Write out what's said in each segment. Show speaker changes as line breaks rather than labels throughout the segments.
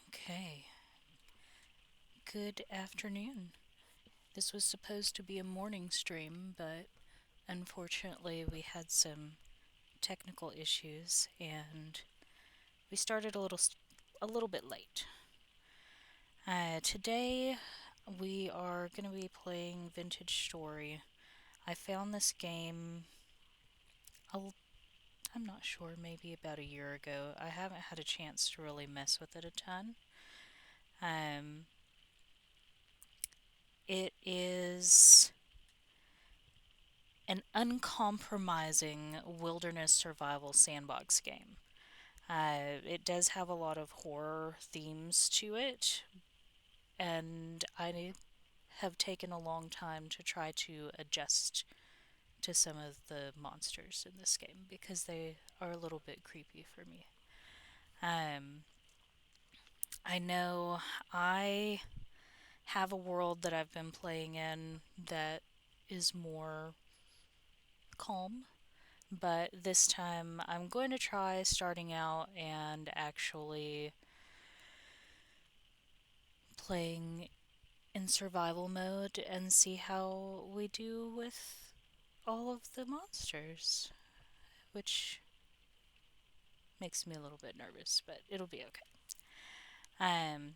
Okay, good afternoon. This was supposed to be a morning stream, but unfortunately, we had some technical issues and we started a little bit late. Today, we are going to be playing Vintage Story. I found this game, a l- I'm not sure, maybe about a year ago. I haven't had a chance to really mess with it a ton. Um, it is an uncompromising wilderness survival sandbox game. It does have a lot of horror themes to it, and I have taken a long time to try to adjust to some of the monsters in this game because they are a little bit creepy for me. Um, I know I have a world that I've been playing in that is more calm, but this time I'm going to try starting out and actually playing in survival mode and see how we do with all of the monsters, which makes me a little bit nervous, but it'll be okay. Um,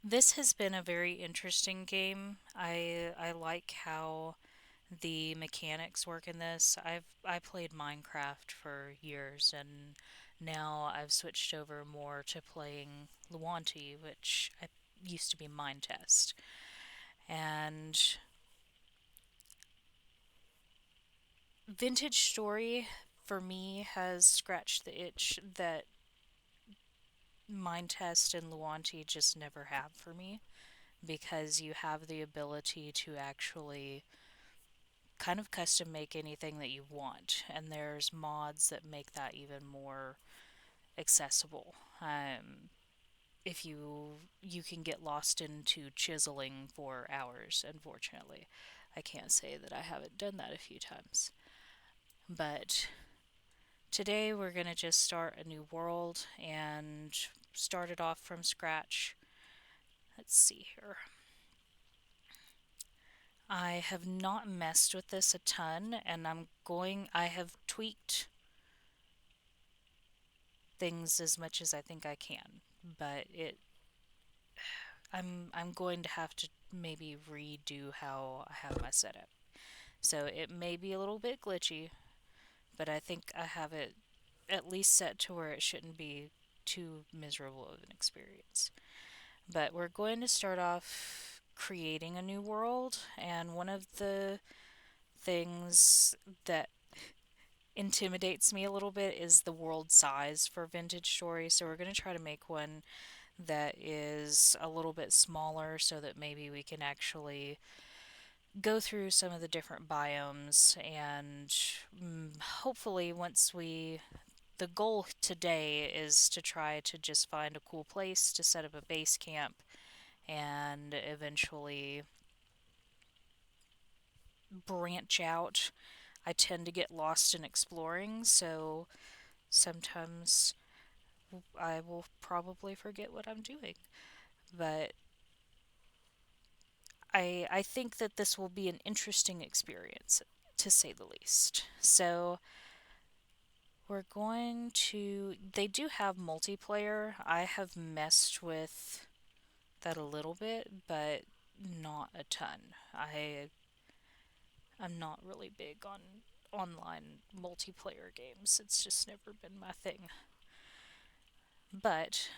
this has been a very interesting game. I like how the mechanics work in this. I played Minecraft for years and now I've switched over more to playing Luanti, which I used to be Mine Test. And Vintage Story for me has scratched the itch that Mine Test and Luanti just never have for me because you have the ability to actually kind of custom make anything that you want, and there's mods that make that even more accessible. If you can get lost into chiseling for hours, unfortunately. I can't say that I haven't done that a few times. But today we're going to just start a new world and start it off from scratch. Let's see here. I have not messed with this a ton, and I have tweaked things as much as I think I can, but I'm going to have to maybe redo how I have my setup. So it may be a little bit glitchy, but I think I have it at least set to where it shouldn't be too miserable of an experience. But we're going to start off creating a new world, and one of the things that intimidates me a little bit is the world size for Vintage Story. So we're going to try to make one that is a little bit smaller so that maybe we can actually go through some of the different biomes and hopefully once we the goal today is to try to just find a cool place to set up a base camp and eventually branch out. I tend to get lost in exploring, so sometimes I will probably forget what I'm doing. But I think that this will be an interesting experience, to say the least. So we're going to. They do have multiplayer. I have messed with that a little bit, but not a ton. I'm not really big on online multiplayer games. It's just never been my thing. But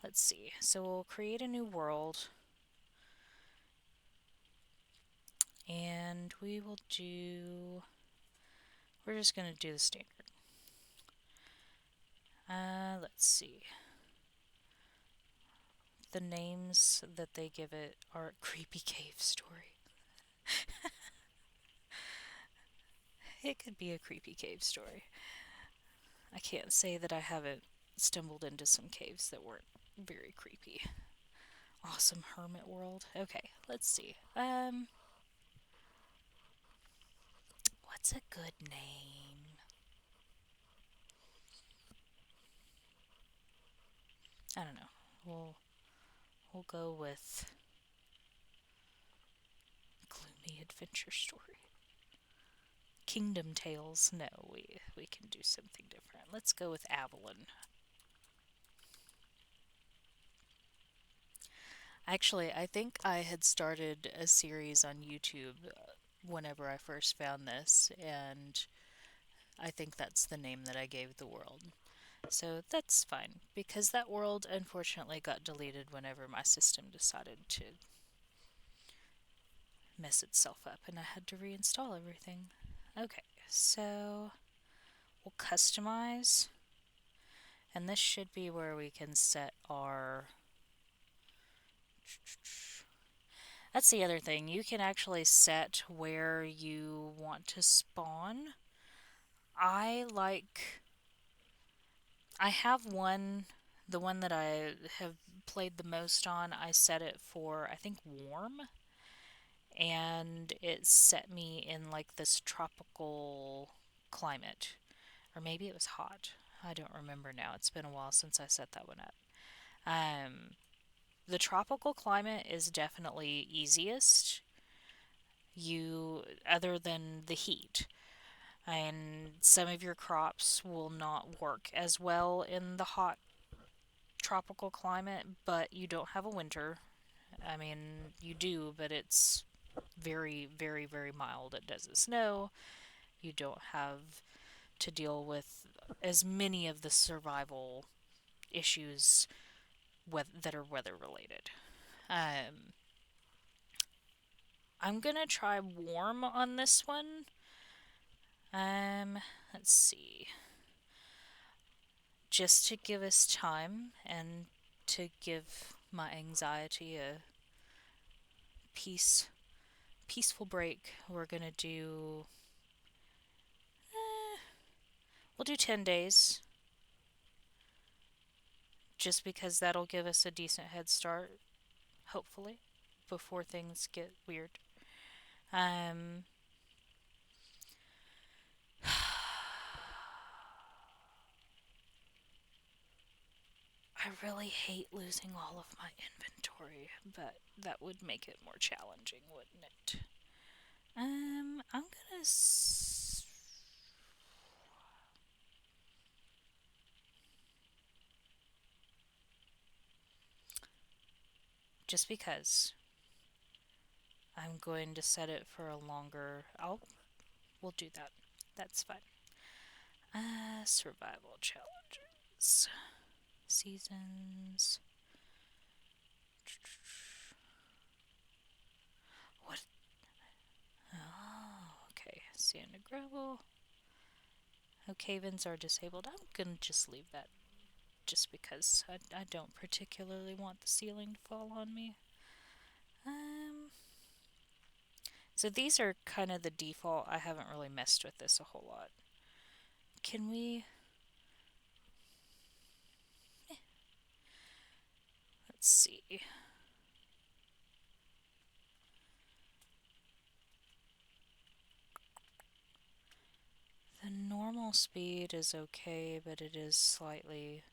let's see. So we'll create a new world and we will do. We're just going to do the standard. Let's see. The names that they give it are Creepy Cave Story. It could be a creepy cave story. I can't say that I haven't stumbled into some caves that weren't very creepy. Awesome hermit world. Okay, let's see. What's a good name? I don't know. We'll go with Gloomy Adventure Story. Kingdom Tales. No, we can do something different. Let's go with Avalon. Actually, I think I had started a series on YouTube whenever I first found this, and I think that's the name that I gave the world. So that's fine, because that world unfortunately got deleted whenever my system decided to mess itself up and I had to reinstall everything. Okay, so we'll customize, and this should be where we can set our That's the other thing. You can actually set where you want to spawn. I like. I have one. The one that I have played the most on, I set it for, I think, warm. And it set me in like this tropical climate. Or maybe it was hot. I don't remember now. It's been a while since I set that one up. Um, the tropical climate is definitely easiest. Other than the heat, and some of your crops will not work as well in the hot tropical climate, but you don't have a winter. I mean, you do, but it's very, very, very mild. It doesn't snow. You don't have to deal with as many of the survival issues that are weather related. Um, I'm gonna try warm on this one. Um, let's see. Just to give us time and to give my anxiety a peace peaceful break, we're gonna do we'll do 10 days just because that'll give us a decent head start, hopefully, before things get weird. Um, I really hate losing all of my inventory, but that would make it more challenging, wouldn't it? I'm gonna. Just because I'm going to set it for a longer. We'll do that. That's fine. Survival challenges. Seasons. What? Oh, okay. Sand and gravel. Oh, cave-ins are disabled. I'm gonna just leave that just because I don't particularly want the ceiling to fall on me. Um, so these are kind of the default. I haven't really messed with this a whole lot. Can we? Let's see. The normal speed is okay, but it is slightly.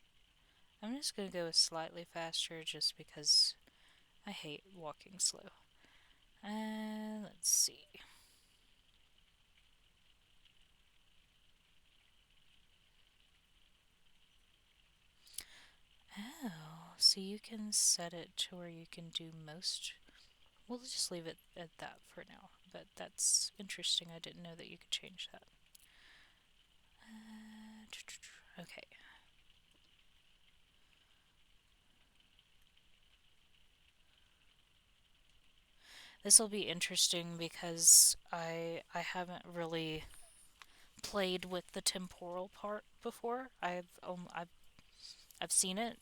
I'm just gonna go with slightly faster just because I hate walking slow. Let's see. Oh, so you can set it to where you can do most. We'll just leave it at that for now, but that's interesting. I didn't know that you could change that. Okay. This will be interesting because I haven't really played with the temporal part before. I've seen it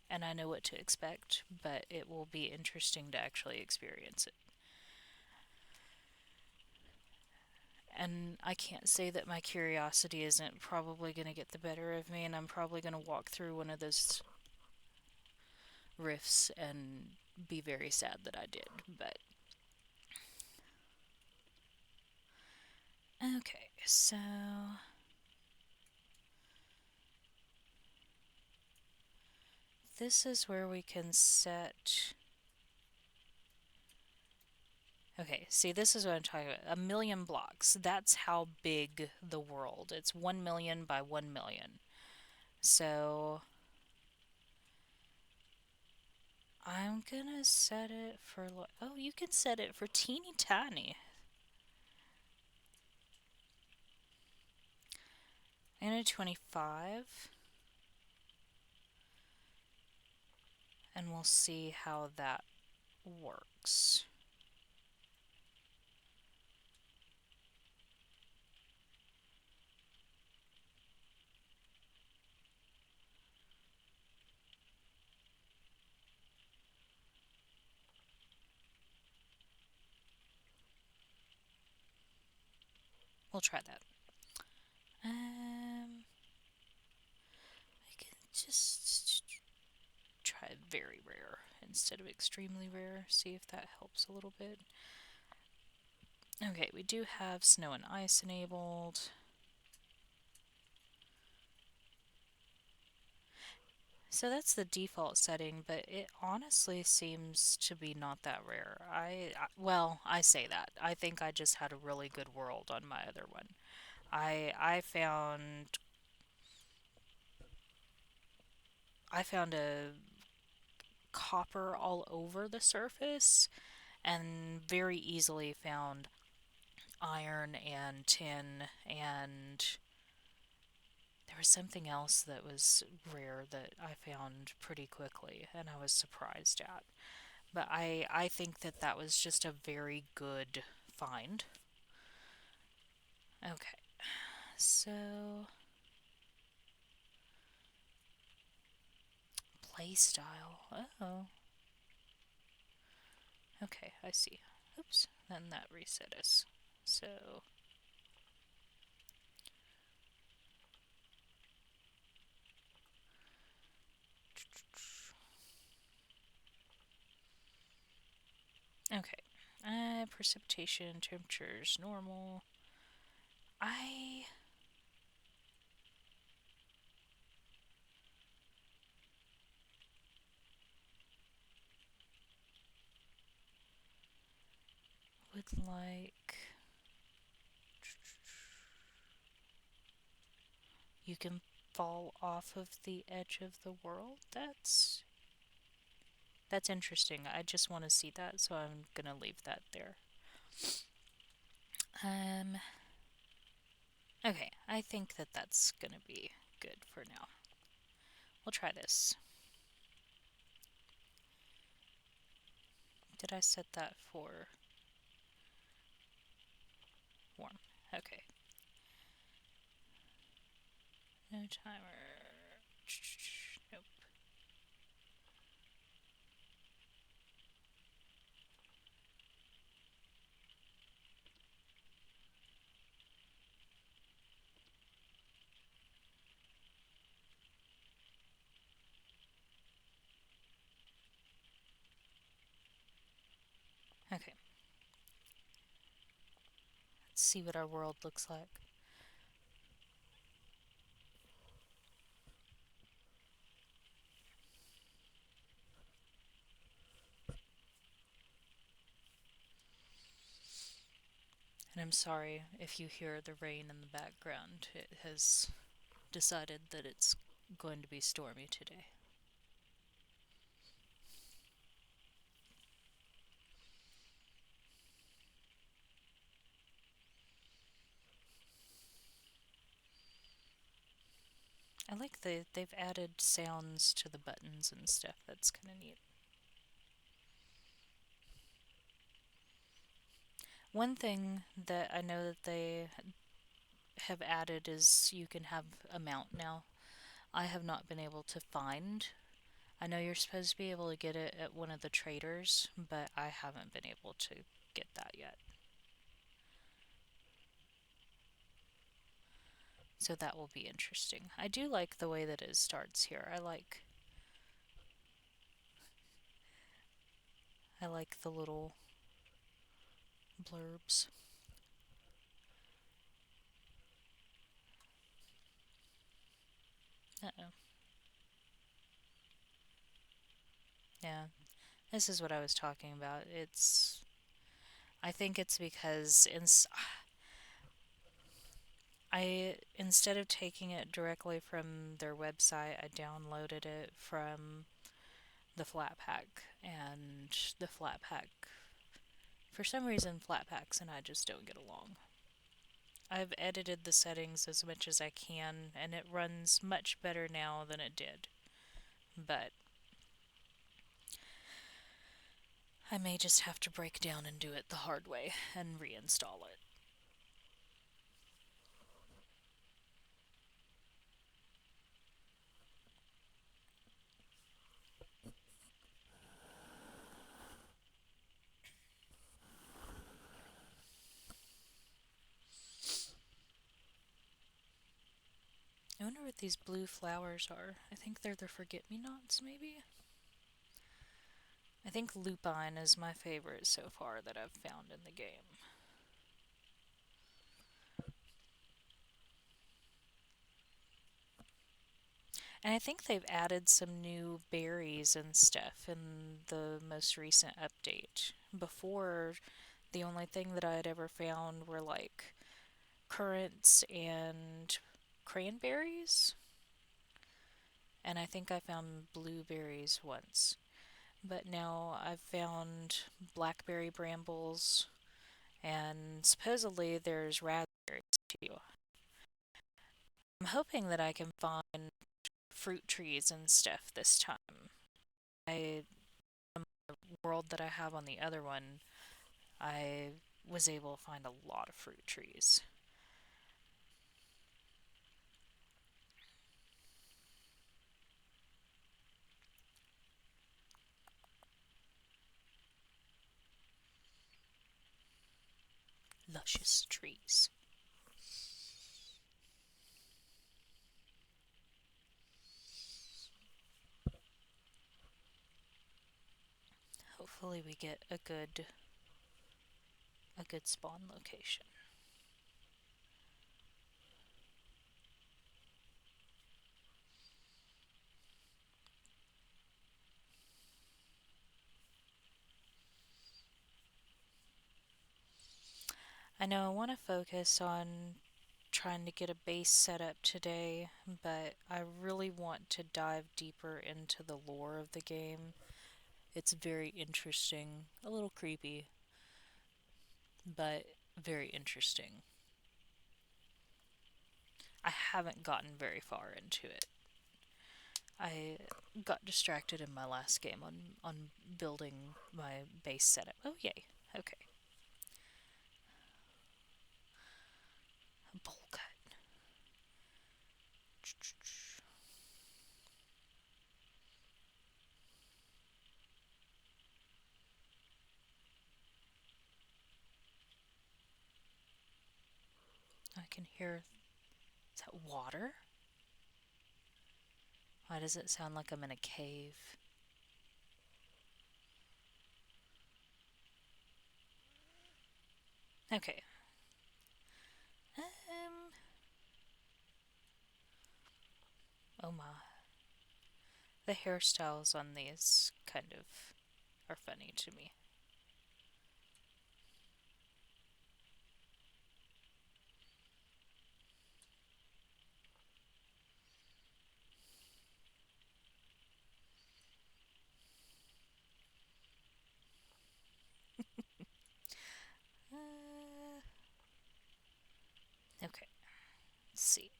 and I know what to expect, but it will be interesting to actually experience it. And I can't say that my curiosity isn't probably going to get the better of me, and I'm probably going to walk through one of those rifts and be very sad that I did. But okay, so this is where we can set. Okay, see, this is what I'm talking about. 1,000,000 blocks. That's how big the world. It's 1,000,000 by 1,000,000. So I'm gonna set it for. Oh, you can set it for teeny tiny. I'm gonna 25. And we'll see how that works. We'll try that. I can just try very rare instead of extremely rare. See if that helps a little bit. Okay, we do have snow and ice enabled. So that's the default setting, but it honestly seems to be not that rare. Well, I say that. I think I just had a really good world on my other one. I found a copper all over the surface and very easily found iron and tin, and there was something else that was rare that I found pretty quickly and I was surprised at. But I think that that was just a very good find. Okay, so play style. Oh, okay, I see. Oops, then that reset us. So, okay. Precipitation, temperatures, normal. I would like. You can fall off of the edge of the world. That's interesting. I just want to see that, so I'm gonna leave that there. Um, okay, I think that that's gonna be good for now. We'll try this. Did I set that for warm? Okay. No timer. Nope. Okay. Let's see what our world looks like. And I'm sorry if you hear the rain in the background. It has decided that it's going to be stormy today. I like they've added sounds to the buttons and stuff. That's kind of neat. One thing that I know that they have added is you can have a mount now. I have not been able to find. I know you're supposed to be able to get it at one of the traders, but I haven't been able to get that yet. So that will be interesting. I do like the way that it starts here. I like the little blurbs. Uh-oh. Yeah. This is what I was talking about. I think it's because I instead of taking it directly from their website, I downloaded it from the Flatpak, and the Flatpak, for some reason, Flatpaks and I just don't get along. I've edited the settings as much as I can, and it runs much better now than it did. But I may just have to break down and do it the hard way and reinstall it. what these blue flowers are. I think they're the forget-me-nots, maybe? I think lupine is my favorite so far that I've found in the game. And I think they've added some new berries and stuff in the most recent update. Before, the only thing that I had ever found were like currants and cranberries. And I think I found blueberries once. But now I've found blackberry brambles, and supposedly there's raspberries too. I'm hoping that I can find fruit trees and stuff this time. I world that I have on the other one, I was able to find a lot of fruit trees. Luscious trees. Hopefully we get a good spawn location. I know I want to focus on trying to get a base set up today, but I really want to dive deeper into the lore of the game. It's very interesting, a little creepy, but very interesting. I haven't gotten very far into it. I got distracted in my last game on building my base setup. Oh yay. Okay. A bowl cut. I can hear, is that water? Why does it sound like I'm in a cave? Okay. Um oh my. The hairstyles on these kind of are funny to me. Uh, okay. Let's see.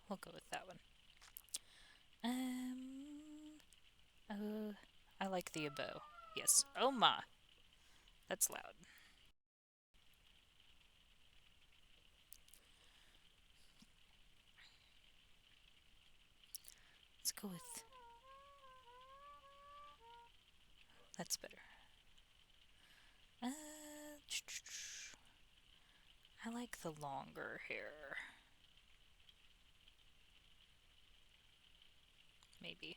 We'll go with that one. Oh, I like the bow. Yes. Oh my. That's loud. Let's go with. That's better. Uh, I like the longer hair. Maybe.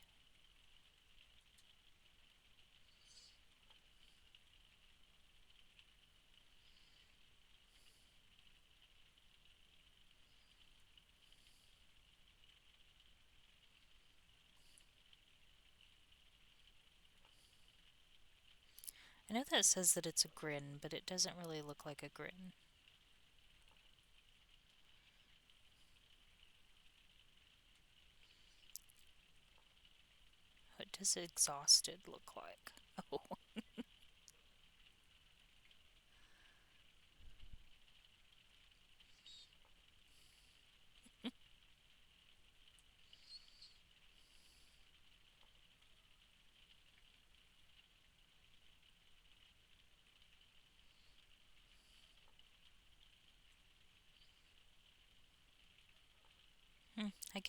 I know that says that it's a grin, but it doesn't really look like a grin. What does exhausted look like? Oh,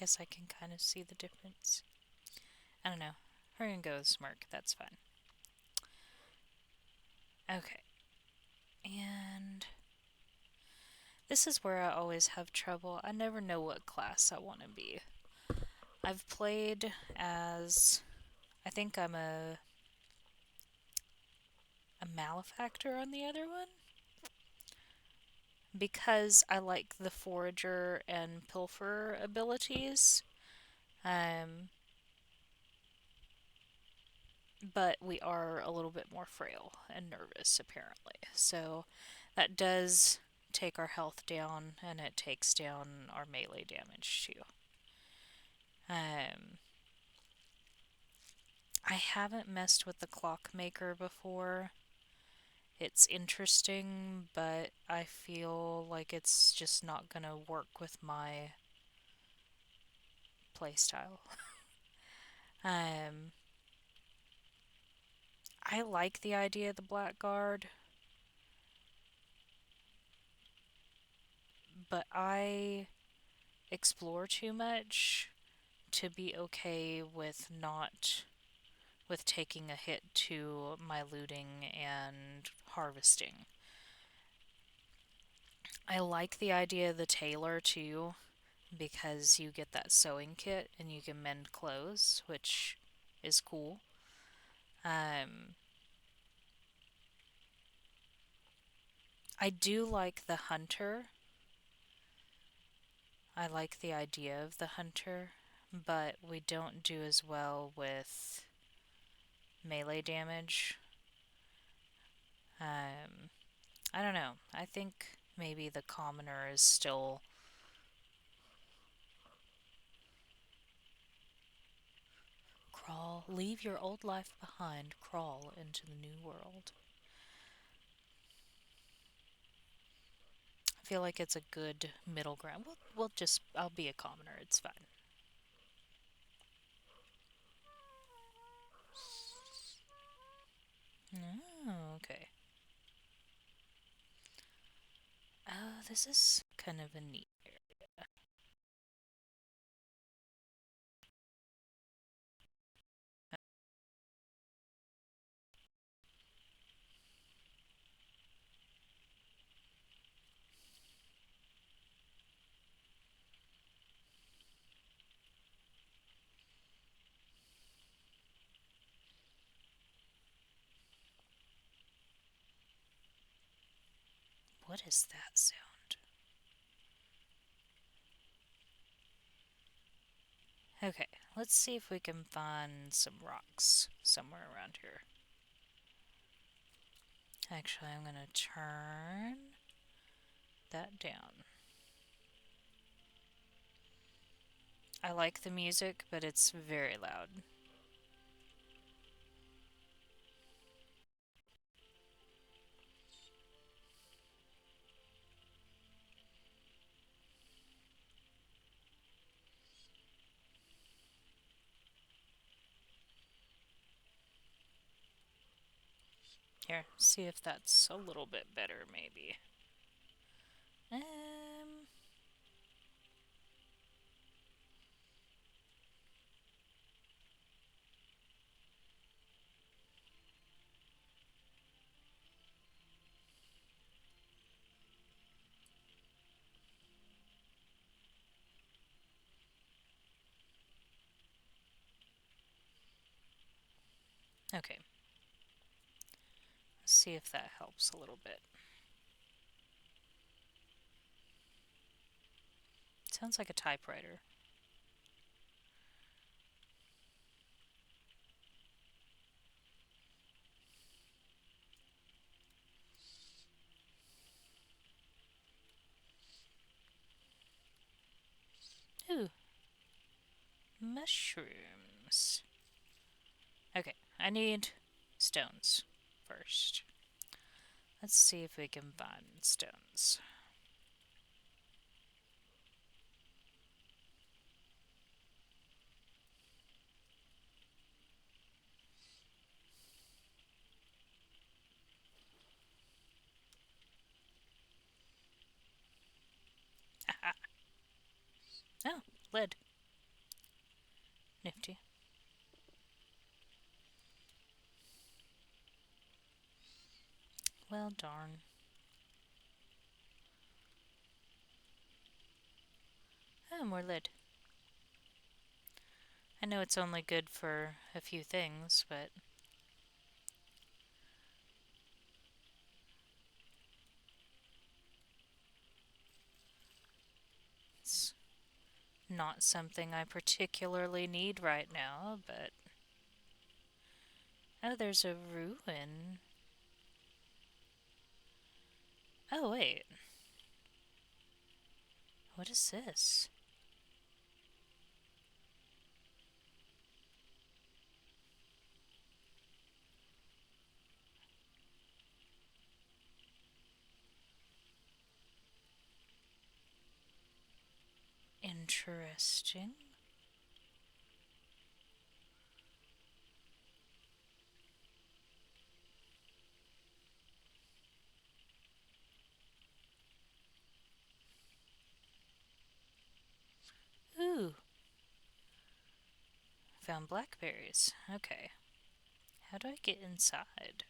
guess I can kind of see the difference. I don't know. We're gonna go with smirk. That's fine. Okay. And this is where I always have trouble. I never know what class I want to be. I've played as. I think I'm a malefactor on the other one. Because I like the forager and pilfer abilities. Um, but we are a little bit more frail and nervous, apparently. So that does take our health down, and it takes down our melee damage too. Um, I haven't messed with the clockmaker before. It's interesting, but I feel like it's just not gonna work with my playstyle. Um, I like the idea of the blackguard, but I explore too much to be okay with not with taking a hit to my looting and harvesting. I like the idea of the tailor too because you get that sewing kit and you can mend clothes, which is cool. Um, I do like the hunter. I like the idea of the hunter, but we don't do as well with melee damage. Um, I don't know. I think maybe the commoner is still. Crawl, leave your old life behind, crawl into the new world. I feel like it's a good middle ground. I'll be a commoner, it's fine. Oh, okay. Oh, this is kind of a neat area. What is that sound? Okay, let's see if we can find some rocks somewhere around here. Actually, I'm gonna turn that down. I like the music, but it's very loud. Here, see if that's a little bit better, maybe. Um, okay. Let's see if that helps a little bit. Sounds like a typewriter. Ooh, mushrooms. Okay, I need stones first. Let's see if we can find stones. Oh, lead. Nifty. Well, darn. Oh, more lid. I know it's only good for a few things, but it's not something I particularly need right now, but. Oh, there's a ruin. Oh, wait. What is this? Interesting. Ooh, found blackberries. Okay. How do I get inside?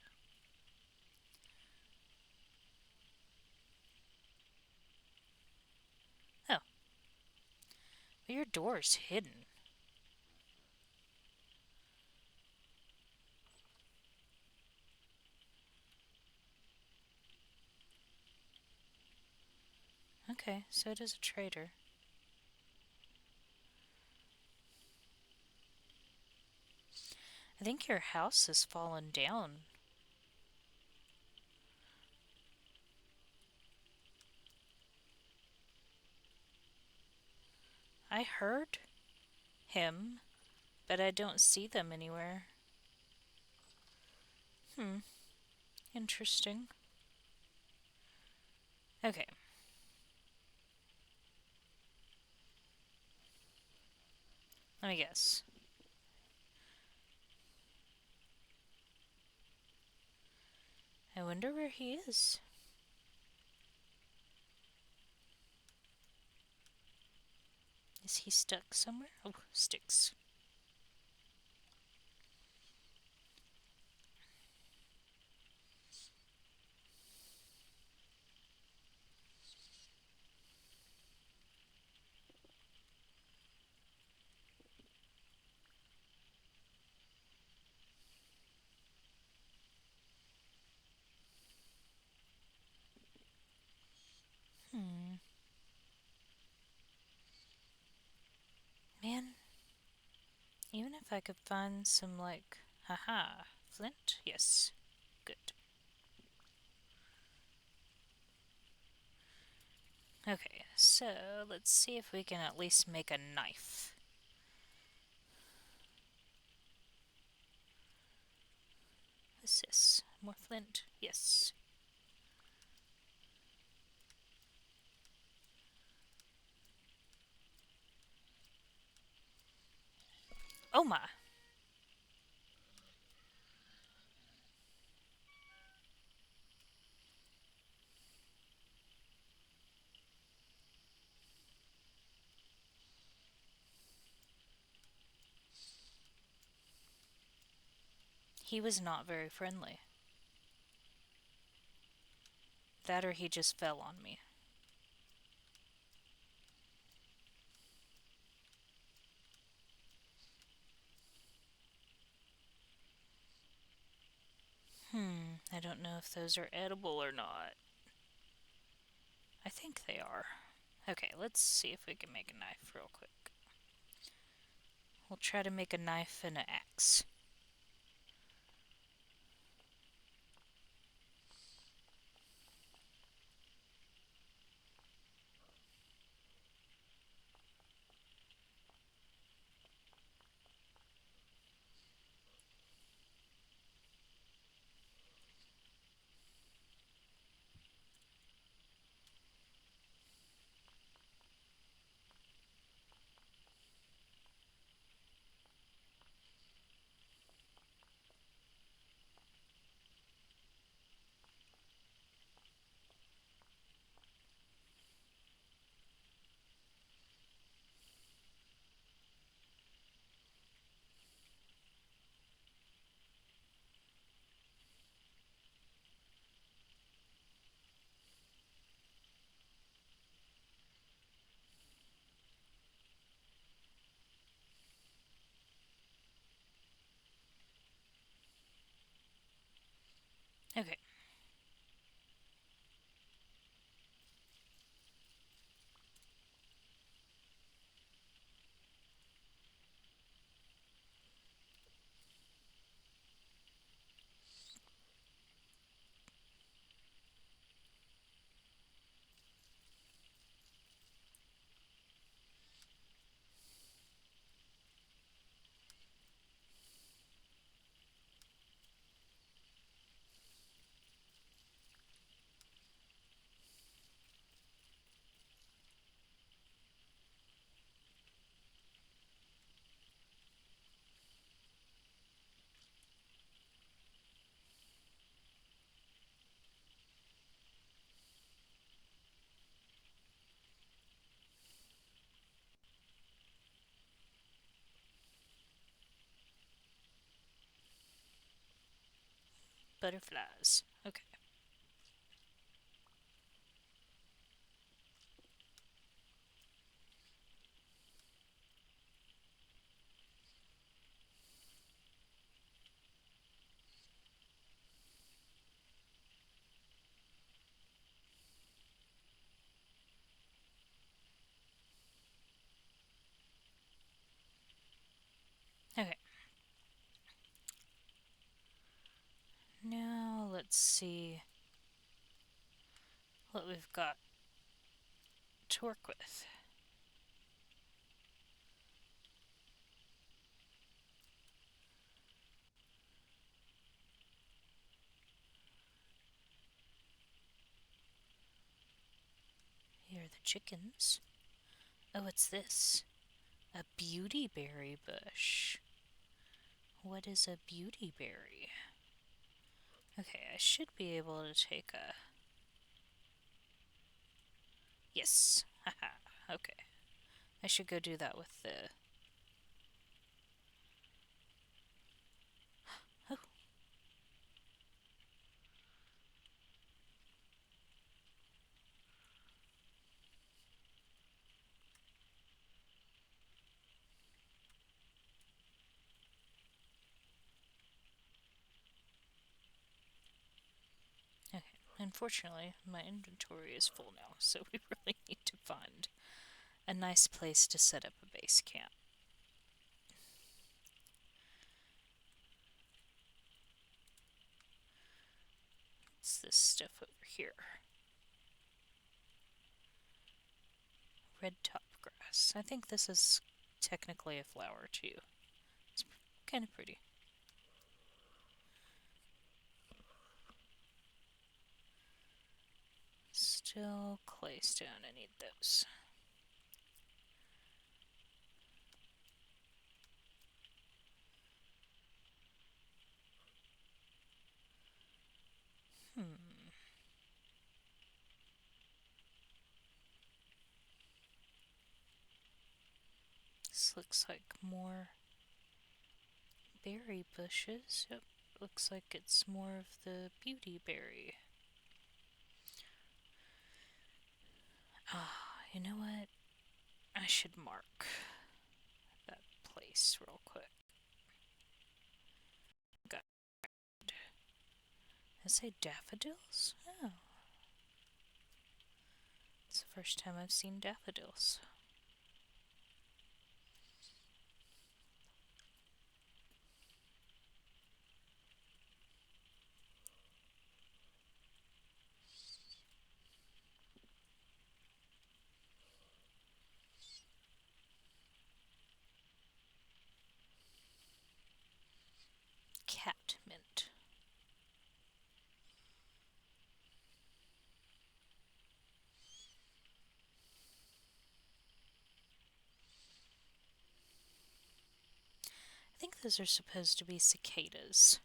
Oh, but your door's hidden. Okay, so does a trader. I think your house has fallen down. I heard him, but I don't see them anywhere. Hmm, interesting. Okay, let me guess. I wonder where he is. Is he stuck somewhere? Oh, sticks. Hmm. Man, even if I could find some, like, haha, flint? Yes. Good. Okay, so let's see if we can at least make a knife. What's this? More flint? Yes. Oh my! He was not very friendly. That or he just fell on me. I don't know if those are edible or not. I think they are. Okay, let's see if we can make a knife real quick. We'll try to make a knife and an axe. Butterflies. Okay. Okay. Now let's see what we've got to work with. Here are the chickens. Oh, what's this? A beauty berry bush. What is a beauty berry? Okay, I should be able to take a... Yes. Haha. Okay. I should go do that with the... Oh, okay. Unfortunately, my inventory is full now, so we really need to find a nice place to set up a base camp. What's this stuff over here? Red top grass. I think this is technically a flower too. It's kind of pretty. Still clay stone. I need those. This looks like more berry bushes. Yep, looks like it's more of the beauty berry. Ah, you know what? I should mark that place real quick. Got it. I say daffodils? Oh. It's the first time I've seen daffodils. Cat mint. I think those are supposed to be cicadas.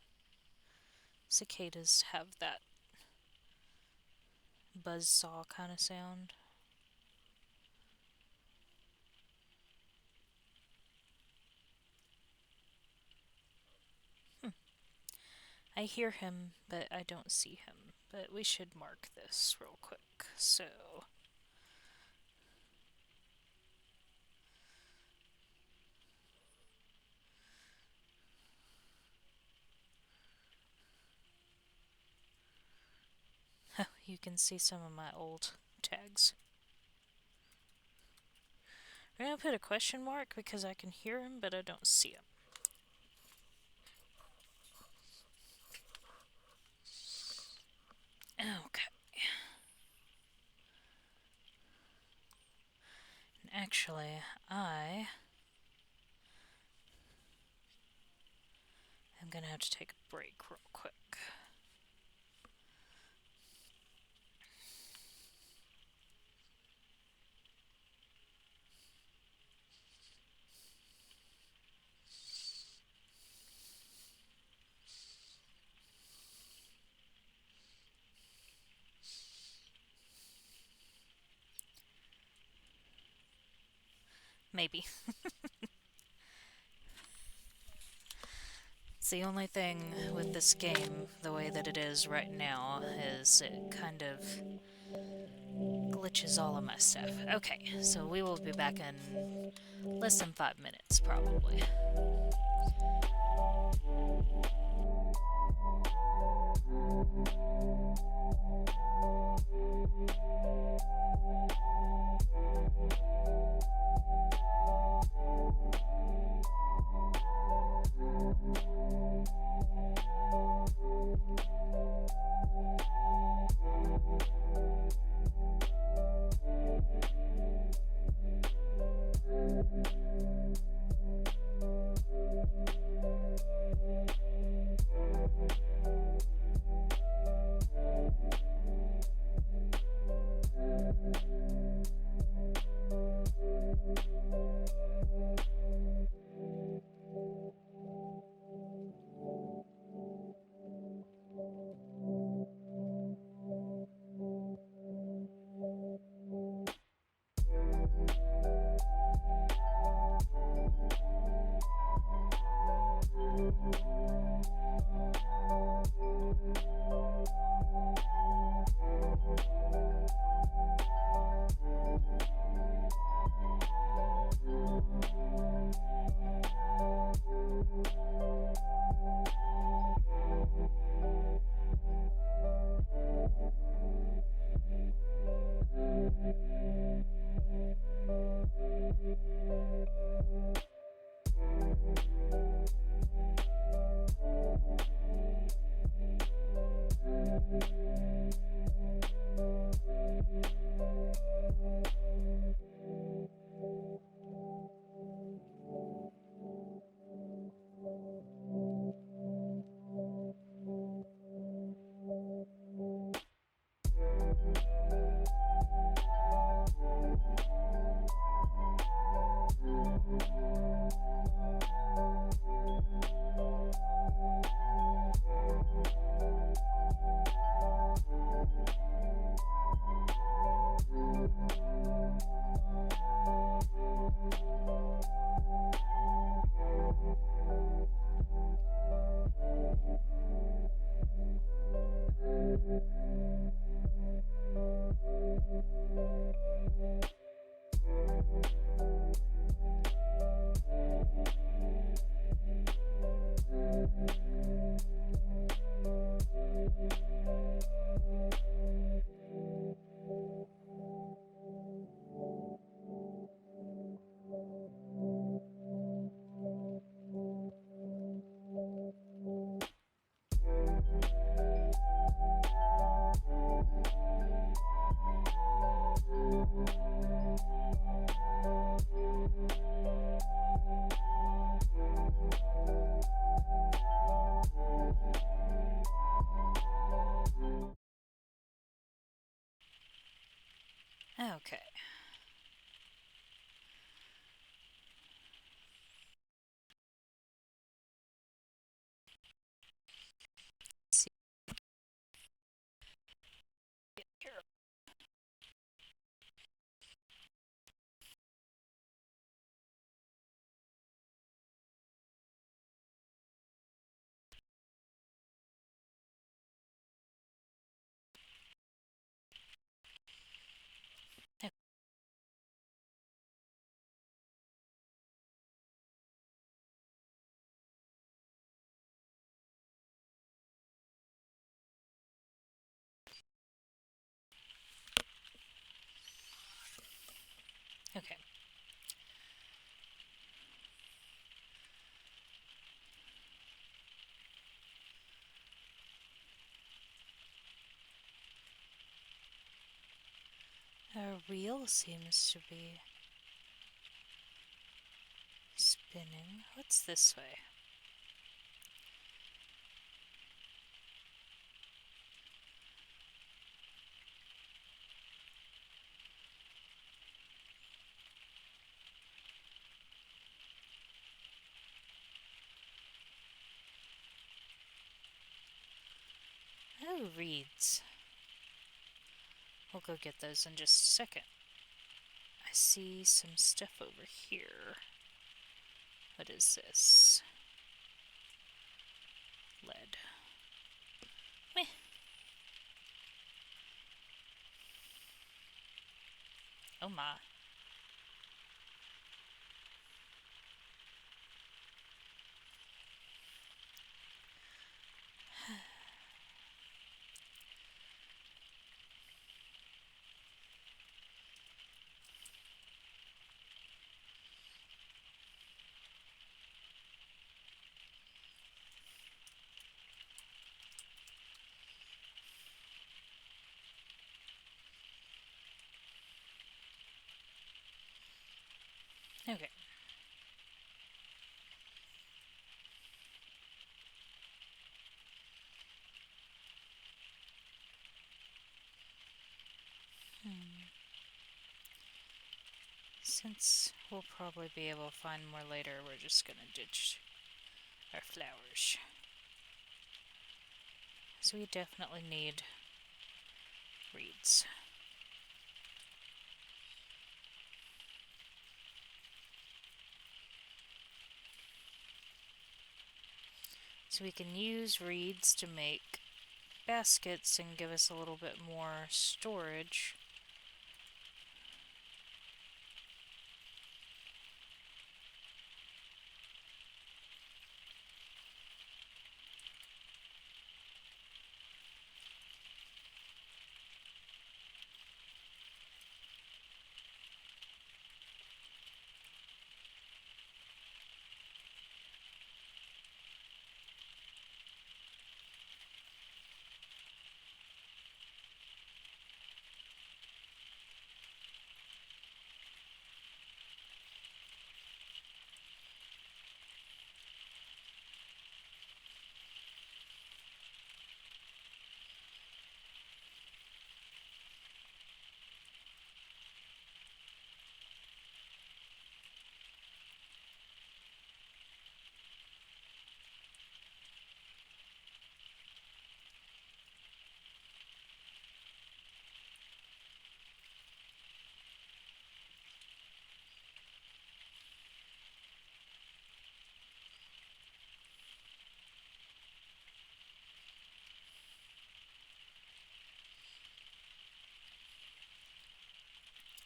Cicadas have that buzzsaw kind of sound. I hear him, but I don't see him. But we should mark this real quick. So, you can see some of my old tags. We're gonna put a question mark because I can hear him, but I don't see him. Okay. Actually, I am gonna have to take a break real quick. Maybe. It's the only thing with this game, the way that it is right now, is it kind of glitches all of my stuff. Okay, so we will be back in less than 5 minutes, probably. Okay. See here. Okay. Our wheel seems to be spinning. What's this way? Oh, reeds. We'll go get those in just a second. I see some stuff over here. What is this? Oh my. Okay. Hmm. Since we'll probably be able to find more later, we're just gonna ditch our flowers. So we definitely need reeds. So we can use reeds to make baskets and give us a little bit more storage.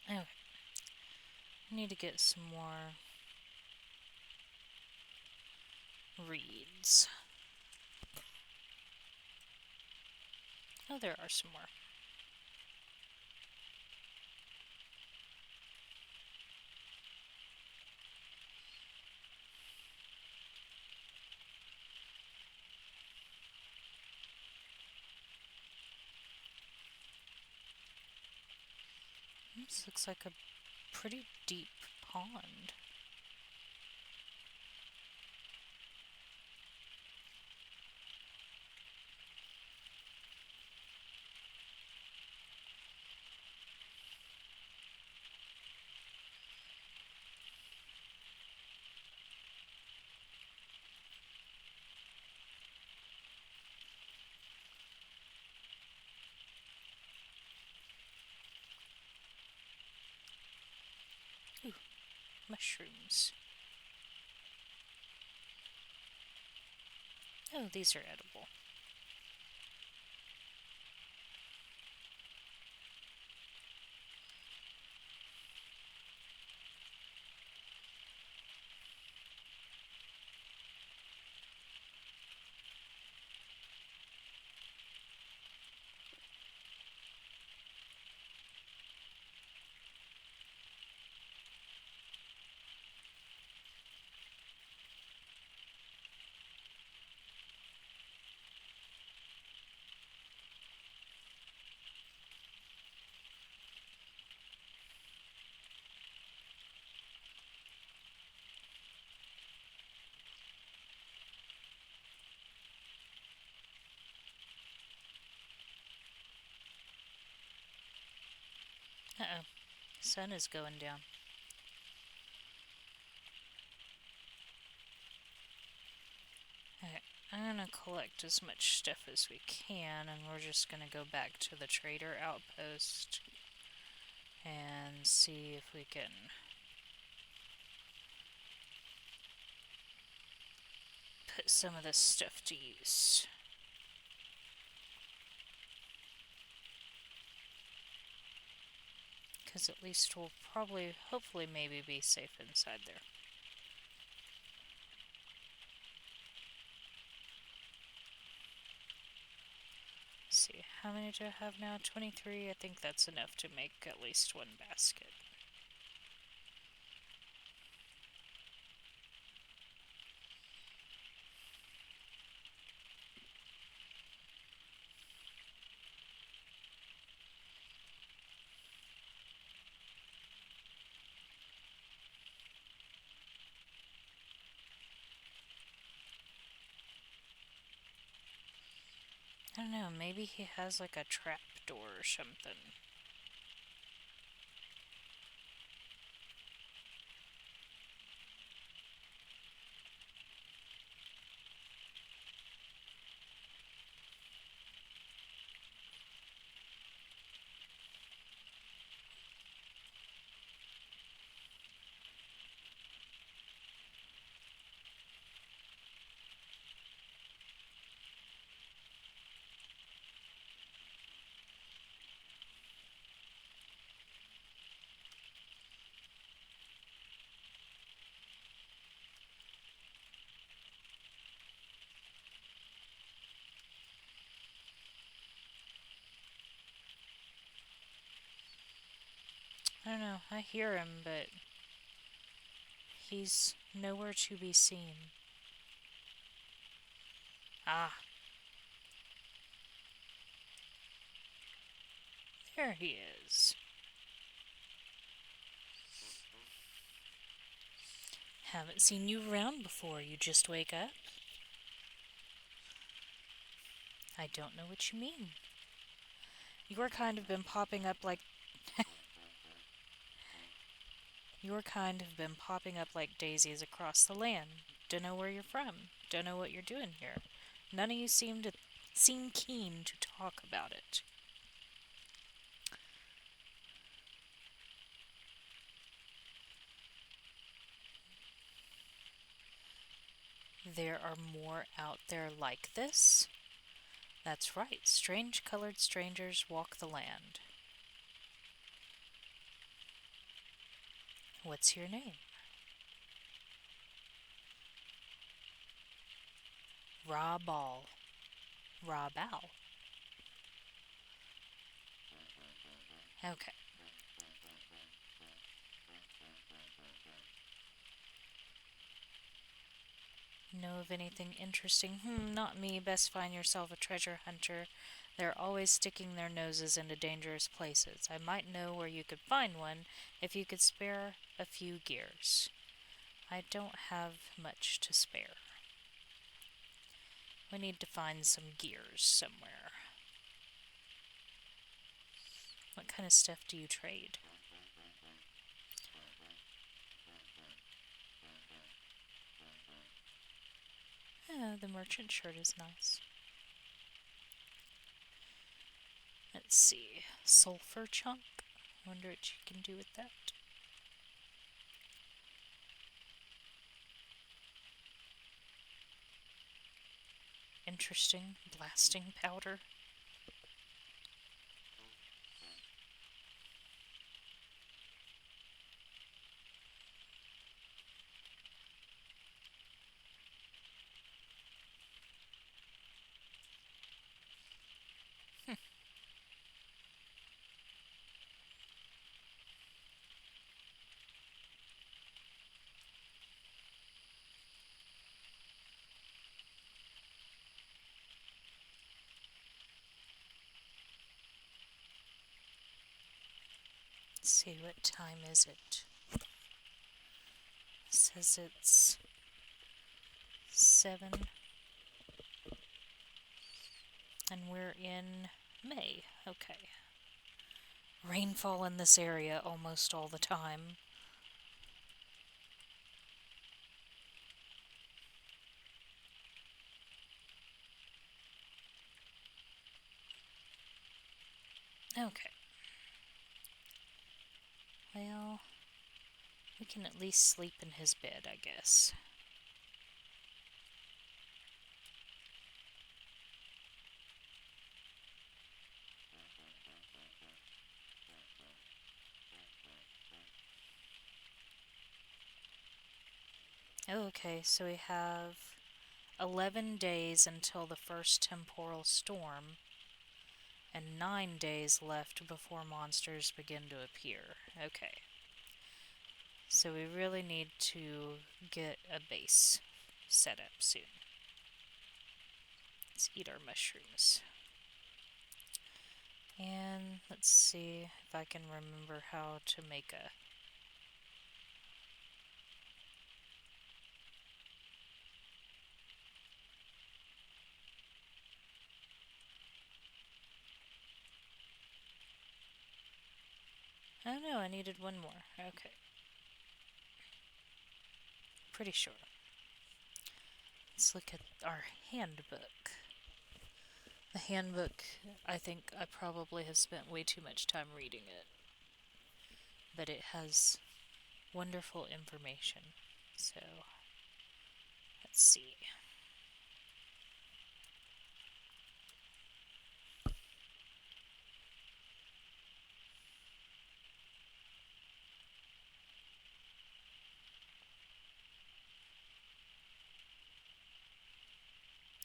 Okay. I need to get some more reeds. Oh, there are some more. This looks like a pretty deep pond. Ooh, mushrooms. Oh, these are edible. Uh-oh, sun is going down. Okay, I'm gonna collect as much stuff as we can, and we're just gonna go back to the trader outpost and see if we can put some of this stuff to use. Because at least we'll probably, hopefully, maybe be safe inside there. Let's see, how many do I have now? 23. I think that's enough to make at least one basket. I don't know, maybe he has like a trap door or something. I don't know, I hear him, but he's nowhere to be seen. Ah, there he is. Haven't seen you around before. You just wake up? I don't know what you mean. You're kind of been popping up like Your kind have been popping up like daisies across the land. Dunno where you're from. Dunno what you're doing here. None of you seem keen to talk about it. There are more out there like this? That's right. Strange colored strangers walk the land. What's your name? Rabal. Rabal. Okay. Know of anything interesting? Not me. Best find yourself a treasure hunter. They're always sticking their noses into dangerous places. I might know where you could find one if you could spare a few gears. I don't have much to spare. We need to find some gears somewhere. What kind of stuff do you trade? The merchant shirt is nice. Let's see. Sulfur chunk? Wonder what you can do with that. Interesting. Blasting powder. Let's see, what time is it? It says it's 7, and we're in May. Okay. Rainfall in this area almost all the time. Okay. Well, we can at least sleep in his bed, I guess. Oh, okay, so we have 11 days until the first temporal storm, and 9 days left before monsters begin to appear. Okay, so we really need to get a base set up soon. Let's eat our mushrooms. And let's see if I can remember how to make a... Oh no, I needed one more. Okay. Pretty sure. Let's look at our handbook. The handbook, I think I probably have spent way too much time reading it. But it has wonderful information. So, let's see.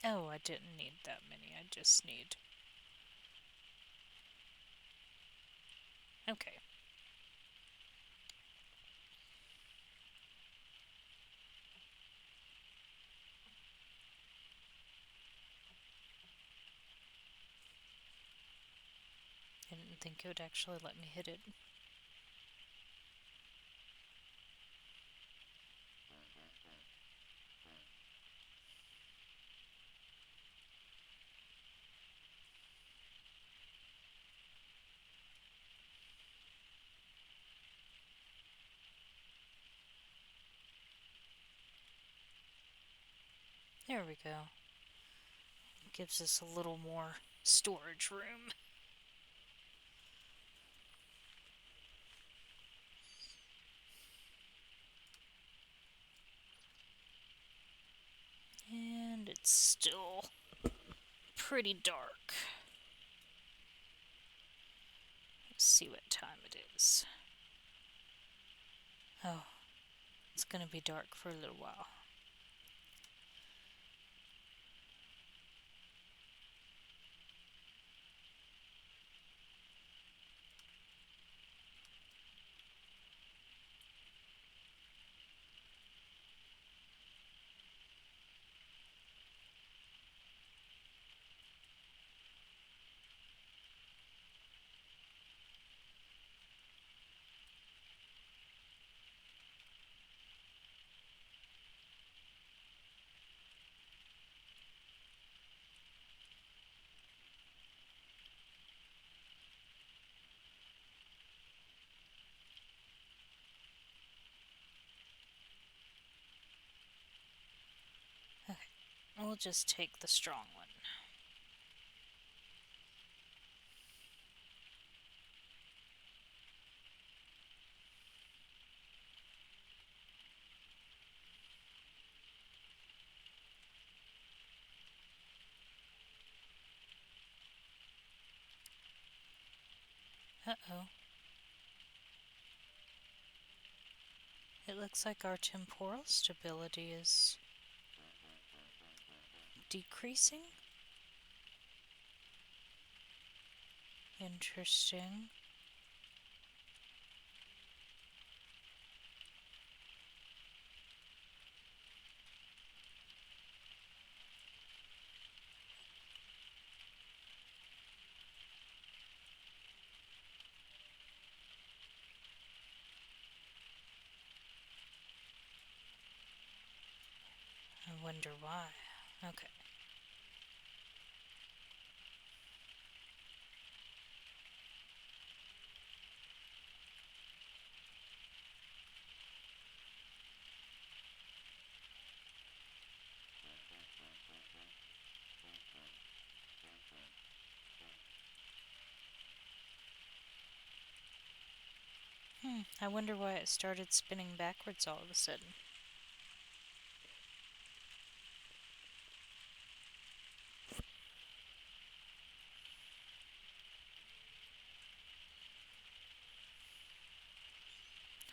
Oh, I didn't need that many. I just need... Okay. Didn't think it would actually let me hit it. There we go. Gives us a little more storage room. And it's still pretty dark. Let's see what time it is. Oh, it's gonna be dark for a little while. Okay, we'll just take the strong one. Uh-oh. It looks like our temporal stability is decreasing. Interesting. I wonder why. Okay. I wonder why it started spinning backwards all of a sudden.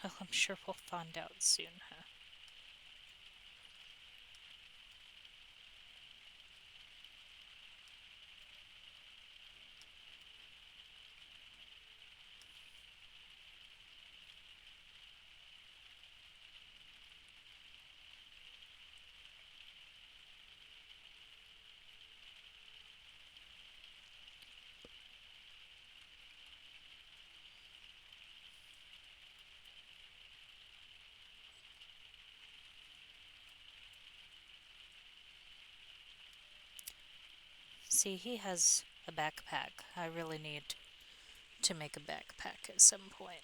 Well, I'm sure we'll find out soon, huh? See, he has a backpack. I really need to make a backpack at some point.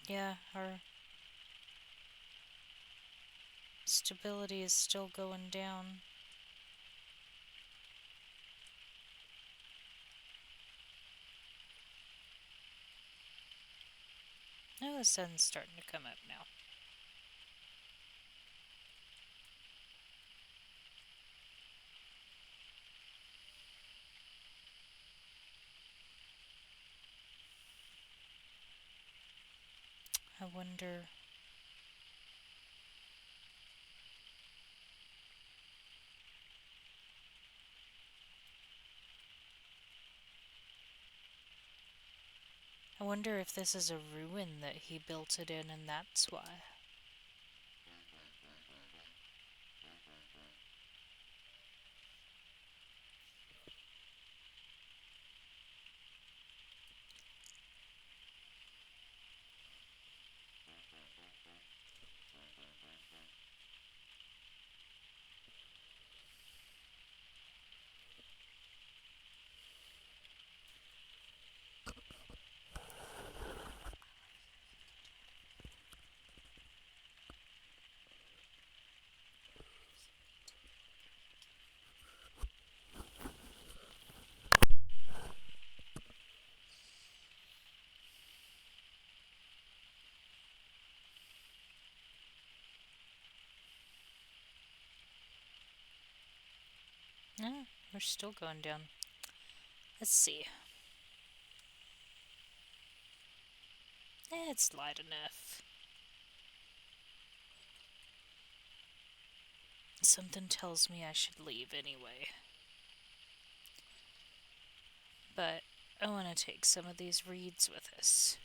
Yeah, our stability is still going down. Oh, the sun's starting to come up now. I wonder. I wonder if this is a ruin that he built it in and that's why. No, we're still going down. Let's see. It's light enough. Something tells me I should leave anyway. But I want to take some of these reeds with us.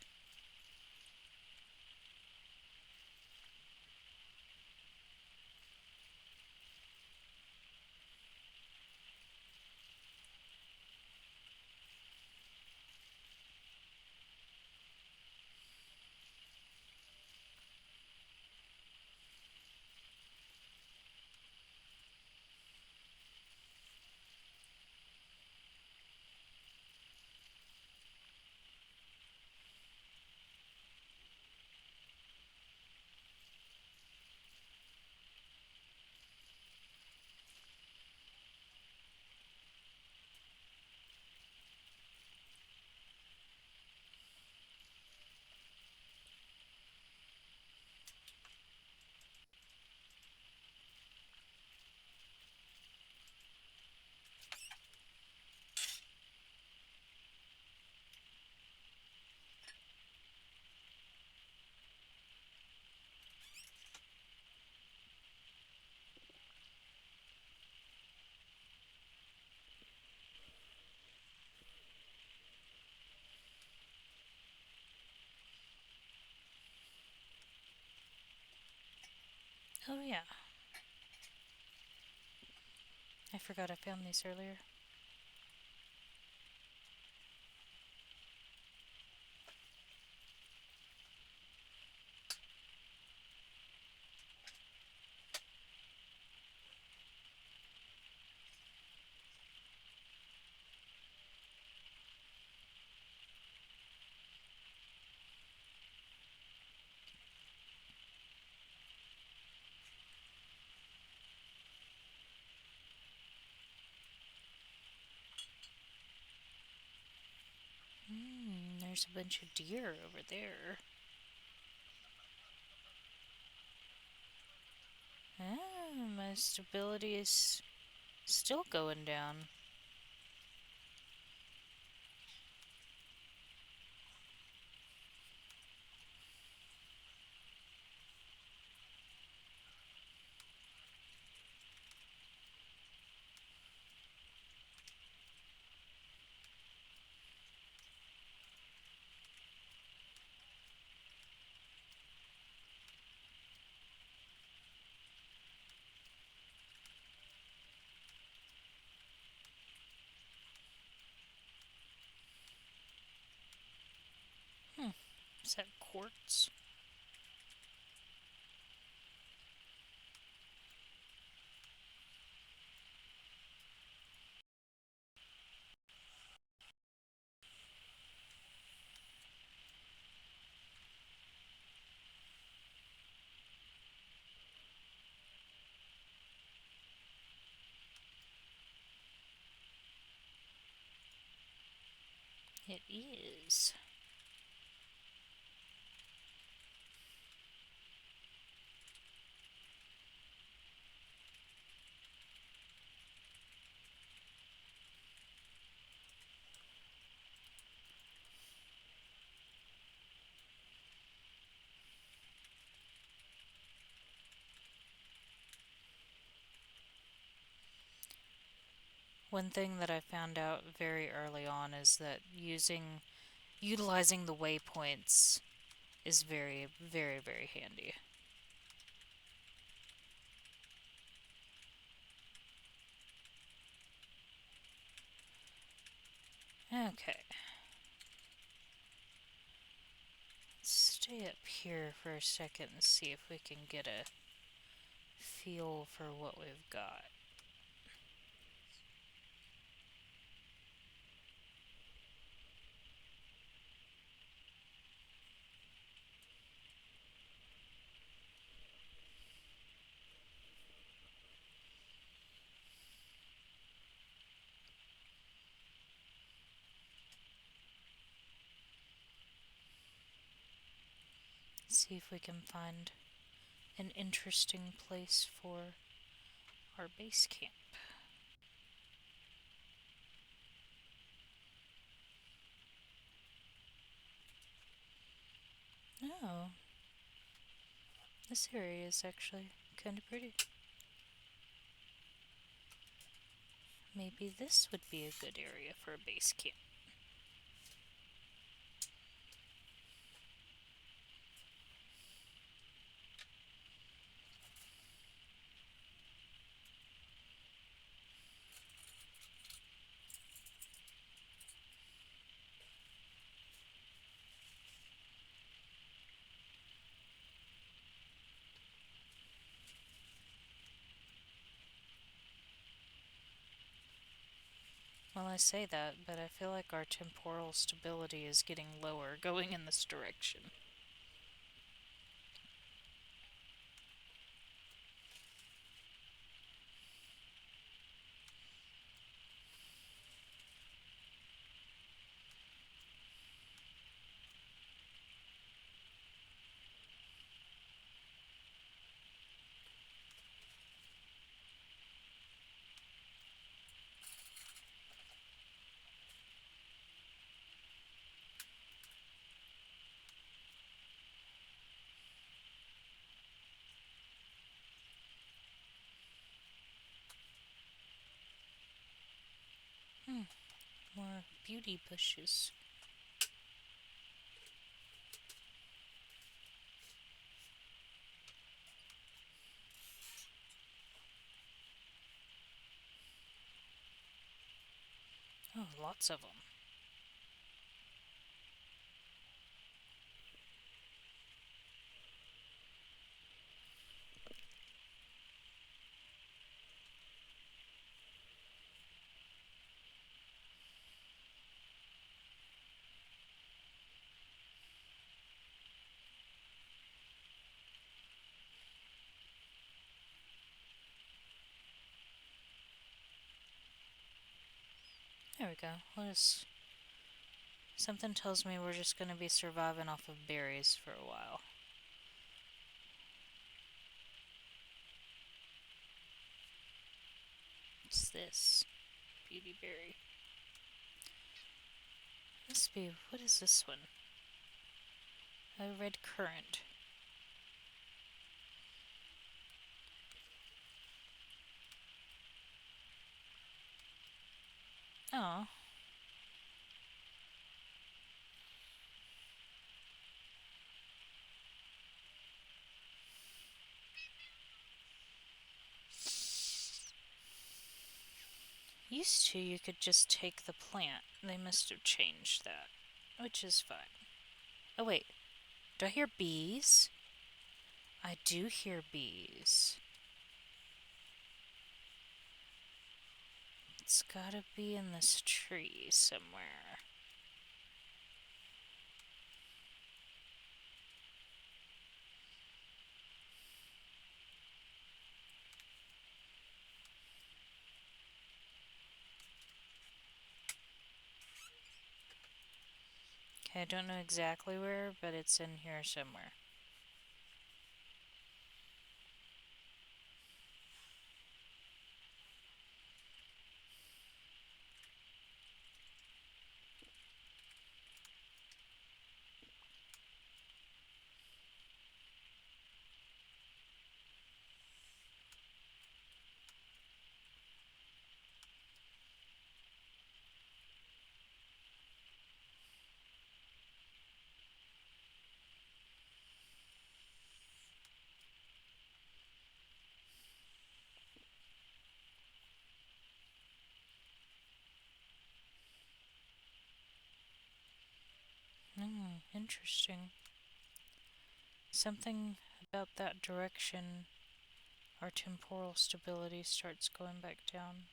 Oh, yeah. I forgot I found these earlier. There's a bunch of deer over there. My stability is still going down. Hmm, is that quartz? It is. One thing that I found out very early on is that utilizing the waypoints is very, very, very handy. Okay. Stay up here for a second and see if we can get a feel for what we've got. See if we can find an interesting place for our base camp. Oh, this area is actually kind of pretty. Maybe this would be a good area for a base camp. Well, I say that, but I feel like our temporal stability is getting lower going in this direction. More beauty bushes. Oh, lots of them. There we go. Something tells me we're just gonna be surviving off of berries for a while. this? Beauty berry. Must be. What is this one? A red currant. Oh. Used to, you could just take the plant. They must have changed that, which is fine. Oh, wait. Do I hear bees? I do hear bees. It's gotta be in this tree somewhere. Okay, I don't know exactly where, but it's in here somewhere. Interesting. Something about that direction, our temporal stability starts going back down.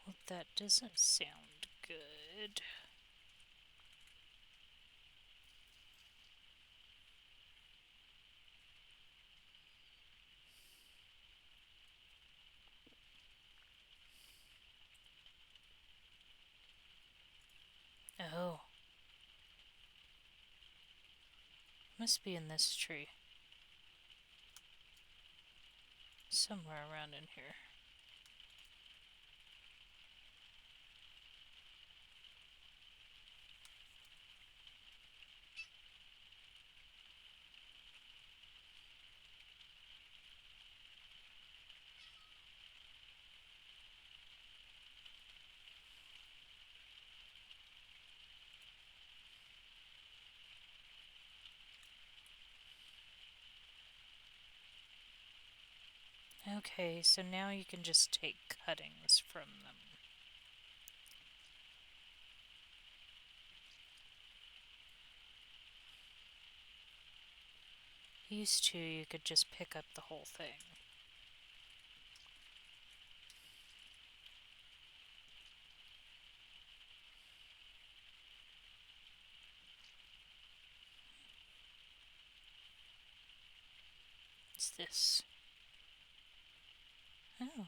Well, that doesn't sound good. Oh. Must be in this tree. Somewhere around in here. Okay, so now you can just take cuttings from them. Used to, you could just pick up the whole thing. What's this? Oh.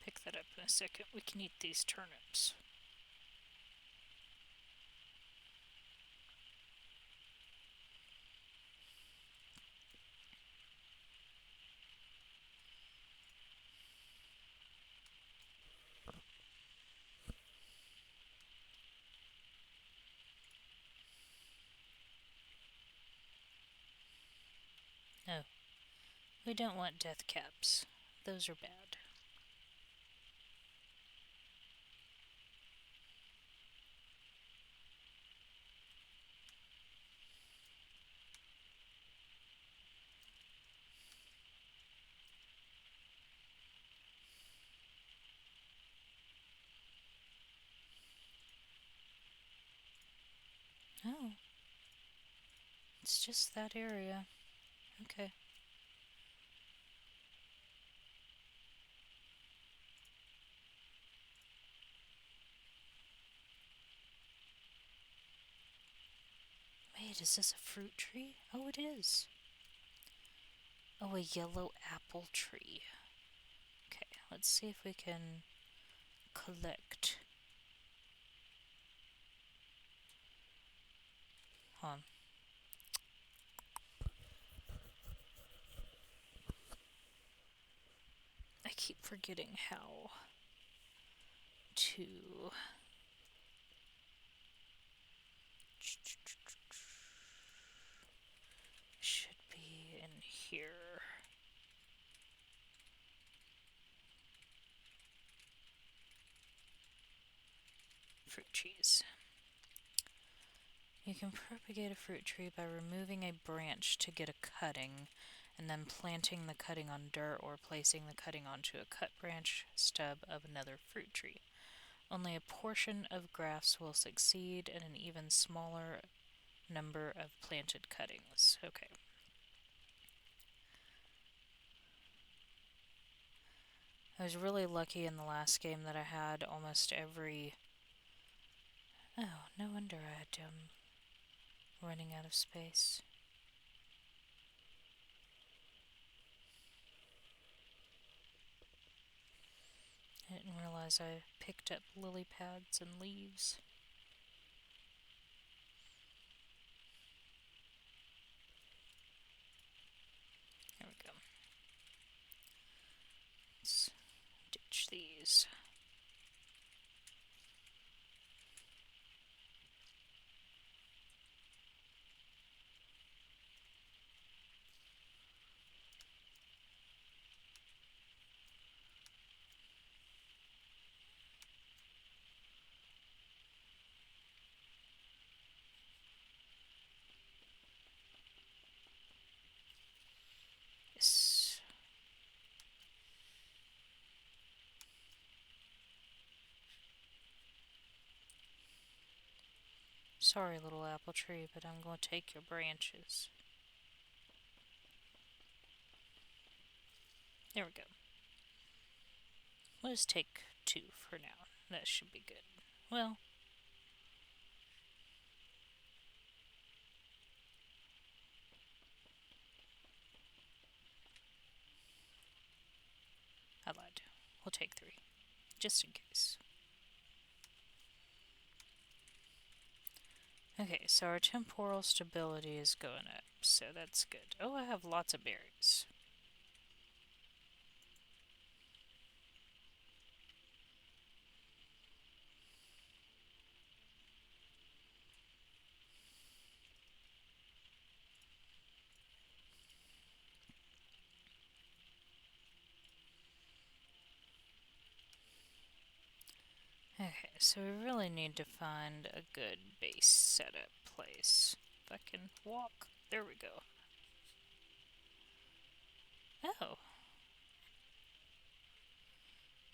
Pick that up in a second. We can eat these turnips. Oh. We don't want death caps. Those are bad. Oh. It's just that area. Okay. Wait, is this a fruit tree? Oh, it is. Oh, a yellow apple tree. Okay, Let's see if we can collect. Hold on. I keep forgetting how to. Should be in here. Fruit trees. You can propagate a fruit tree by removing a branch to get a cutting, and then planting the cutting on dirt or placing the cutting onto a cut branch stub of another fruit tree. Only a portion of grafts will succeed, and an even smaller number of planted cuttings. Okay. I was really lucky in the last game that I had almost every. Oh, no wonder I'm running out of space. I didn't realize I picked up lily pads and leaves. There we go. Let's ditch these. Yes. Sorry, little apple tree, but I'm going to take your branches. There we go. We'll just take 2 for now. That should be good. Well, I lied. We'll take 3, just in case. Okay, so our temporal stability is going up, so that's good. Oh, I have lots of berries. Okay, so we really need to find a good base setup place. If I can walk. There we go. Oh.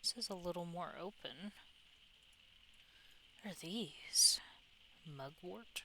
This is a little more open. What are these? Mugwort?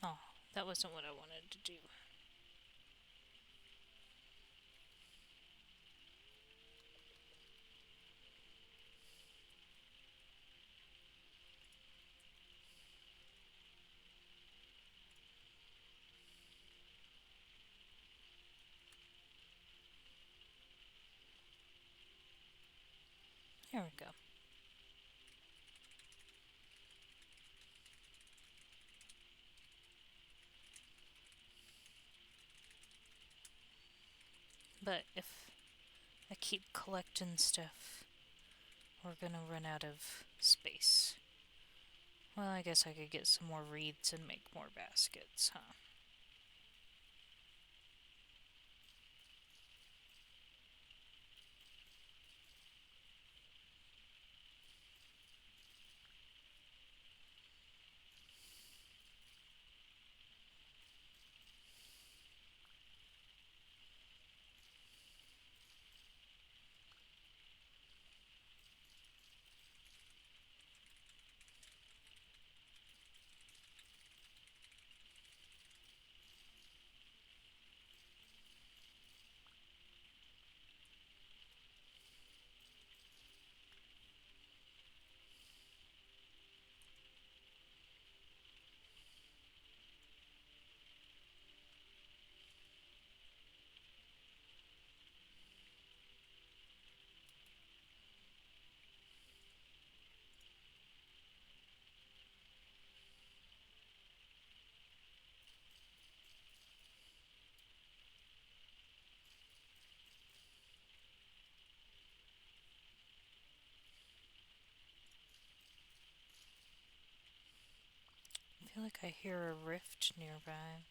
Oh, that wasn't what I wanted to do. There we go. But if I keep collecting stuff, we're gonna run out of space. Well, I guess I could get some more reeds and make more baskets, huh? feel like I hear a rift nearby.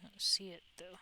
I don't see it though.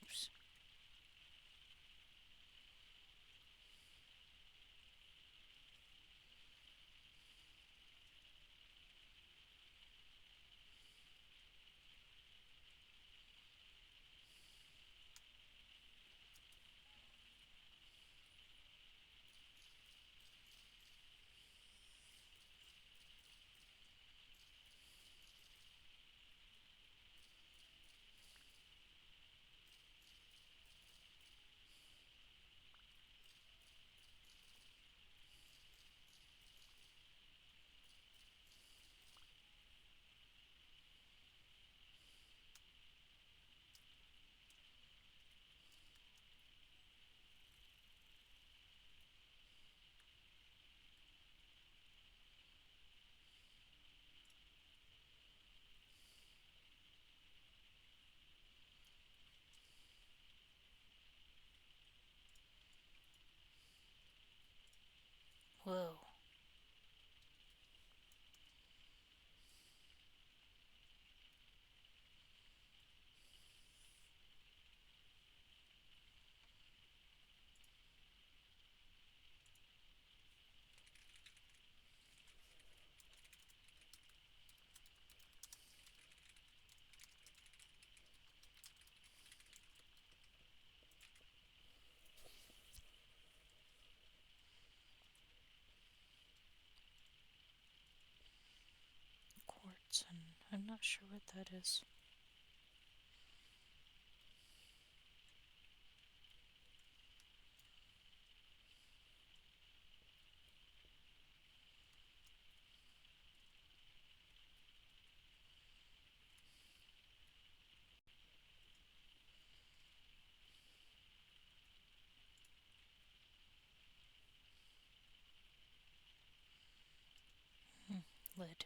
Oops. Whoa. Quartz, and I'm not sure what that is. Lid.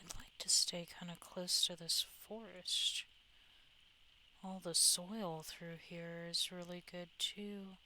I'd like to stay kind of close to this forest. All the soil through here is really good too.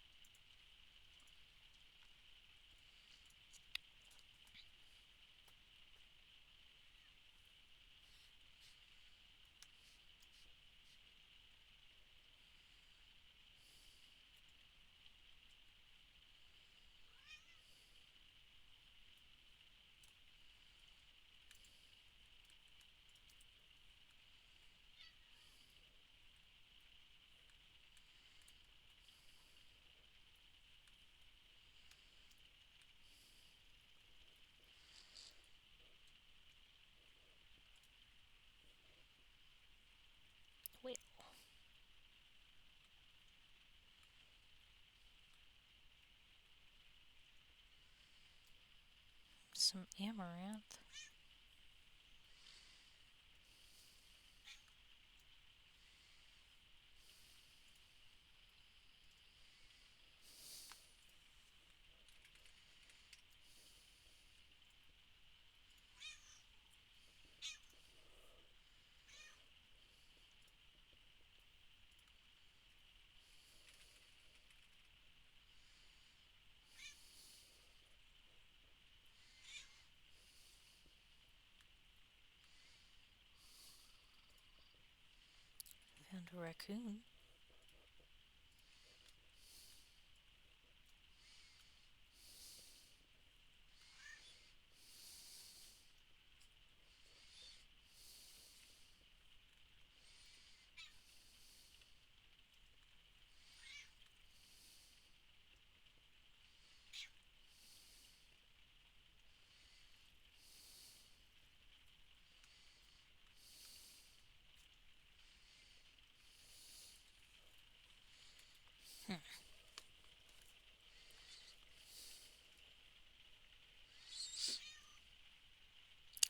Wait, some amaranth. a raccoon. Hmm.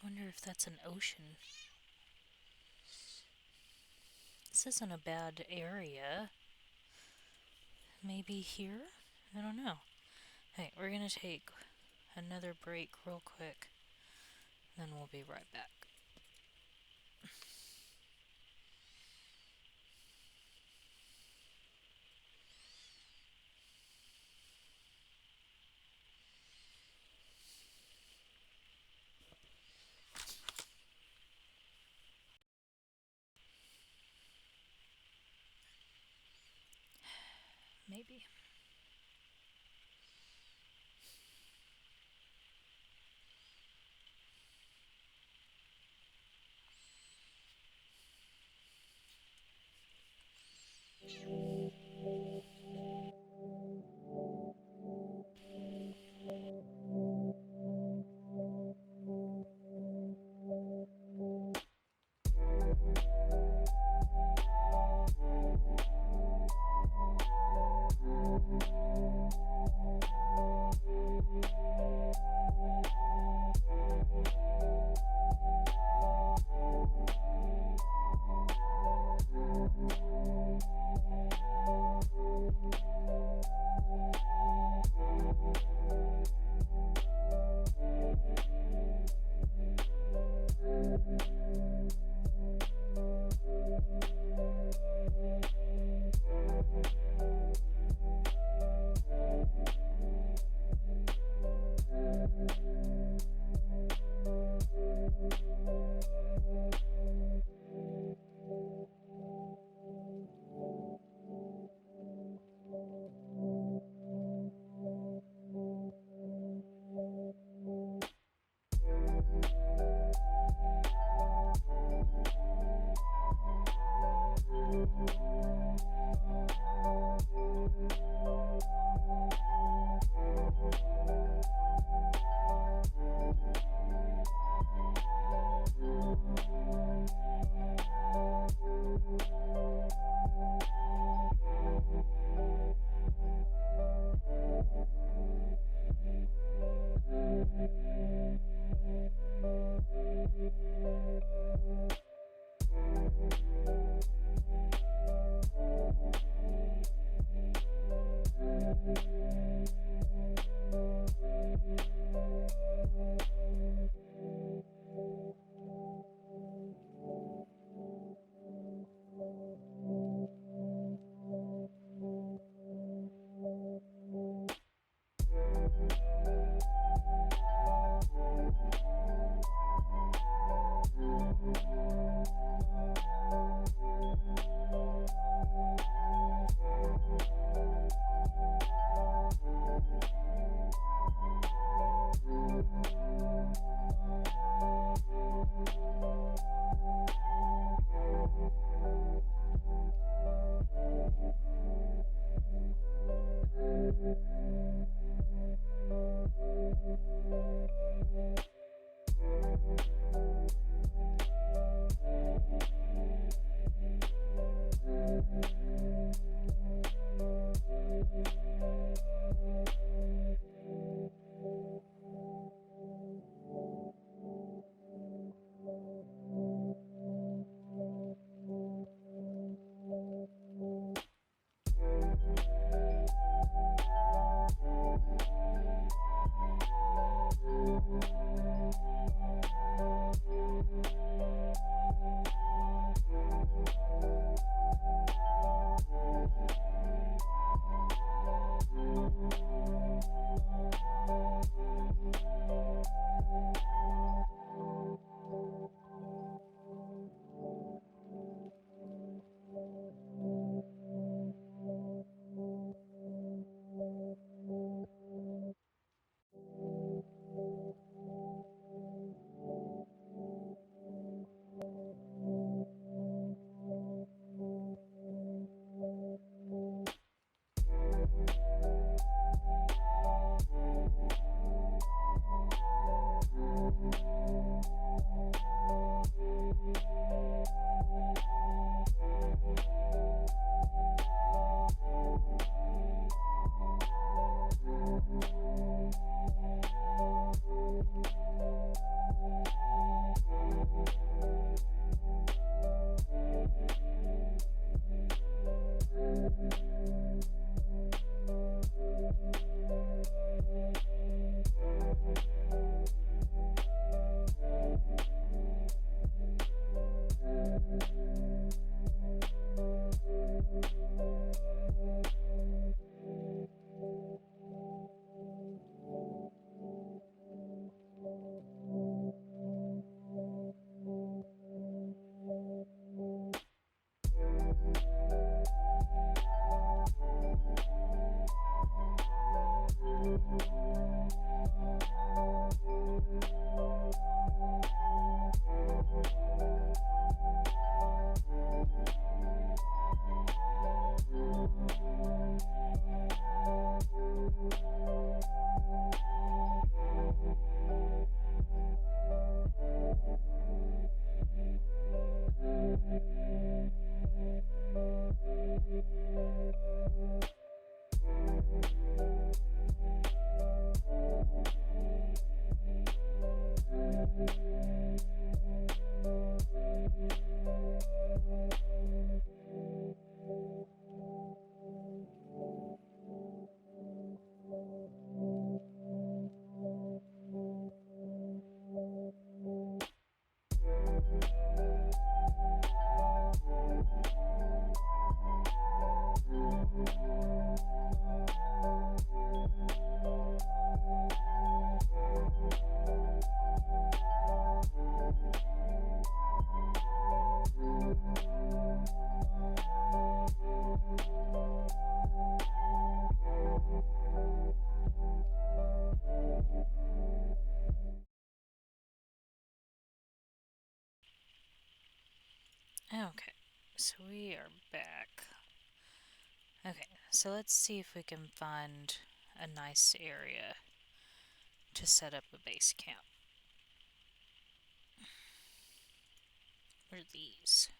I wonder if that's an ocean. This isn't a bad area. Maybe here? I don't know. Hey, we're gonna take another break real quick, then we'll be right back. Maybe. Okay, so we are back. Okay, so let's see if we can find a nice area to set up a base camp. What are these?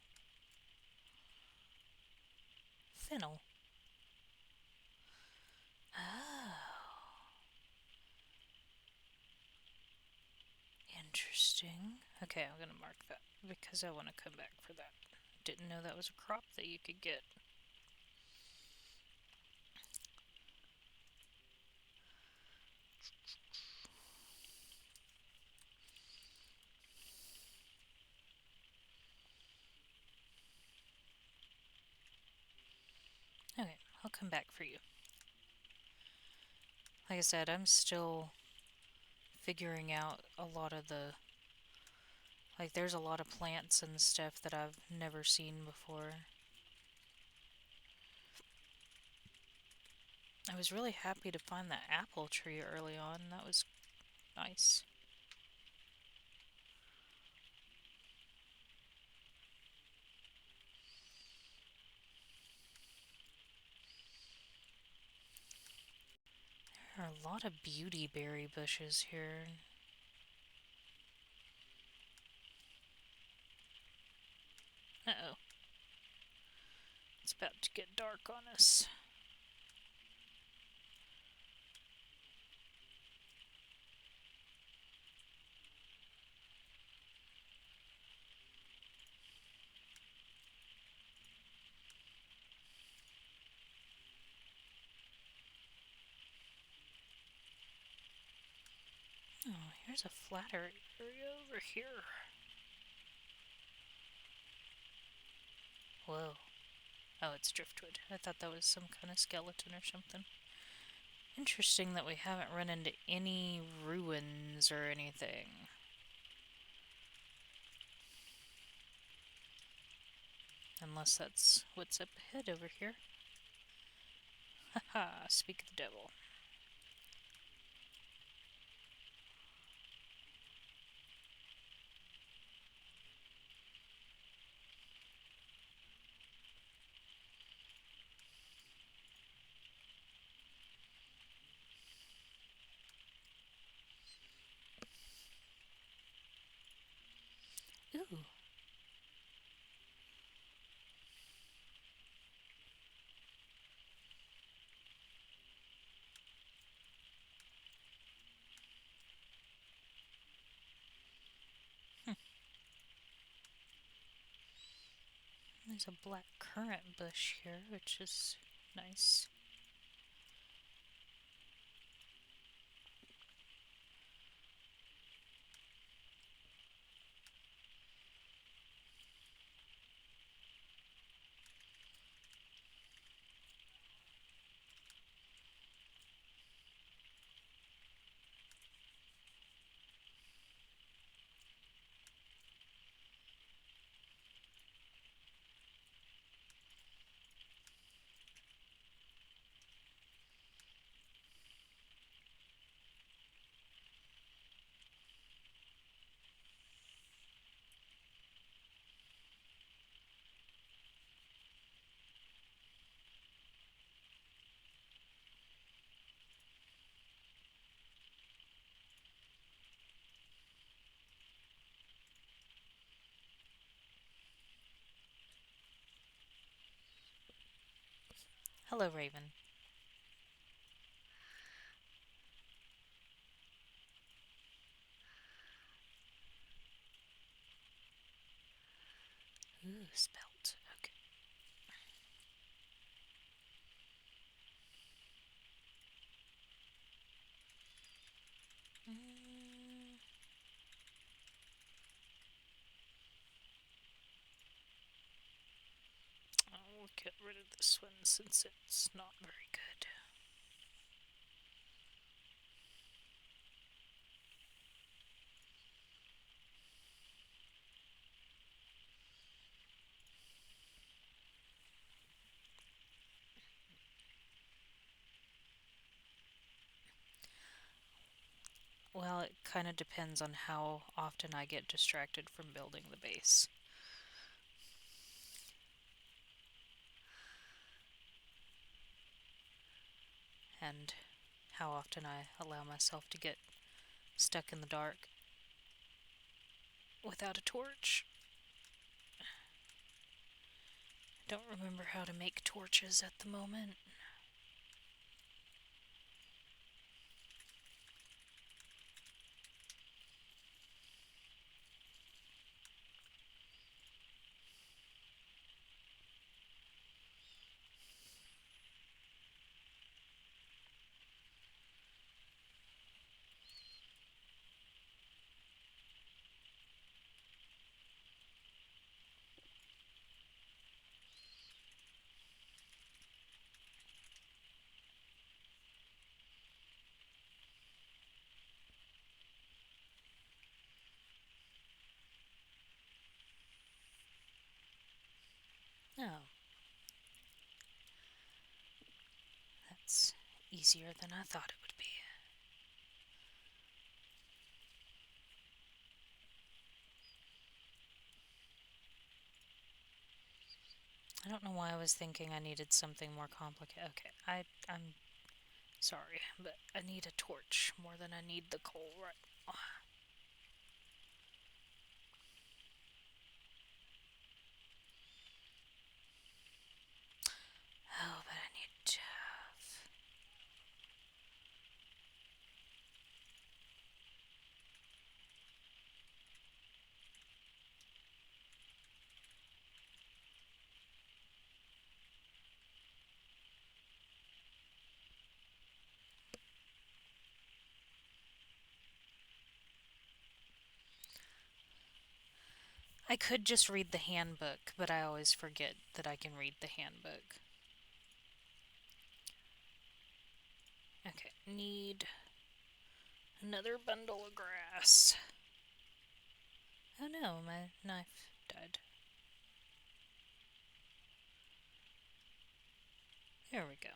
Fennel. Oh, interesting. Okay, I'm gonna mark that because I want to come back for that. Didn't know that was a crop that you could get. Okay, I'll come back for you. Like I said, I'm still figuring out a lot of the. Like, there's a lot of plants and stuff that I've never seen before. I was really happy to find that apple tree early on. That was nice. There are a lot of beautyberry bushes here. Uh-oh. It's about to get dark on us. Oh, here's a flatter area over here. Whoa. Oh, it's driftwood. I thought that was some kind of skeleton or something. Interesting that we haven't run into any ruins or anything. Unless that's what's up ahead over here. Haha, speak of the devil. Ooh. There's a black currant bush here, which is nice. Hello, Raven. Ooh, spelt. Okay. Mm, I'll get rid of this one since it's not very good. Well, it kind of depends on how often I get distracted from building the base. And how often I allow myself to get stuck in the dark without a torch. Don't remember how to make torches at the moment. Oh, that's easier than I thought it would be. I don't know why I was thinking I needed something more complicated. Okay, I'm sorry, but I need a torch more than I need the coal right now. Oh, but I need to have. I could just read the handbook, but I always forget that I can read the handbook. Okay, need another bundle of grass. Oh no, my knife died. There we go.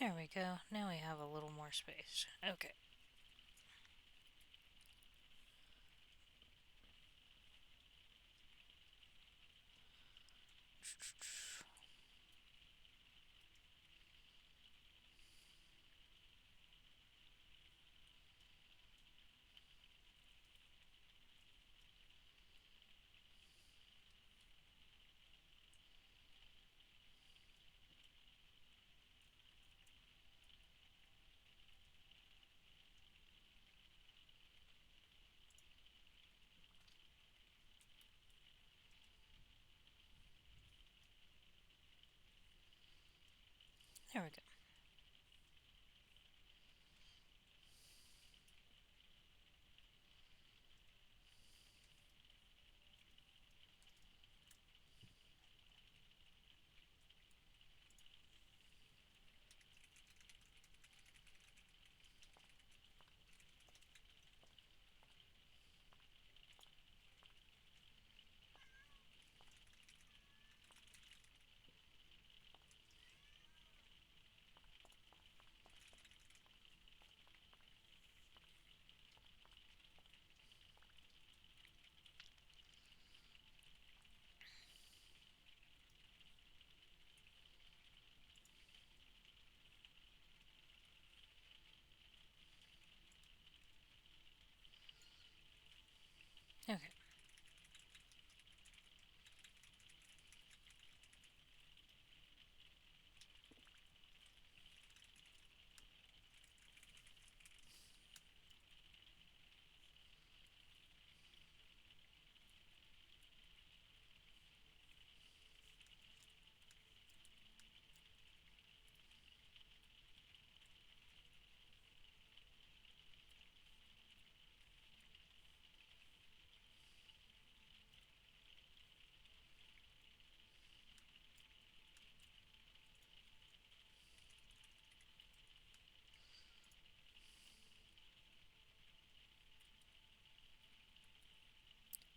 There we go. Now we have a little more space. Okay. There we go. Okay.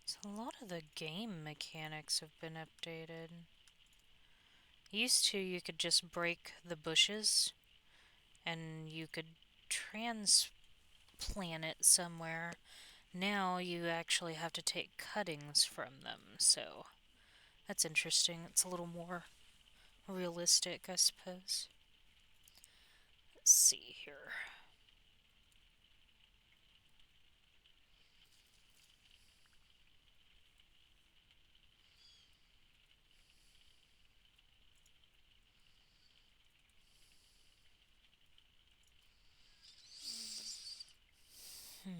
So a lot of the game mechanics have been updated. Used to, you could just break the bushes and you could transplant it somewhere. Now you actually have to take cuttings from them, so that's interesting. It's a little more realistic, I suppose. Let's see here. Hmm.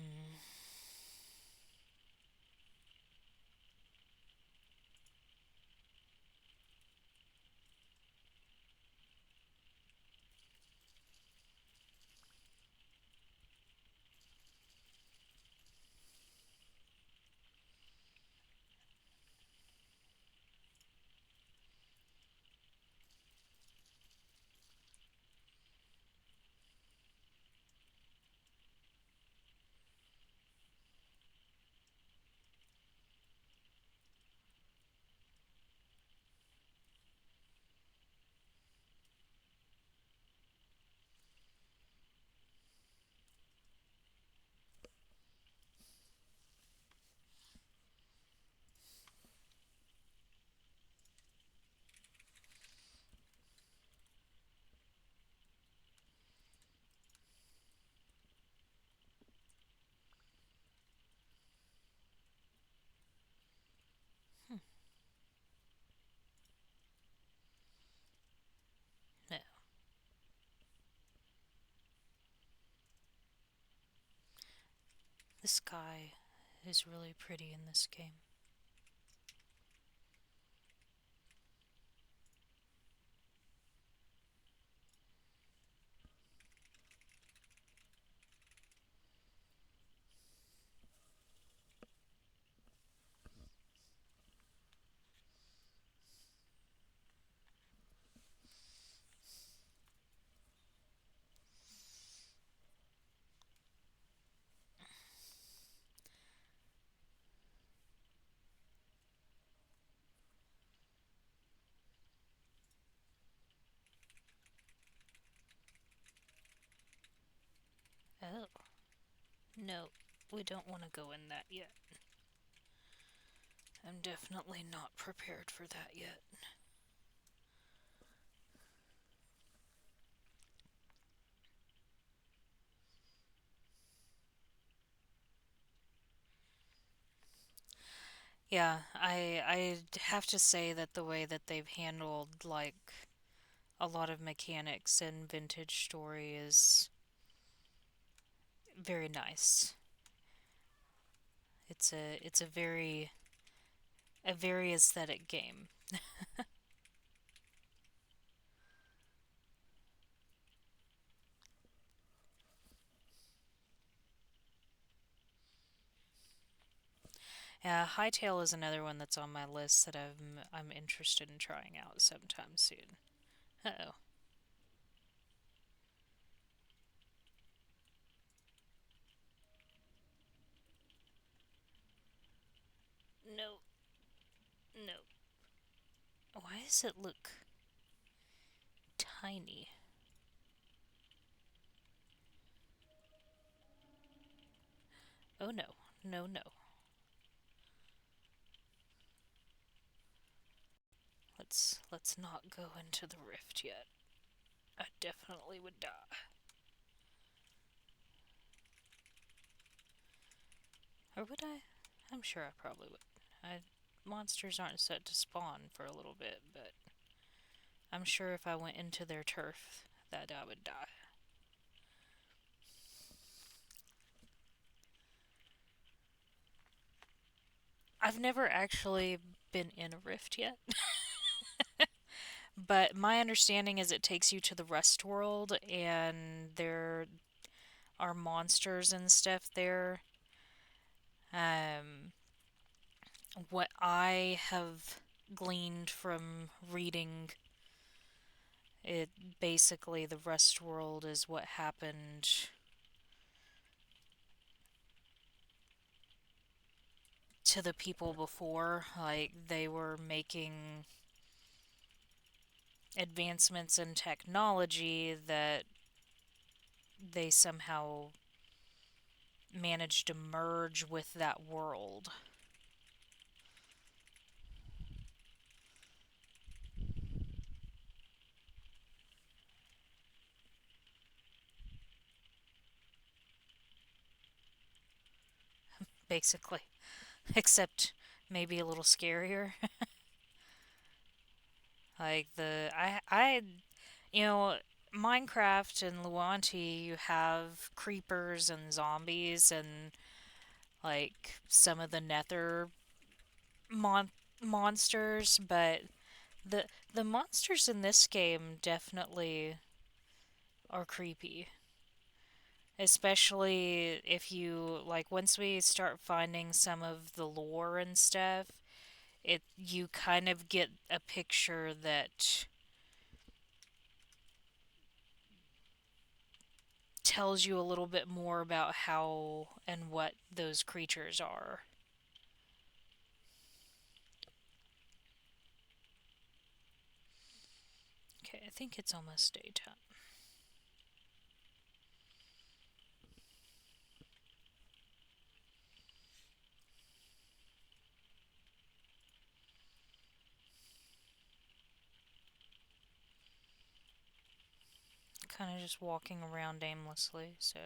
Hmm. No. The sky is really pretty in this game. Oh, no, we don't want to go in that yet. I'm definitely not prepared for that yet. Yeah, I have to say that the way that they've handled a lot of mechanics in Vintage Story is very nice. It's a very aesthetic game. Hightail is another one that's on my list that I'm interested in trying out sometime soon. Uh-oh. No, no. Why does it look tiny? Oh no. No, no. Let's not go into the rift yet. I definitely would die. Or would I? I'm sure I probably would. Monsters aren't set to spawn for a little bit, but I'm sure if I went into their turf that I would die. I've never actually been in a rift yet, but my understanding is it takes you to the rest world and there are monsters and stuff there. Um, what I have gleaned from reading it, basically the rest world is what happened to the people before. Like they were making advancements in technology that they somehow managed to merge with that world. Basically, except maybe a little scarier. Like you know, Minecraft and Luanti, you have creepers and zombies and like some of the Nether mon- monsters, but the the monsters in this game definitely are creepy. Especially if you like once we start finding some of the lore and stuff, it you kind of get a picture that tells you a little bit more about how and what those creatures are. Okay, I think it's almost daytime. Kind of just walking around aimlessly, so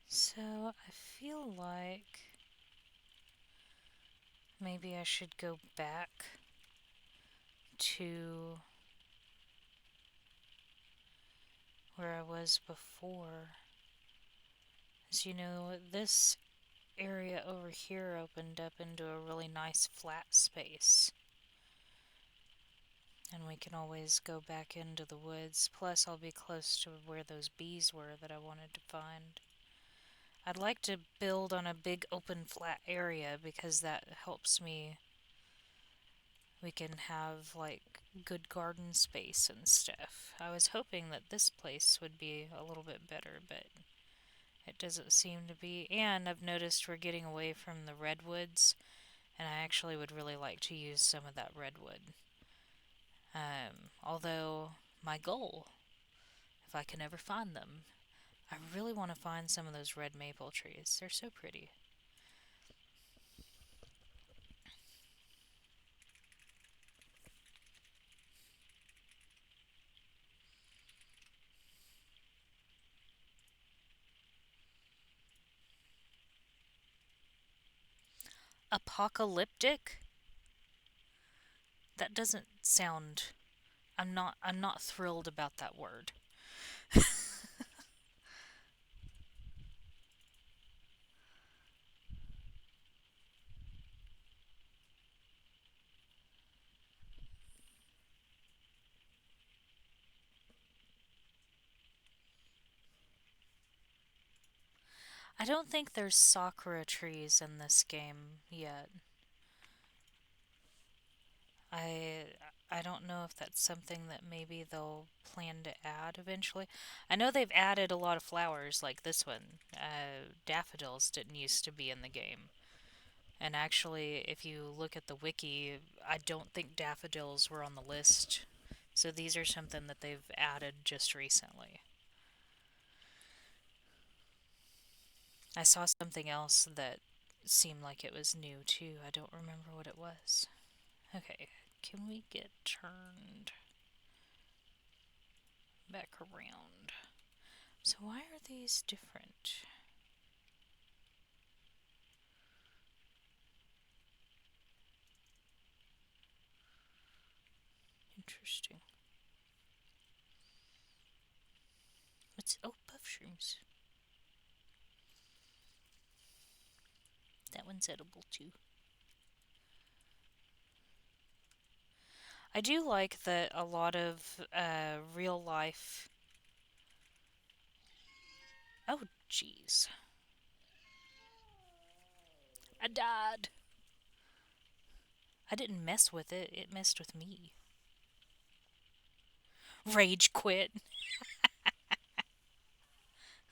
I feel like maybe I should go back to where I was before. As you know, this area over here opened up into a really nice flat space. And we can always go back into the woods. Plus, I'll be close to where those bees were that I wanted to find. I'd like to build on a big open flat area because that helps me. We can have like good garden space and stuff. I was hoping that this place would be a little bit better, but it doesn't seem to be. And I've noticed we're getting away from the redwoods, and I actually would really like to use some of that redwood. Although, my goal, if I can ever find them, I really want to find some of those red maple trees. They're so pretty. Apocalyptic? That doesn't sound. I'm not thrilled about that word. I don't think there's sakura trees in this game yet. I I don't know if that's something that maybe they'll plan to add eventually. I know they've added a lot of flowers like this one. Daffodils didn't used to be in the game. And actually, if you look at the wiki, I don't think daffodils were on the list. So these are something that they've added just recently. I saw something else that seemed like it was new too. I don't remember what it was. Okay, can we get turned back around? So why are these different? Interesting. What's puff shrooms? That one's edible too. I do like that a lot of real life. Oh, jeez. I died. I didn't mess with it, it messed with me. Rage quit.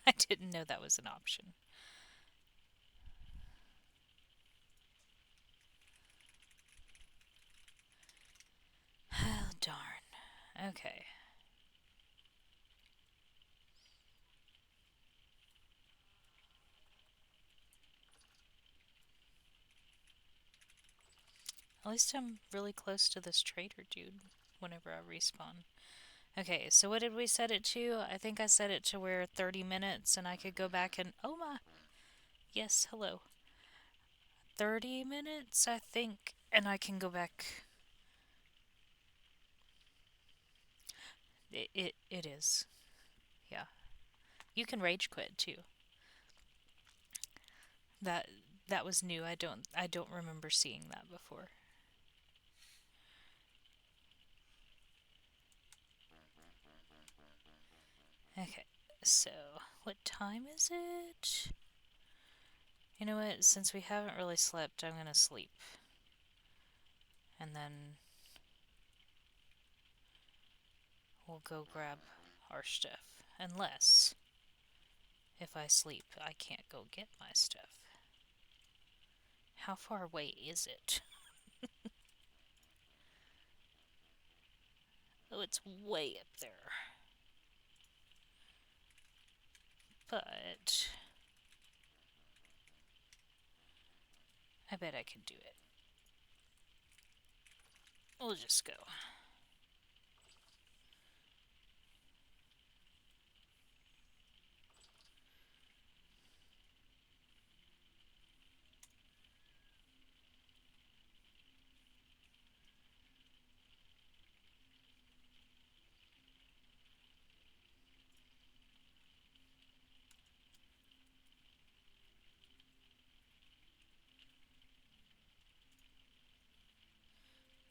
I didn't know that was an option. Oh, darn. Okay. At least I'm really close to this trader dude whenever I respawn. Okay, so what did we set it to? I think I set it to where 30 minutes and I could go back and. Oh my! Yes, hello. 30 minutes, I think, and I can go back. It is. Yeah. You can rage quit too. That that was new. I don't remember seeing that before. Okay. So, what time is it? You know what? Since we haven't really slept, I'm going to sleep. And then we'll go grab our stuff. Unless, if I sleep, I can't go get my stuff. How far away is it? Oh, it's way up there. But I bet I can do it. We'll just go.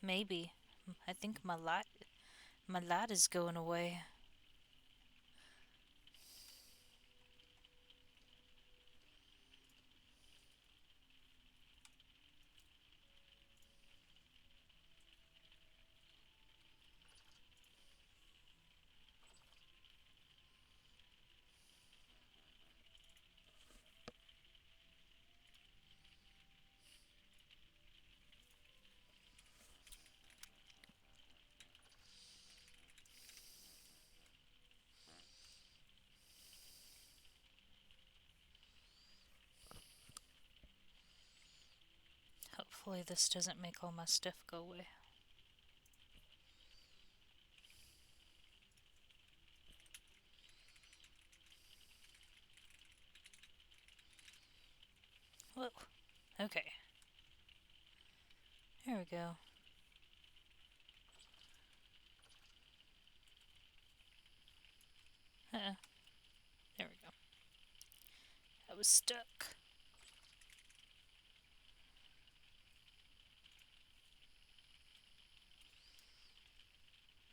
Maybe. I think my light is going away. Hopefully this doesn't make all my stuff go away. Whoa. Okay. There we go. Uh-uh. There we go. I was stuck.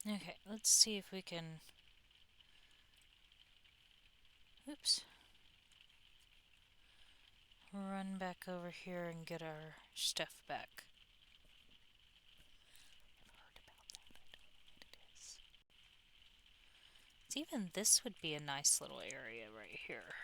Okay, let's see if we can. Oops. run back over here and get our stuff back. Even this would be a nice little area right here.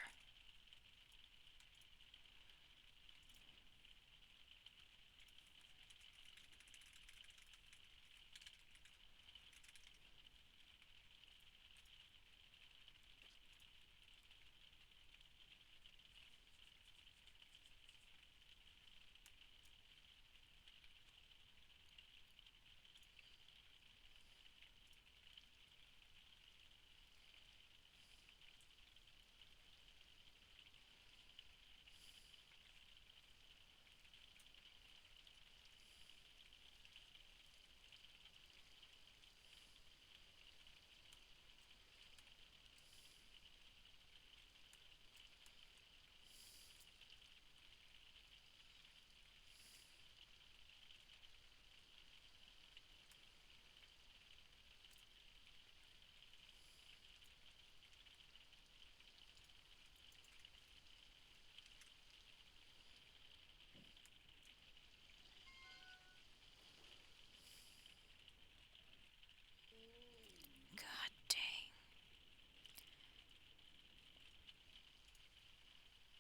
God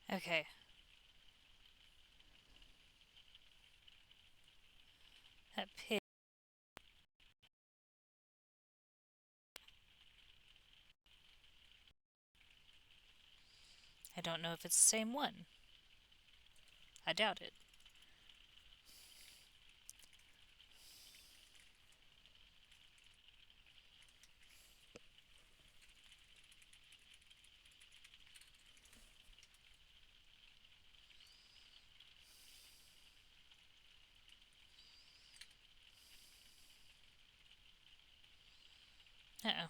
dang. Okay. That pig. I don't know if it's the same one. I doubt it. Uh-oh.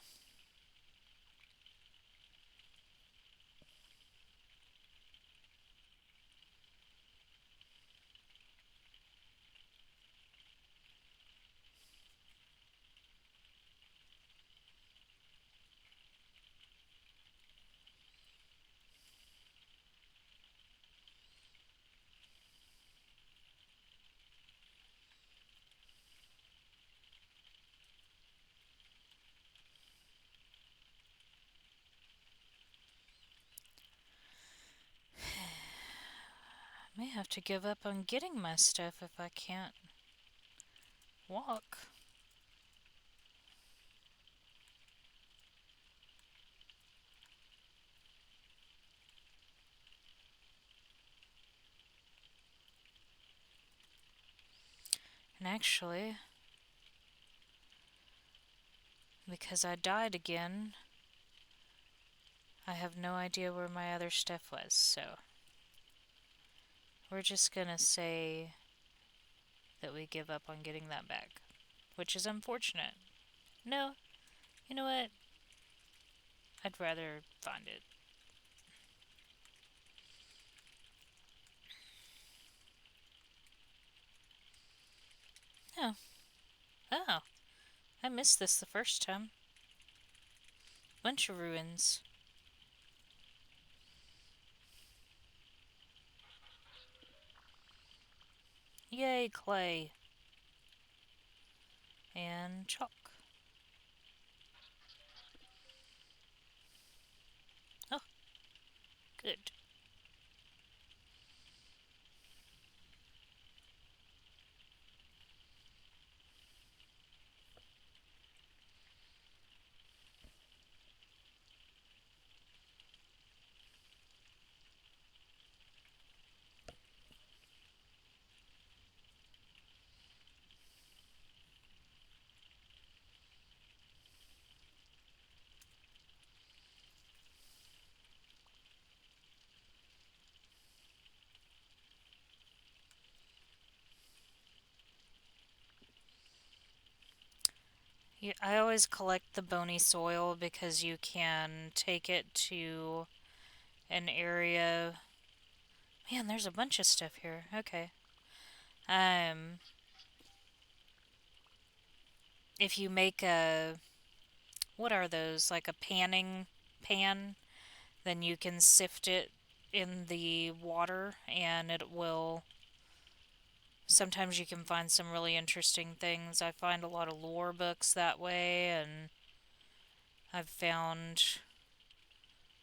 I may have to give up on getting my stuff if I can't walk. And actually, because I died again, I have no idea where my other stuff was, so we're just gonna say that we give up on getting that back, which is unfortunate. No, you know what? I'd rather find it. Oh, oh, I missed this the first time. Bunch of ruins. Yay, clay. And chalk. Oh, good. I always collect the bony soil because you can take it to an area. Man, there's a bunch of stuff here. Okay. Um, if you make what are those? Like a panning pan, then you can sift it in the water, and it will. Sometimes you can find some really interesting things. I find a lot of lore books that way, and I've found.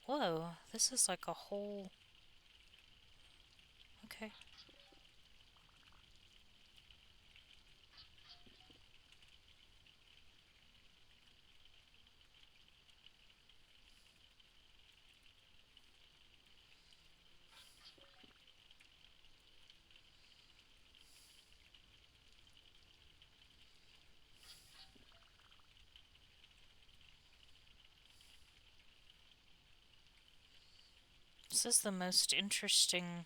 Whoa, this is like a whole. Okay. This is the most interesting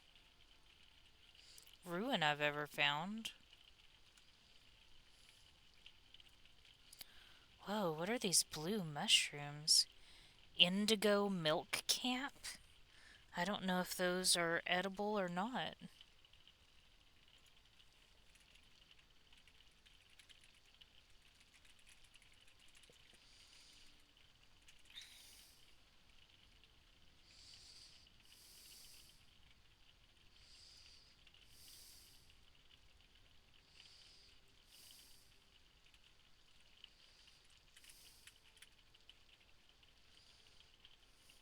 ruin I've ever found. Whoa, what are these blue mushrooms? Indigo milk camp? I don't know if those are edible or not.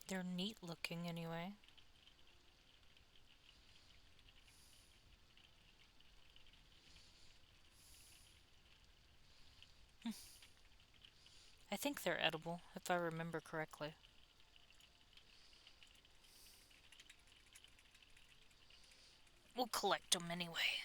They're neat looking anyway. I think they're edible, if I remember correctly. We'll collect them anyway.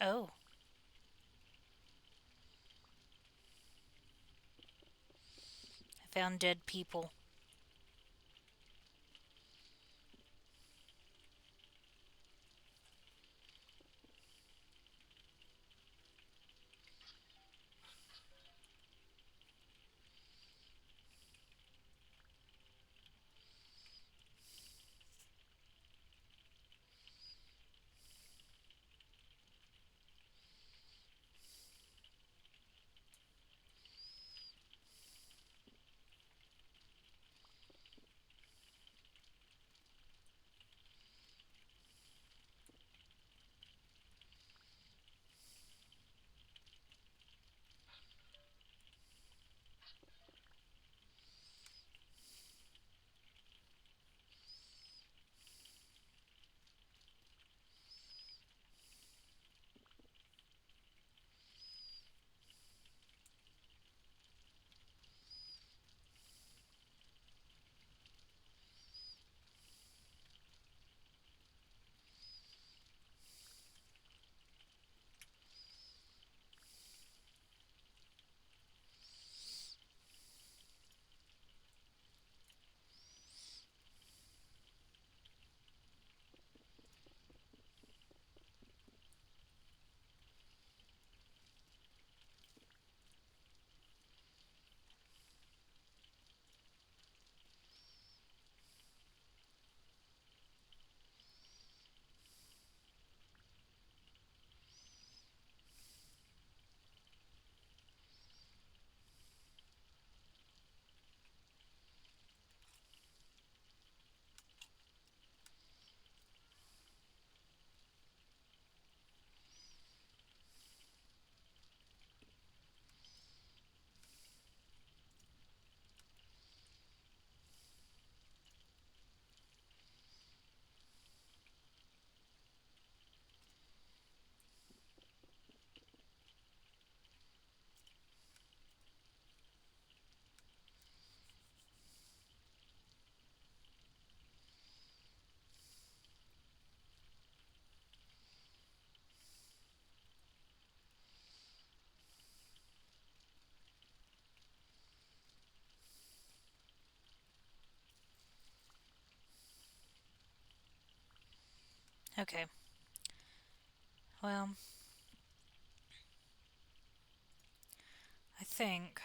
Oh, I found dead people. Okay, well, I think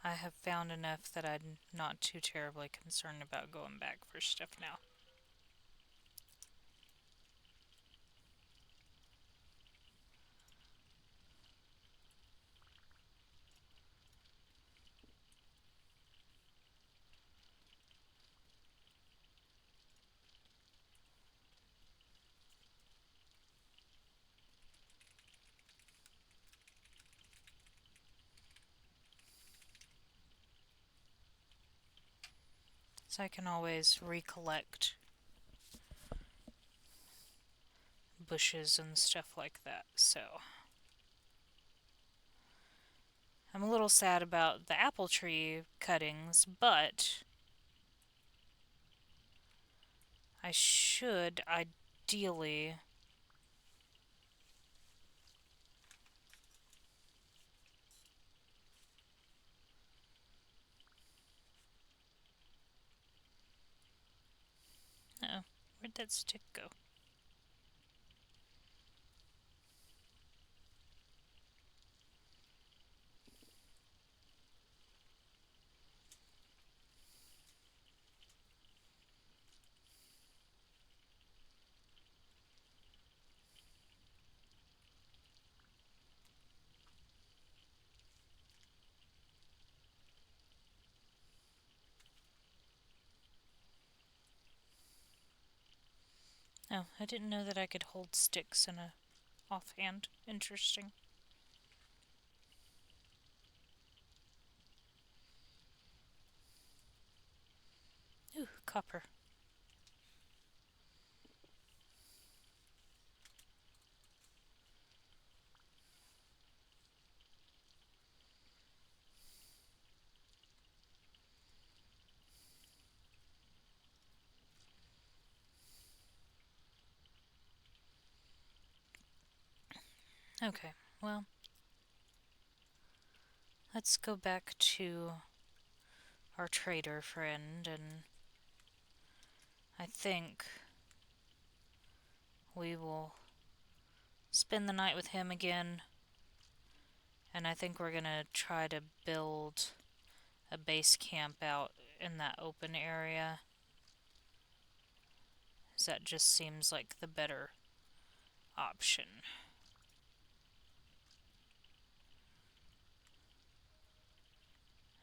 I have found enough that I'm not too terribly concerned about going back for stuff now. So I can always recollect bushes and stuff like that. So I'm a little sad about the apple tree cuttings, but I should ideally. Oh, where'd that stick go? Oh, I didn't know that I could hold sticks in a offhand. Interesting. Ooh, copper. Okay, well, let's go back to our trader friend, and I think we will spend the night with him again, and I think we're gonna try to build a base camp out in that open area, as that just seems like the better option.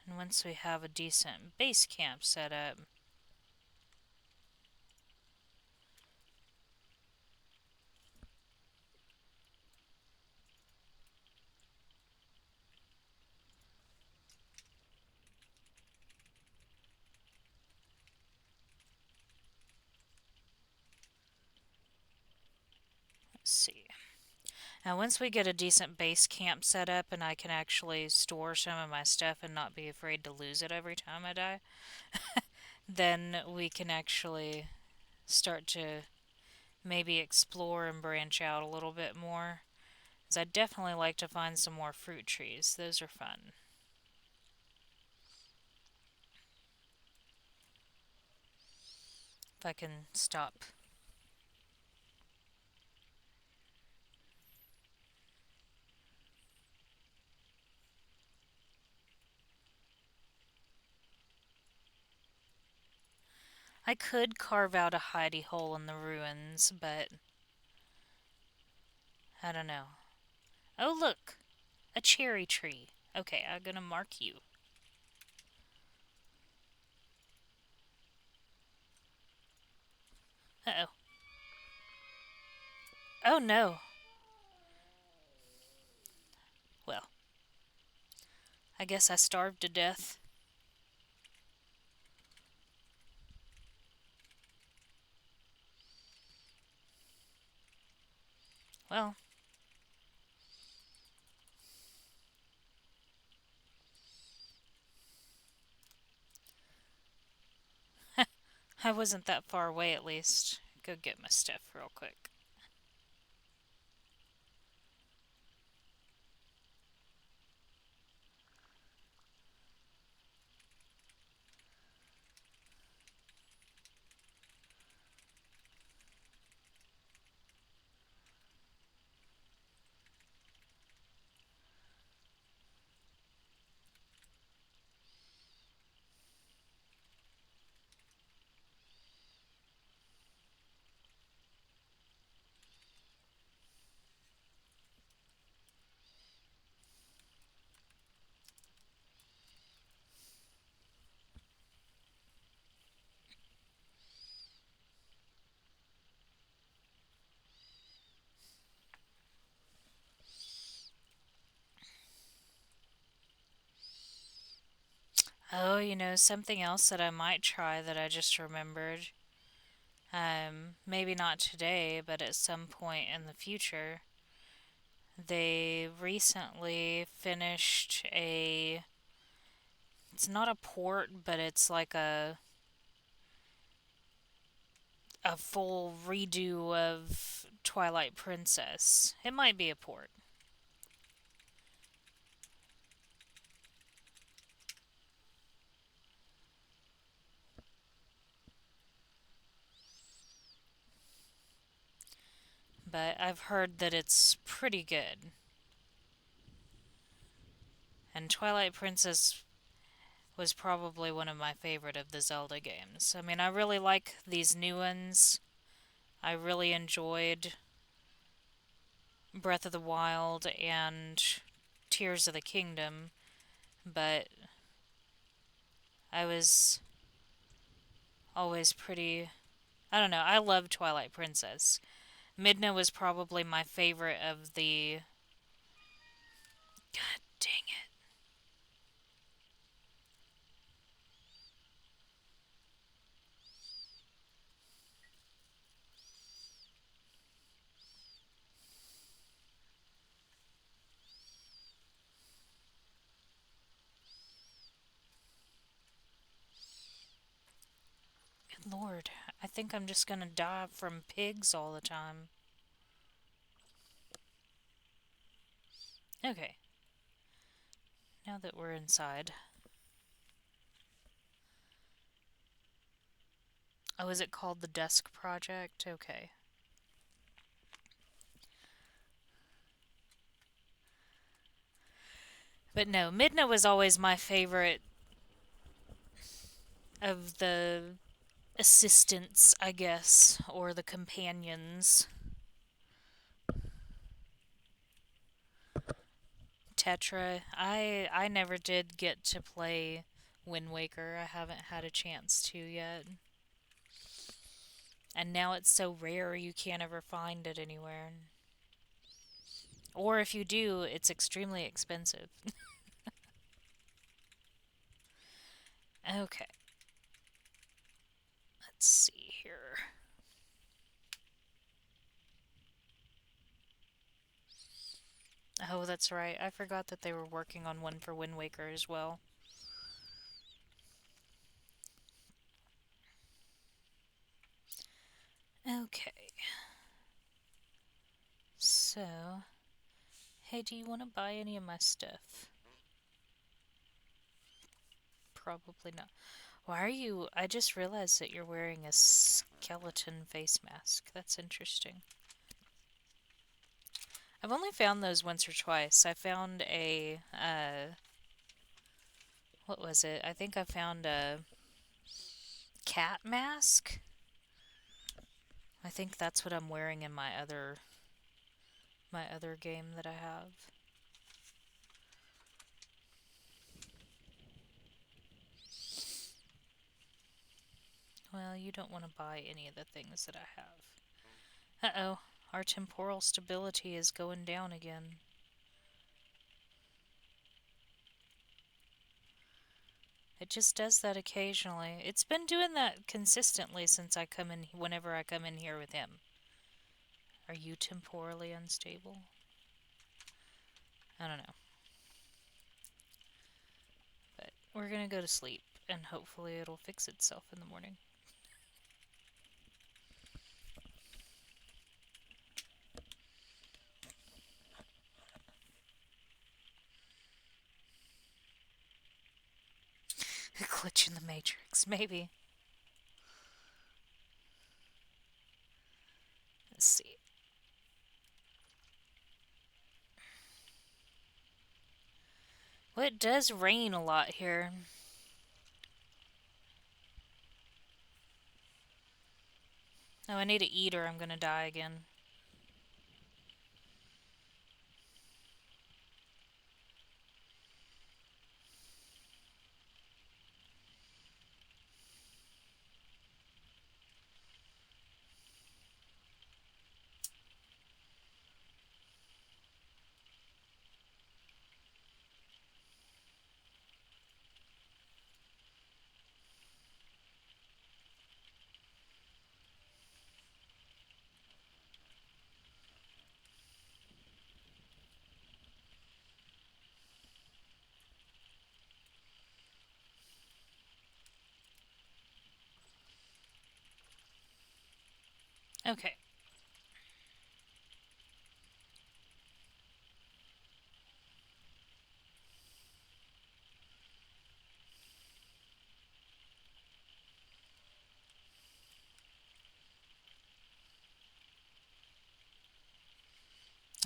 And once we have a decent base camp set up, let's see. Now, once we get a decent base camp set up and I can actually store some of my stuff and not be afraid to lose it every time I die, then we can actually start to maybe explore and branch out a little bit more. Because I'd definitely like to find some more fruit trees. Those are fun. If I can stop. I could carve out a hidey hole in the ruins, but I don't know. Oh, look! A cherry tree. Okay, I'm gonna mark you. Uh oh. Oh no. Well, I guess I starved to death. Well, I wasn't that far away at least. Go get my stuff real quick. Oh, something else that I might try that I just remembered. Maybe not today, but at some point in the future. They recently finished a. It's not a port, but it's like a full redo of Twilight Princess. It might be a port. But I've heard that it's pretty good. And Twilight Princess was probably one of my favorite of the Zelda games. I mean, I really like these new ones. I really enjoyed Breath of the Wild and Tears of the Kingdom, but I was always pretty. I don't know, I love Twilight Princess. Midna was probably my favorite of the. God dang it. Good lord. I think I'm just gonna die from pigs all the time. Okay, now that we're inside. Oh, is it called the Desk Project? Okay. But no, Midna was always my favorite of the assistants, I guess, or the companions. Tetra. I never did get to play Wind Waker. I haven't had a chance to yet. And now it's so rare you can't ever find it anywhere. Or if you do, it's extremely expensive. Okay, let's see here. Oh, that's right. I forgot that they were working on one for Wind Waker as well. Okay. So, hey, do you want to buy any of my stuff? Probably not. Why are you? I just realized that you're wearing a skeleton face mask. That's interesting. I've only found those once or twice. I found a, what was it? I think I found a cat mask. I think that's what I'm wearing in my other game that I have. Well, you don't want to buy any of the things that I have. Uh-oh, our temporal stability is going down again. It just does that occasionally. It's been doing that consistently since I come in, whenever I come in here with him. Are you temporally unstable? I don't know. But we're gonna go to sleep, and hopefully it'll fix itself in the morning. A glitch in the matrix, maybe. Let's see. Well, it does rain a lot here. Oh, I need to eat or I'm gonna die again. Okay.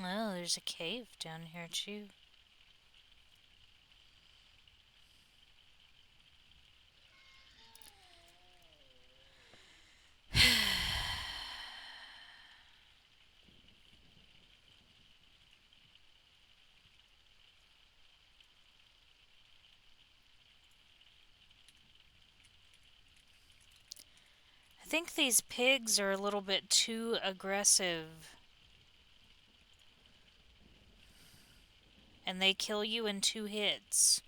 Oh, there's a cave down here too. I think these pigs are a little bit too aggressive and they kill you in 2 hits.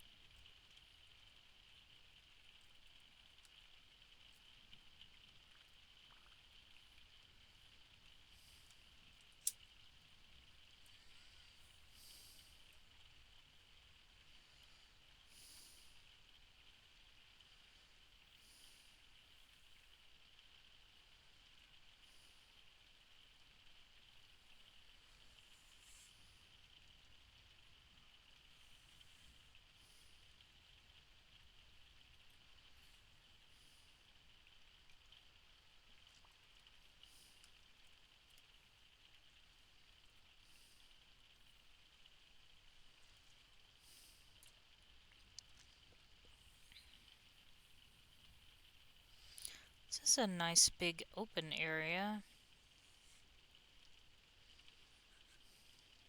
This is a nice big open area.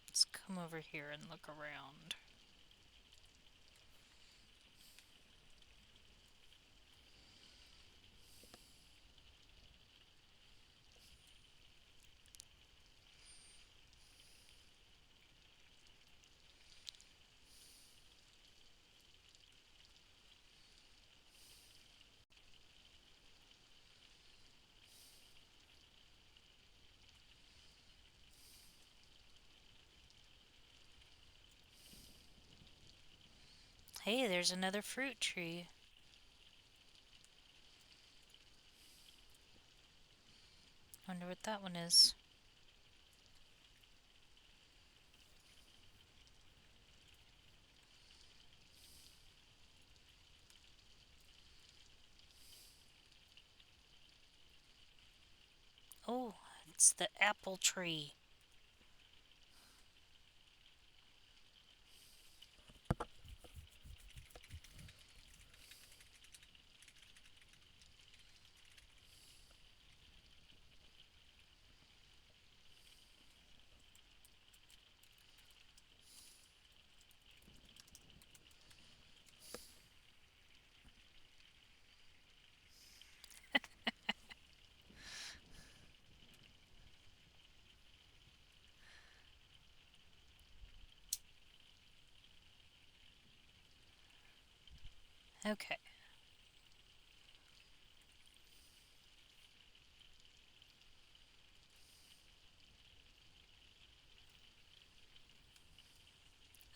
Let's come over here and look around. Hey, there's another fruit tree. Wonder what that one is. Oh, it's the apple tree. Okay.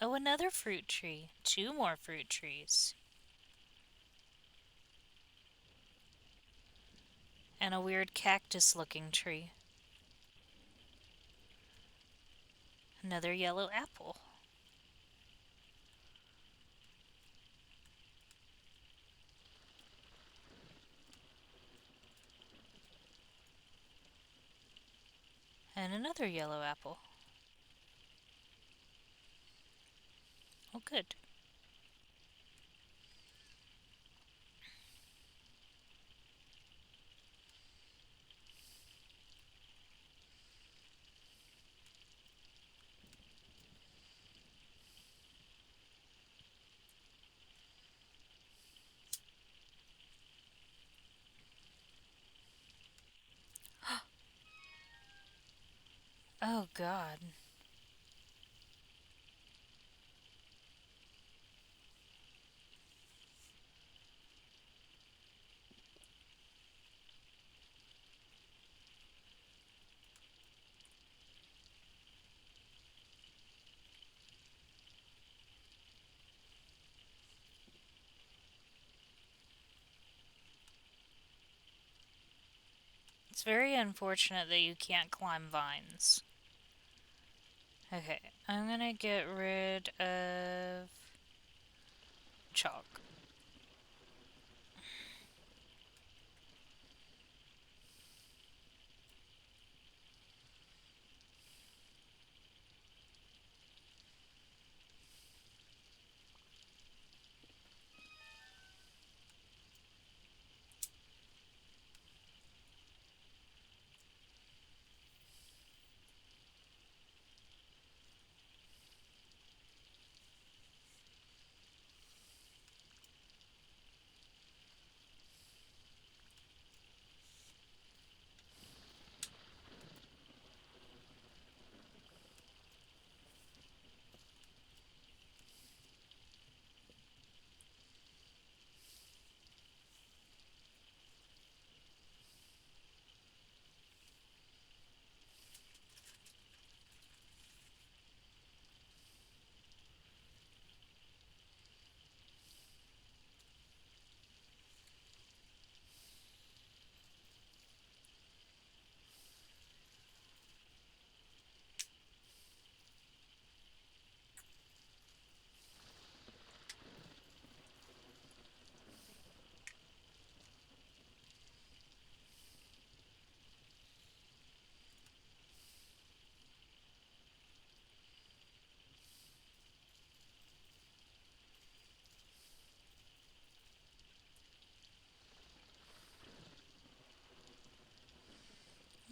Oh, another fruit tree. 2 more fruit trees. And a weird cactus looking tree. Another yellow apple. And another yellow apple. Oh, good. Oh, God. It's very unfortunate that you can't climb vines. Okay, I'm gonna get rid of chalk.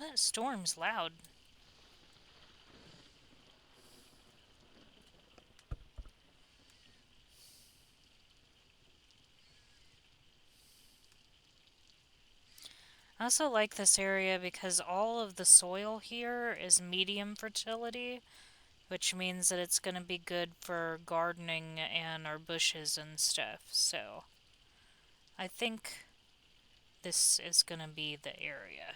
That storm's loud. I also like this area because all of the soil here is medium fertility, which means that it's going to be good for gardening and our bushes and stuff. So I think this is going to be the area.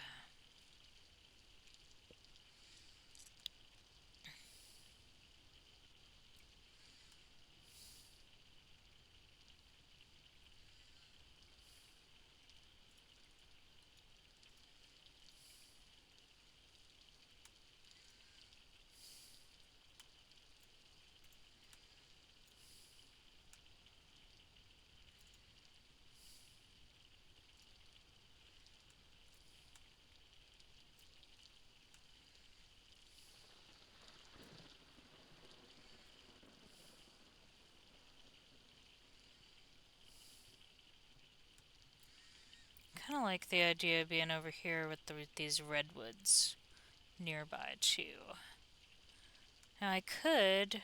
Kind of like the idea of being over here with these redwoods nearby too. Now I could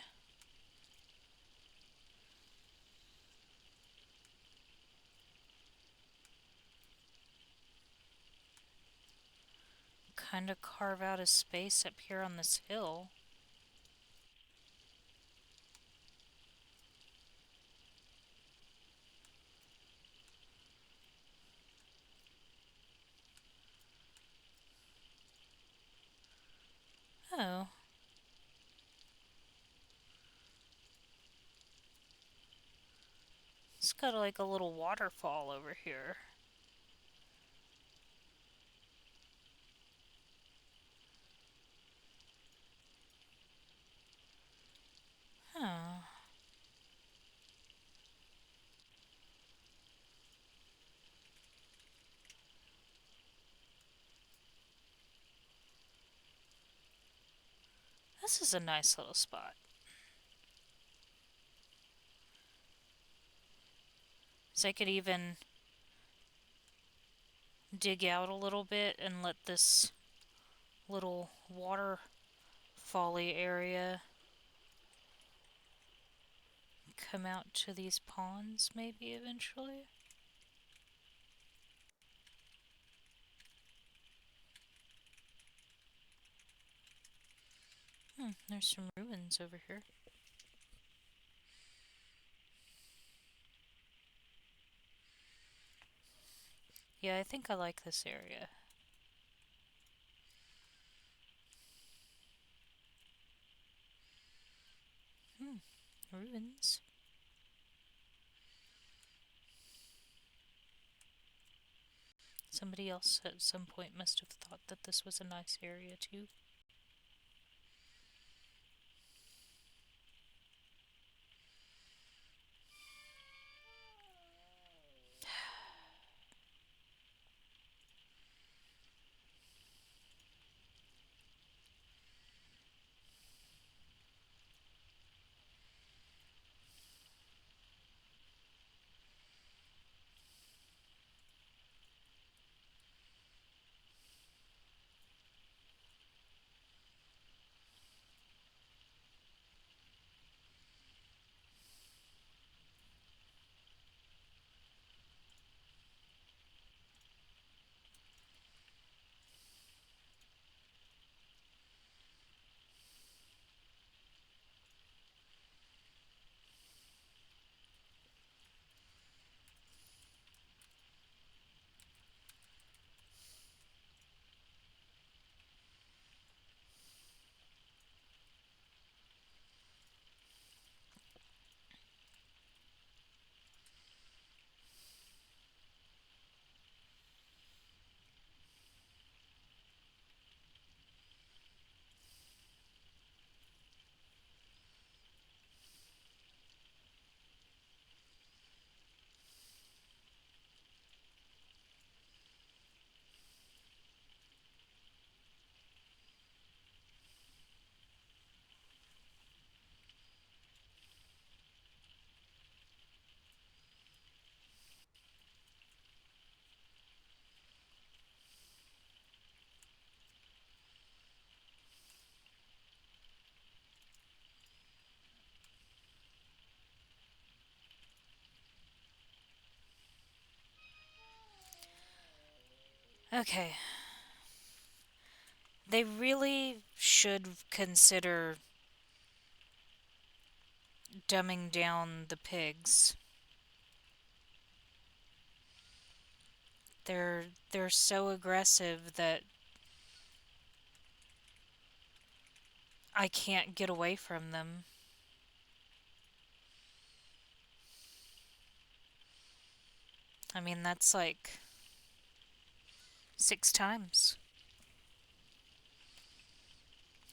kind of carve out a space up here on this hill. Oh, it's got like a little waterfall over here. Oh, this is a nice little spot. So I could even dig out a little bit and let this little waterfally area come out to these ponds maybe eventually. There's some ruins over here. Yeah, I think I like this area. Ruins. Somebody else at some point must have thought that this was a nice area too. Okay, they really should consider dumbing down the pigs. They're so aggressive that I can't get away from them. I mean, that's like 6 times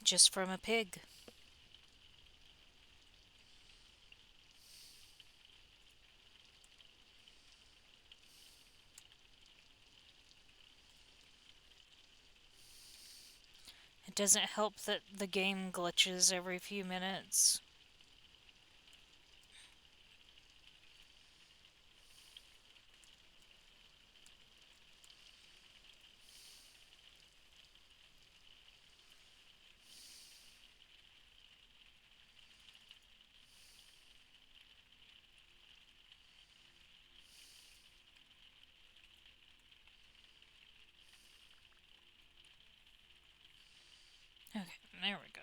just from a pig. It doesn't help that the game glitches every few minutes. Okay, there we go.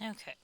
Okay.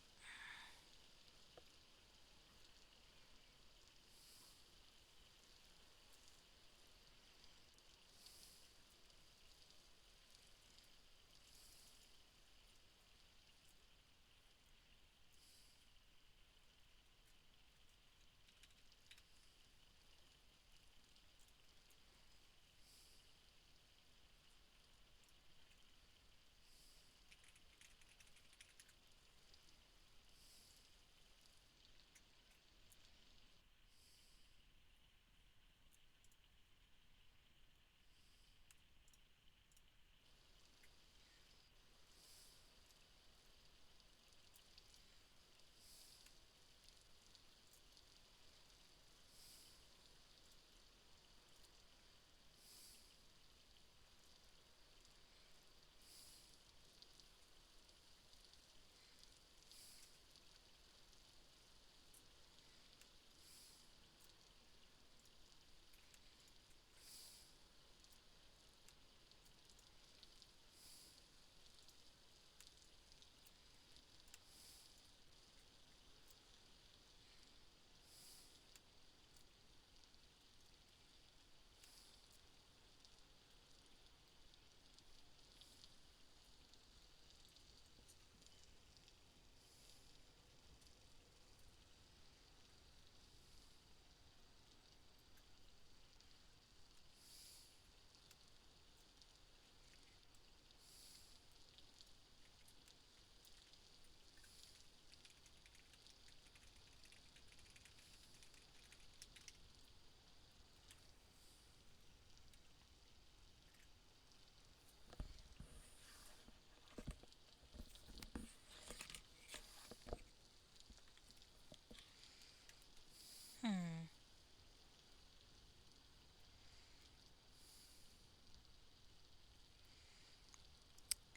Hmm.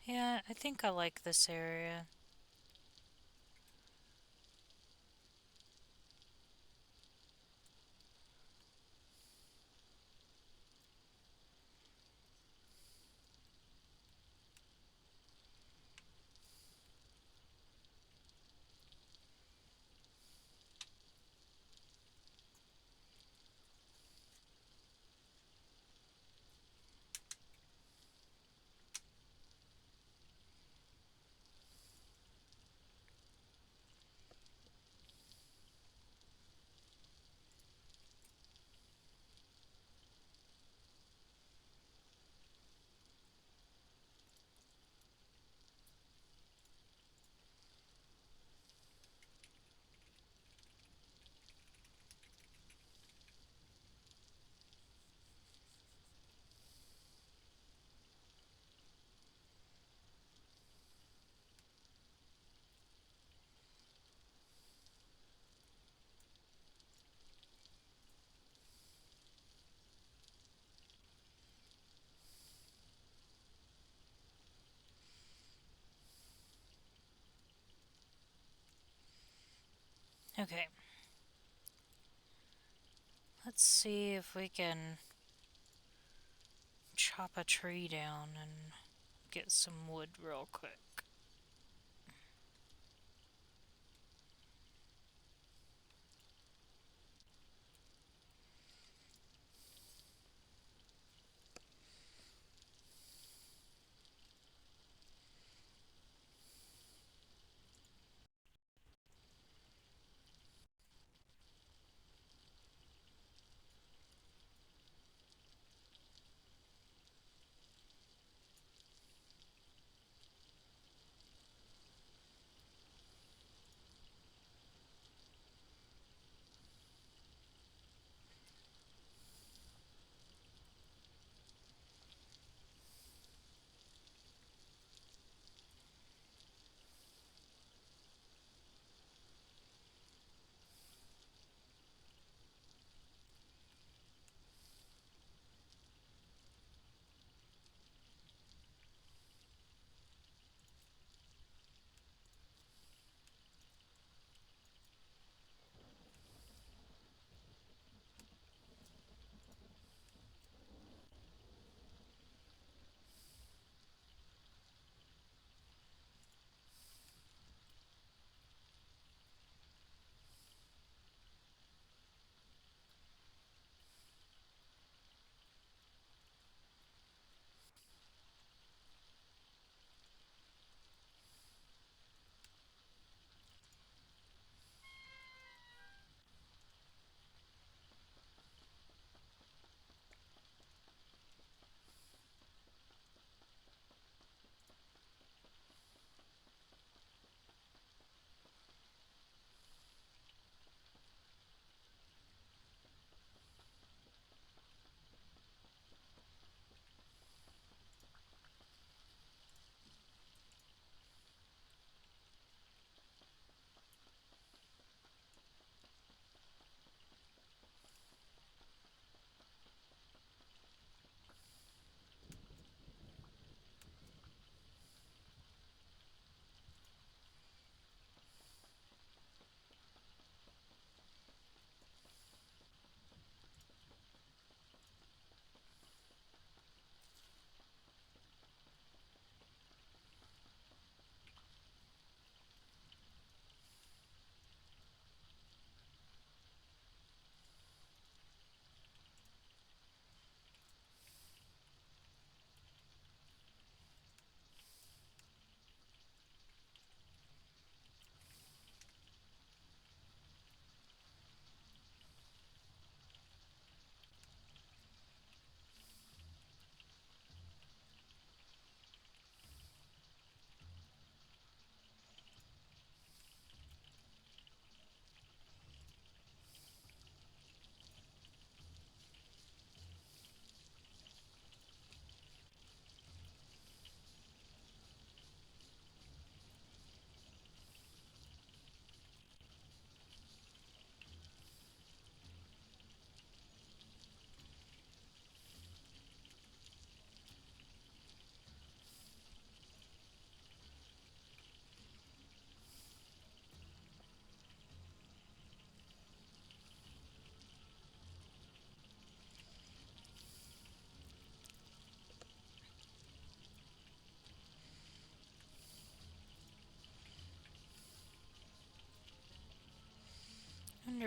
Yeah, I think I like this area. Okay, let's see if we can chop a tree down and get some wood real quick.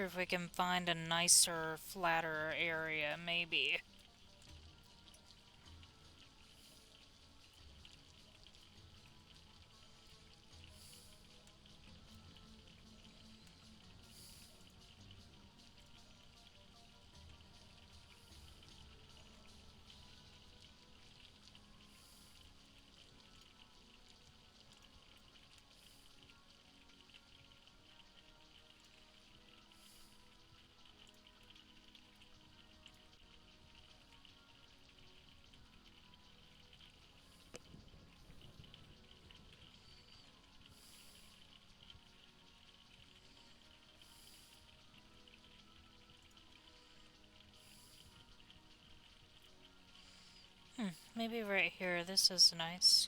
wonder if we can find a nicer, flatter area, maybe. Maybe right here, this is nice.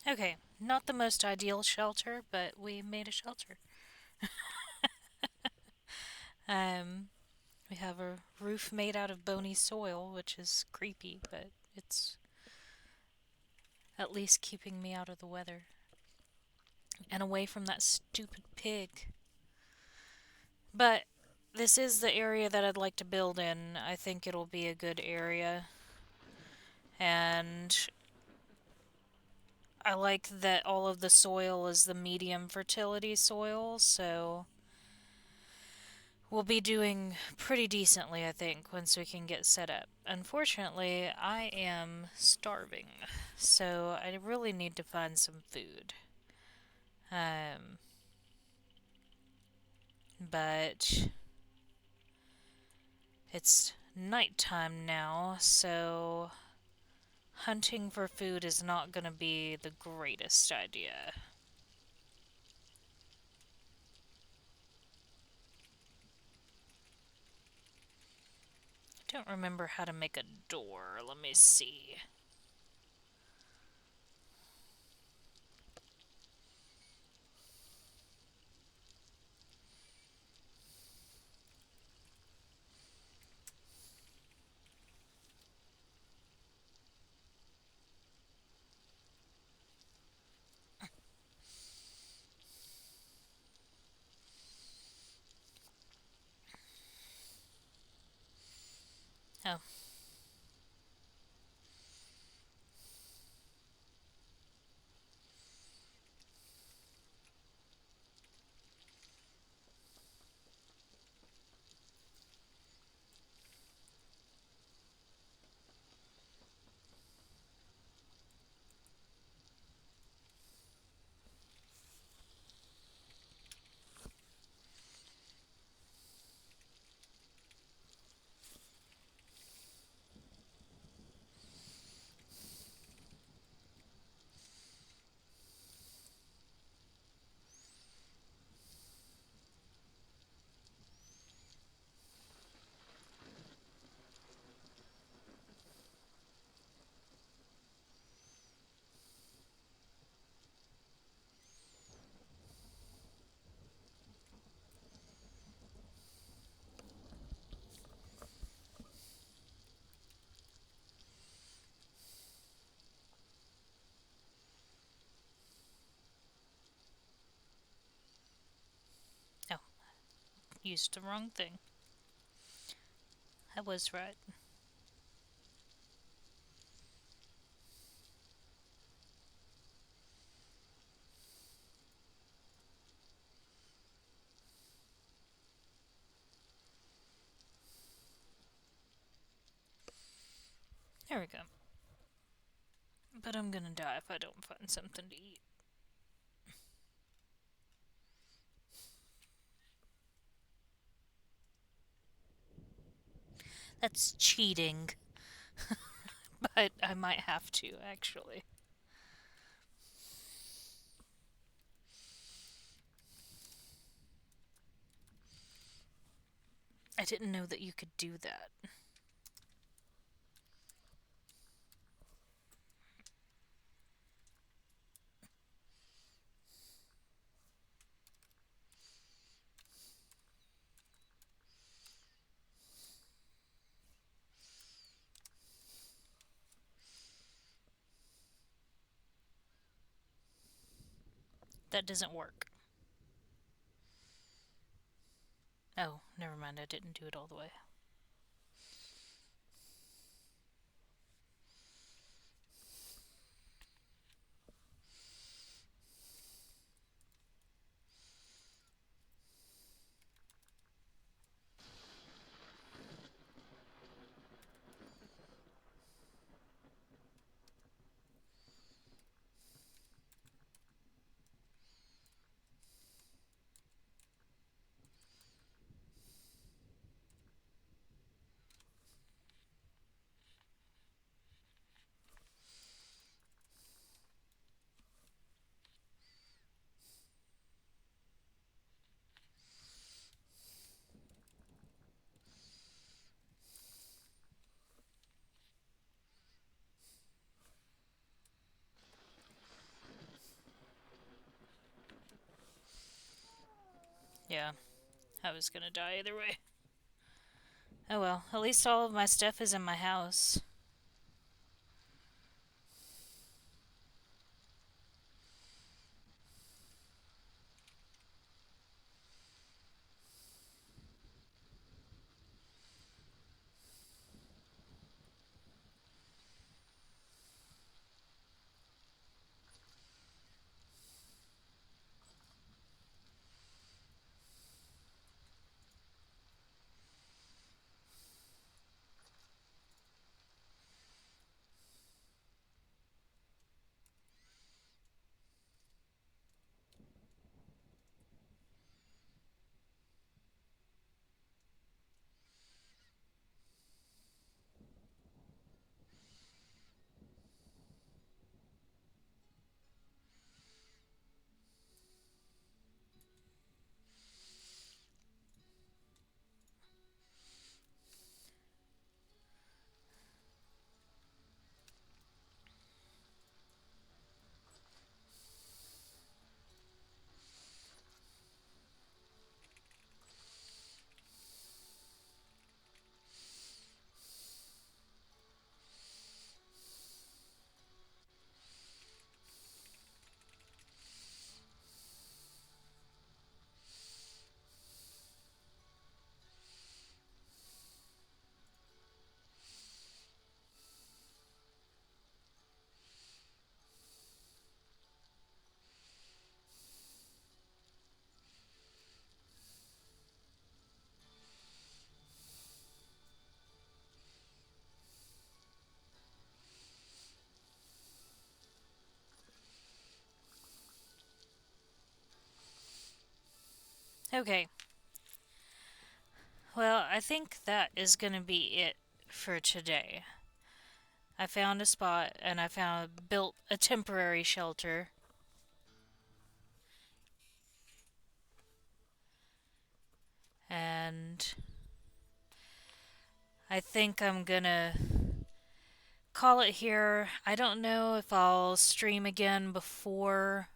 Okay, not the most ideal shelter, but we made a shelter. Um, we have a roof made out of bony soil, which is creepy, but it's at least keeping me out of the weather and away from that stupid pig. But this is the area that I'd like to build in. I think it'll be a good area. And I like that all of the soil is the medium fertility soil, so we'll be doing pretty decently, I think, once we can get set up. Unfortunately, I am starving, so I really need to find some food. Um, but it's nighttime now, so hunting for food is not going to be the greatest idea. I don't remember how to make a door. Let me see. Oh, oh, used the wrong thing. I was right. There we go. But I'm gonna die if I don't find something to eat. That's cheating, but I might have to, actually. I didn't know that you could do that. That doesn't work. Oh, never mind, I didn't do it all the way. Yeah, I was gonna die either way. Oh well, at least all of my stuff is in my house. Okay, well, I think that is gonna be it for today. I found a spot and I found built a temporary shelter. And I think I'm gonna call it here. I don't know if I'll stream again before.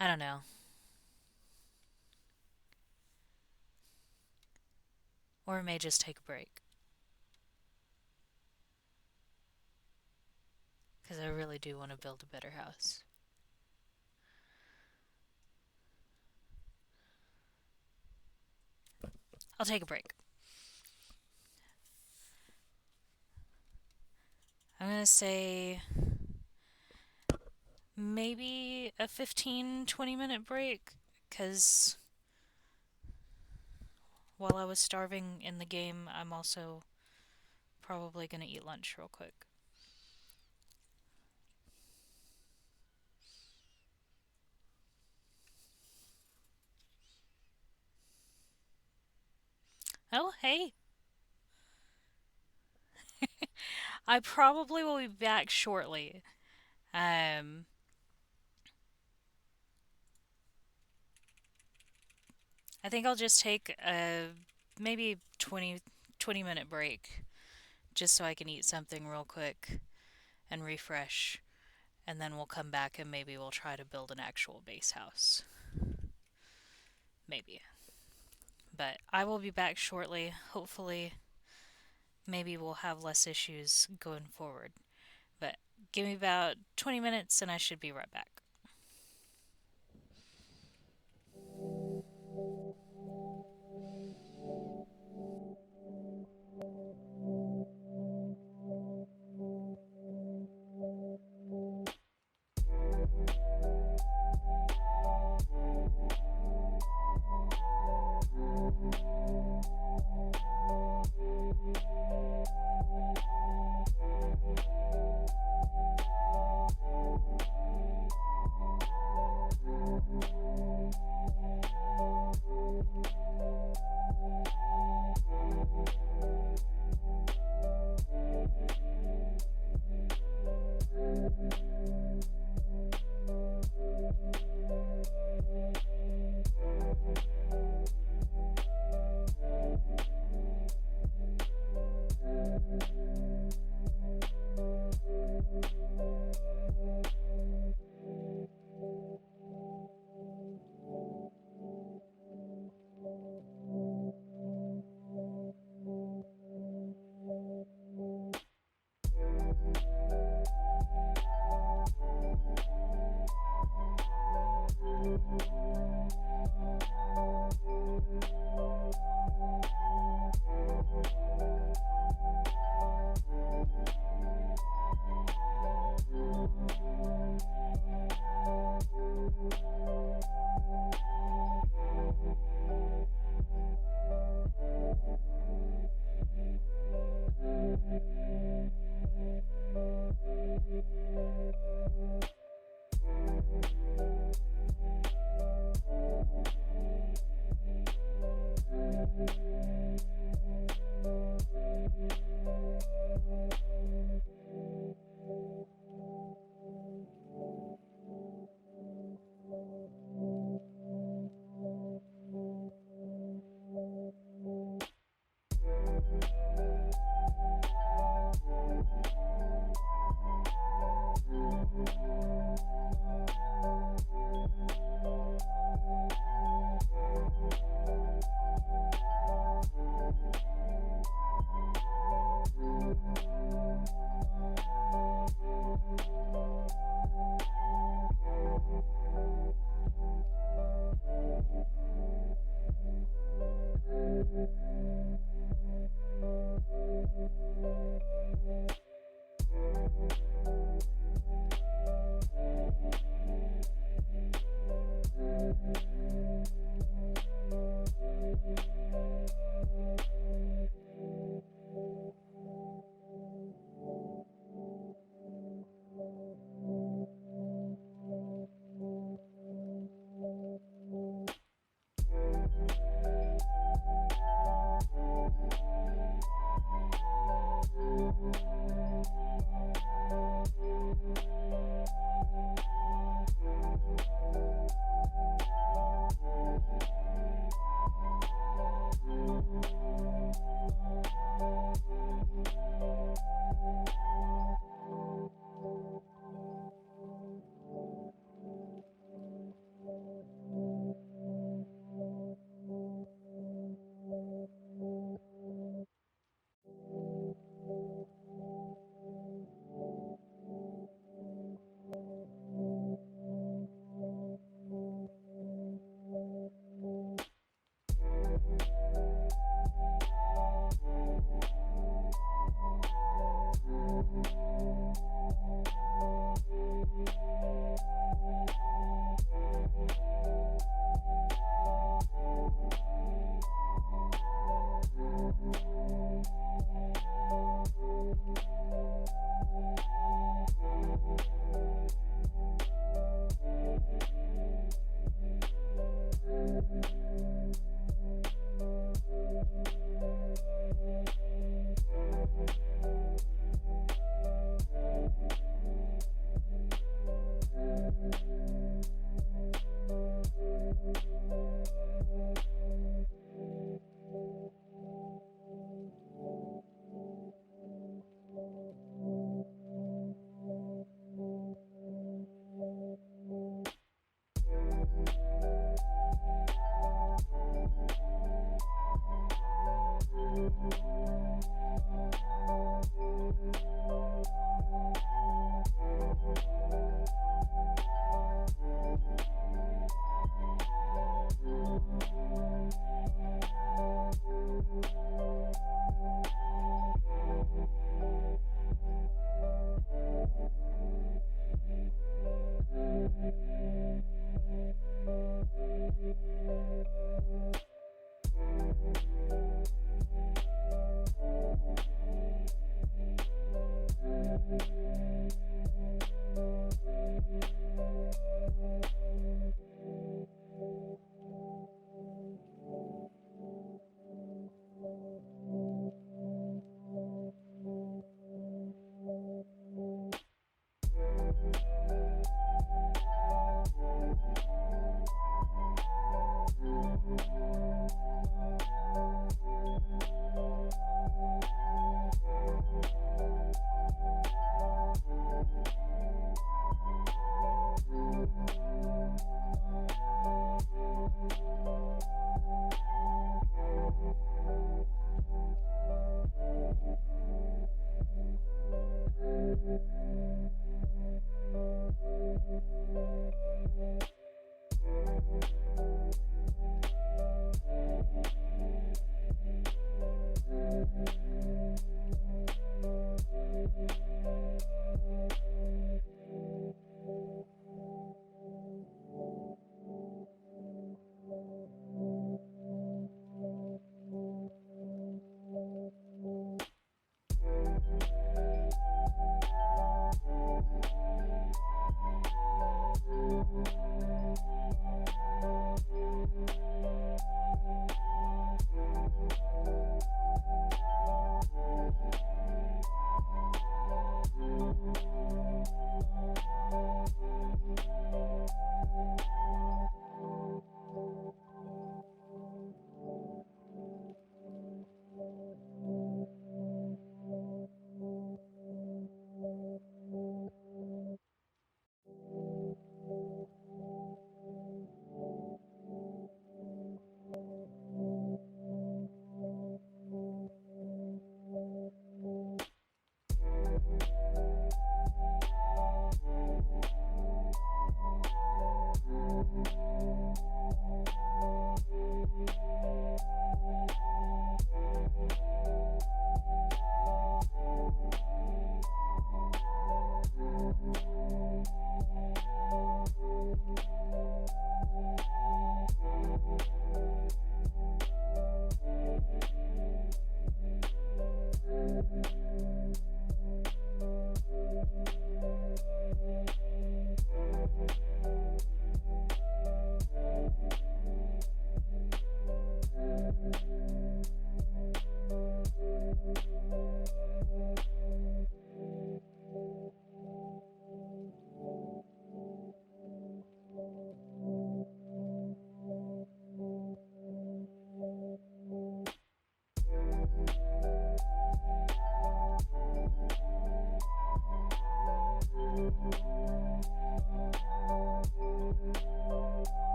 I don't know. Or I may just take a break. Because I really do want to build a better house. I'll take a break. I'm gonna say maybe a 15-20 minute break. Because while I was starving in the game, I'm also probably gonna eat lunch real quick. Oh, hey. I probably will be back shortly. Um, I think I'll just take a maybe 20 minute break just so I can eat something real quick and refresh. And then we'll come back and maybe we'll try to build an actual base house. Maybe. But I will be back shortly. Hopefully, maybe we'll have less issues going forward. But give me about 20 minutes and I should be right back.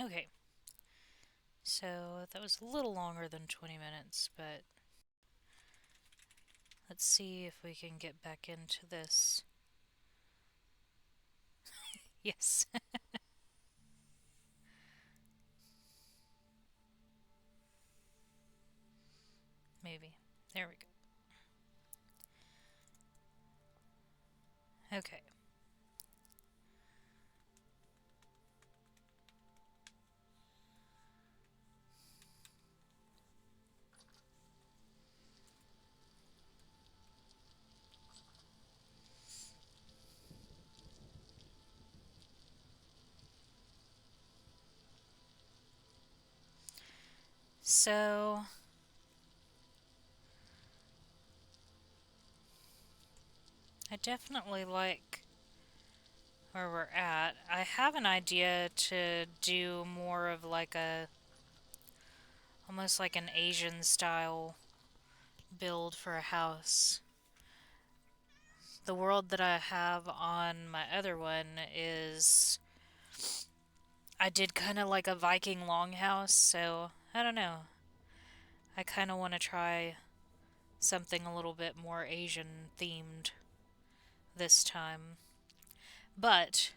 Okay, so that was a little longer than 20 minutes, but let's see if we can get back into this. Yes, maybe. There we go. Okay. So, I definitely like where we're at. I have an idea to do more of like a almost like an Asian style build for a house. The world that I have on my other one is I did kind of like a Viking longhouse, so I don't know. I kind of want to try something a little bit more Asian themed this time. But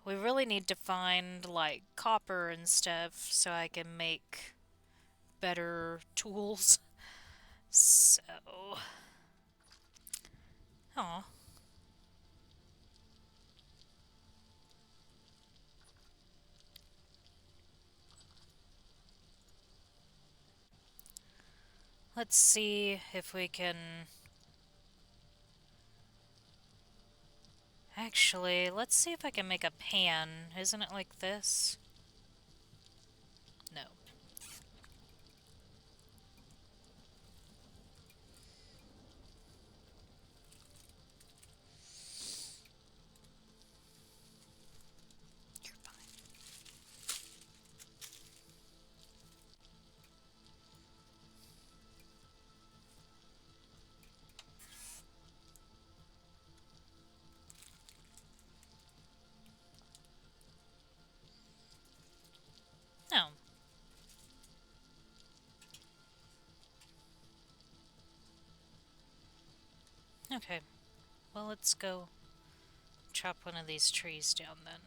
we really need to find like copper and stuff so I can make better tools. So, oh, let's see if we can. Actually, let's see if I can make a pan. Isn't it like this? Okay, well, let's go chop one of these trees down then.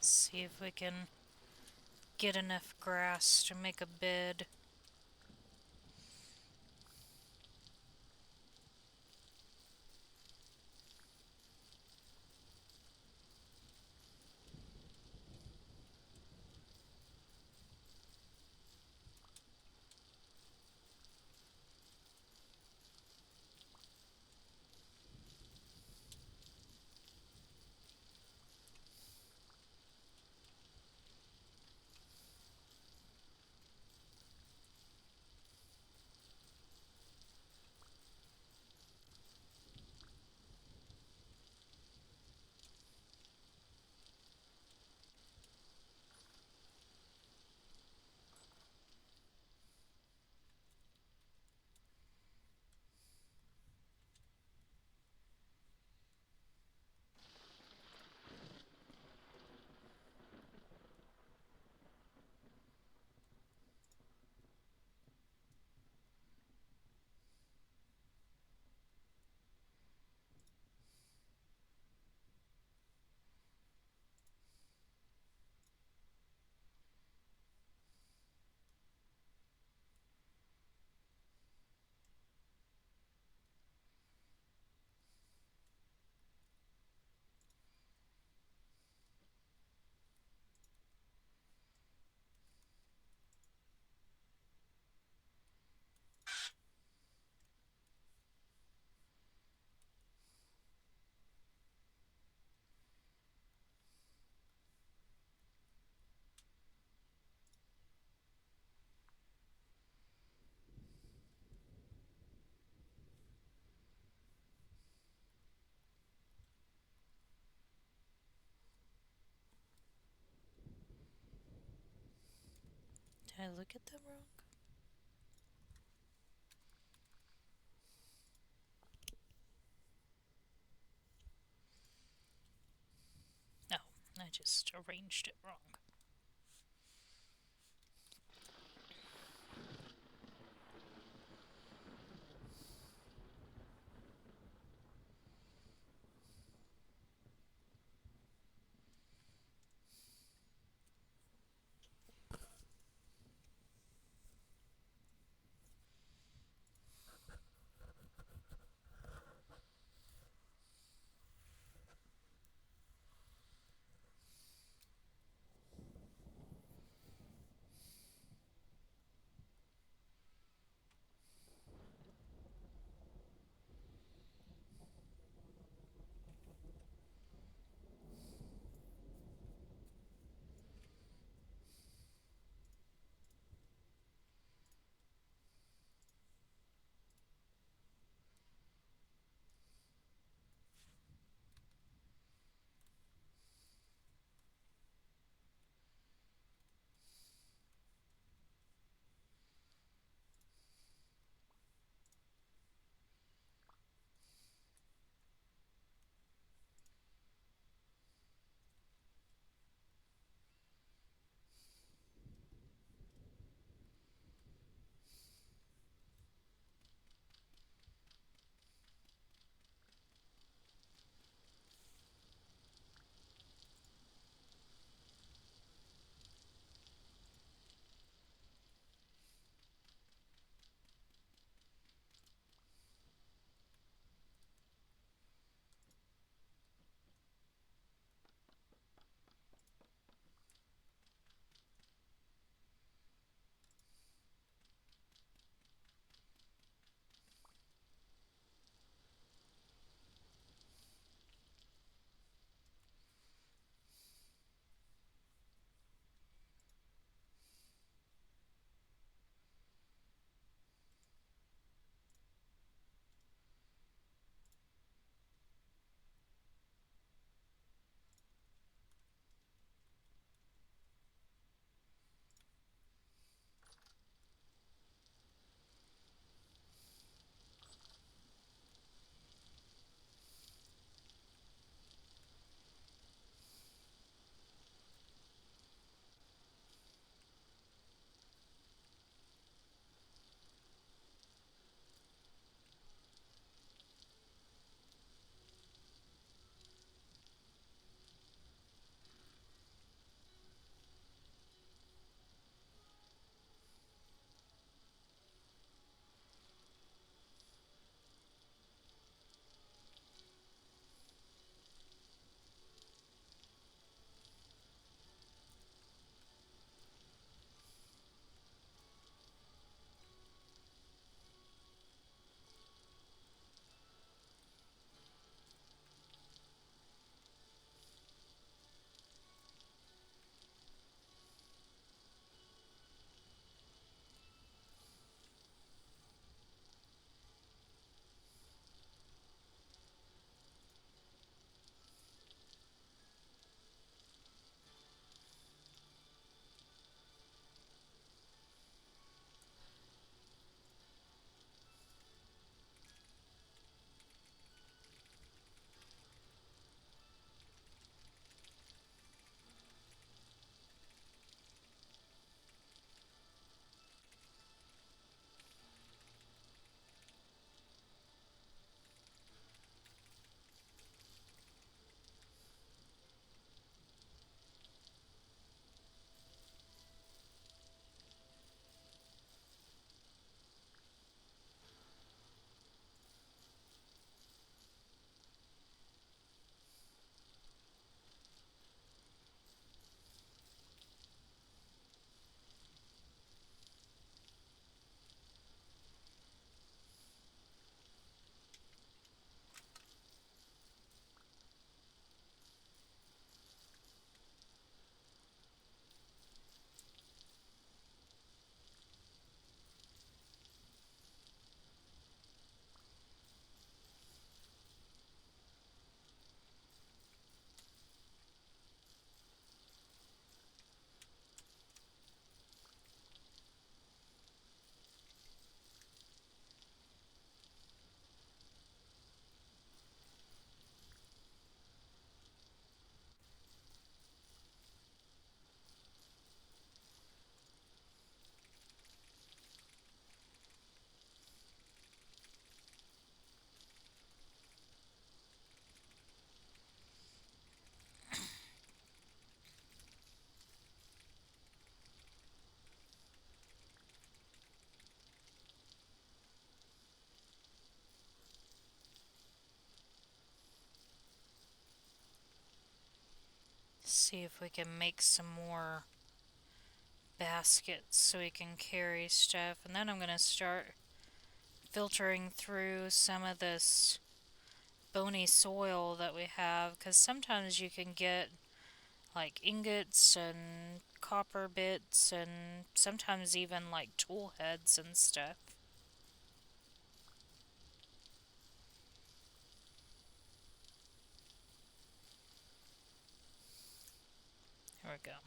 See if we can get enough grass to make a bed. Did I look at them wrong? No, I just arranged it wrong. see if we can make some more baskets so we can carry stuff. And then I'm going to start filtering through some of this bony soil that we have, because sometimes you can get like ingots and copper bits and sometimes even like tool heads and stuff. There we go.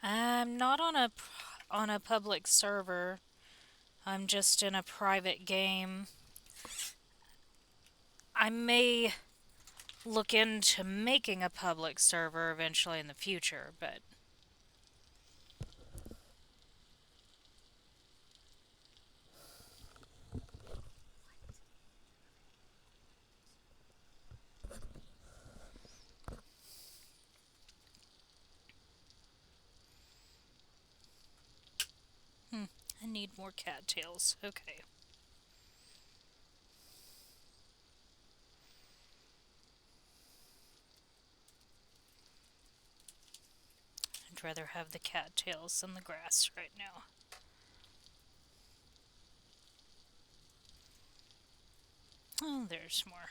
I'm not on a public server. I'm just in a private game. I may look into making a public server eventually in the future, but I need more cattails. Okay. I'd rather have the cattails than the grass right now. Oh, there's more.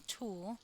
Tool.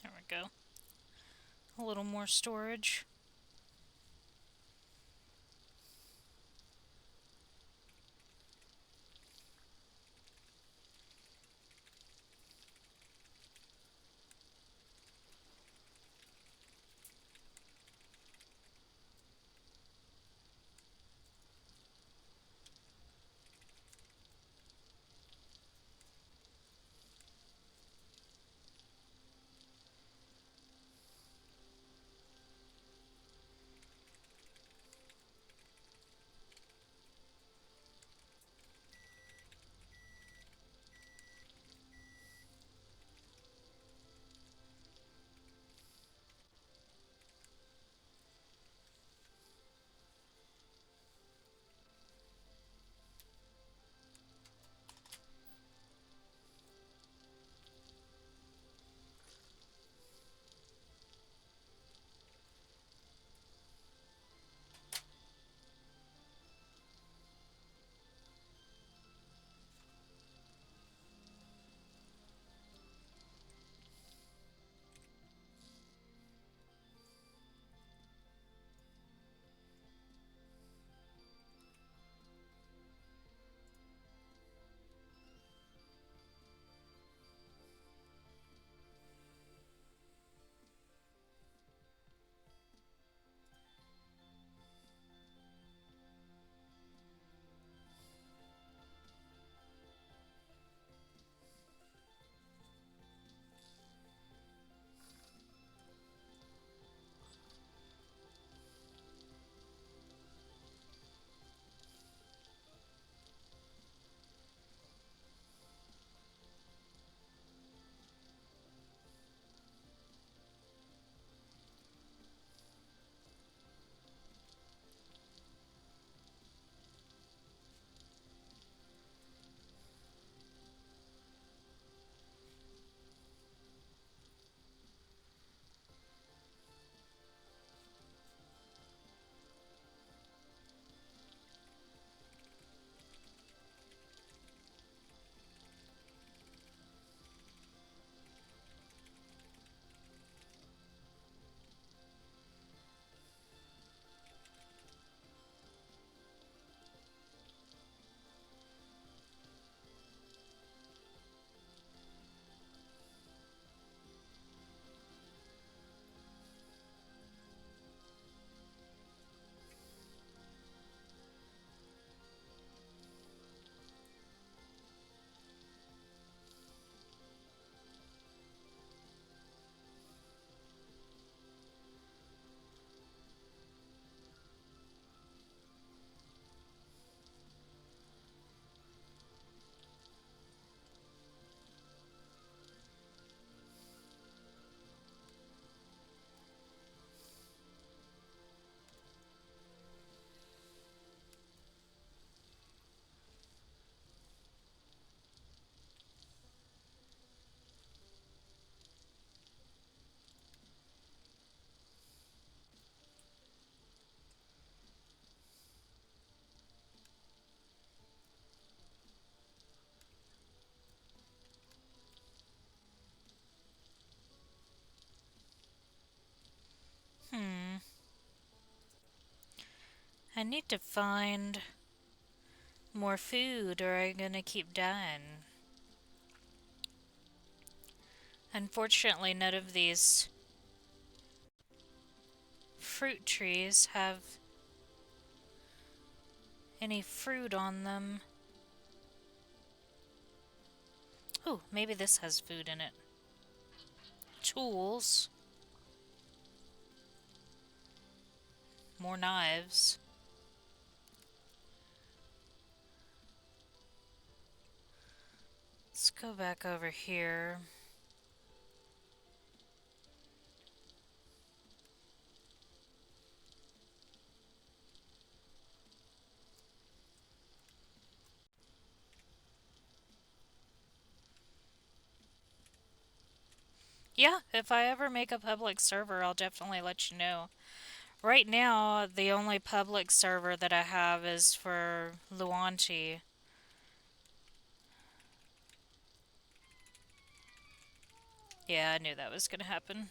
There we go. A little more storage. I need to find more food or I'm gonna keep dying. Unfortunately, none of these fruit trees have any fruit on them. Oh, maybe this has food in it. Tools. More knives. Let's go back over here. Yeah, if I ever make a public server, I'll definitely let you know. Right now, the only public server that I have is for Luanti. Yeah, I knew that was gonna happen.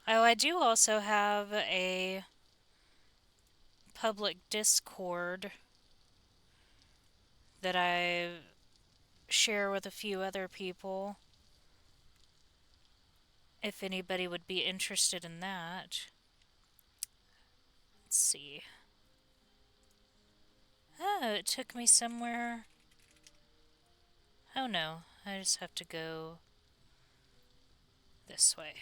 Oh, I do also have a public Discord that I share with a few other people if anybody would be interested in that. Let's see. Oh, it took me somewhere. Oh no, I just have to go this way.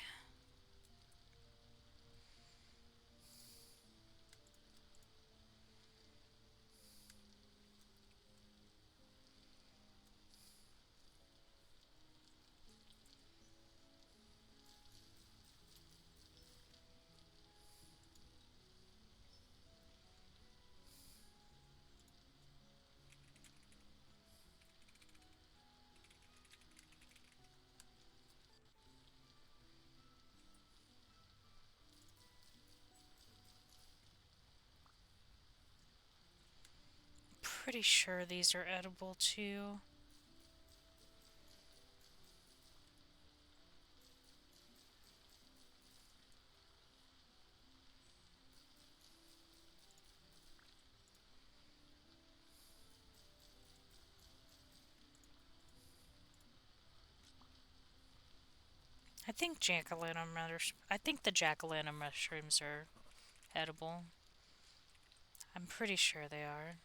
Pretty sure these are edible too. I think the jack-o'-lantern mushrooms are edible. I'm pretty sure they are.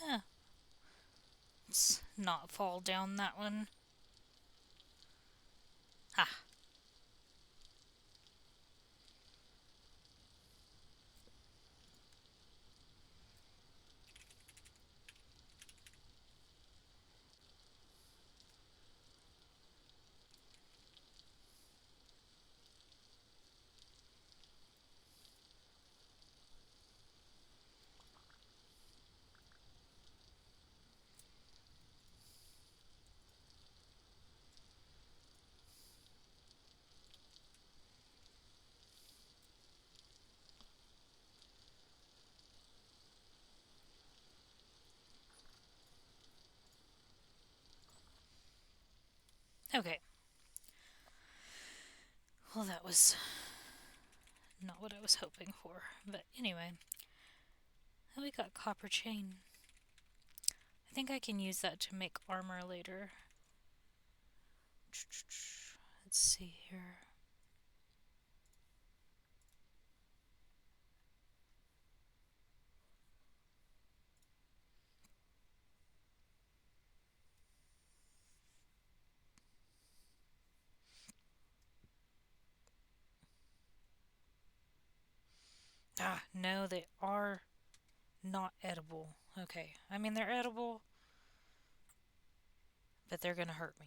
Eh, let's not fall down that one. Ah, okay. Well, that was Not what I was hoping for. But anyway, oh, we got copper chain. I think I can use that to make armor later. Let's see here. Ah, no, they are not edible. Okay, I mean, they're edible, but they're gonna hurt me.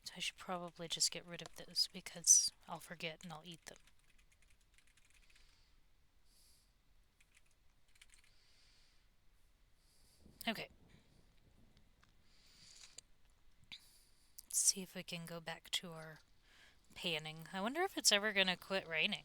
So I should probably just get rid of those because I'll forget and I'll eat them. Okay, let's see if we can go back to our panning. I wonder if it's ever gonna quit raining.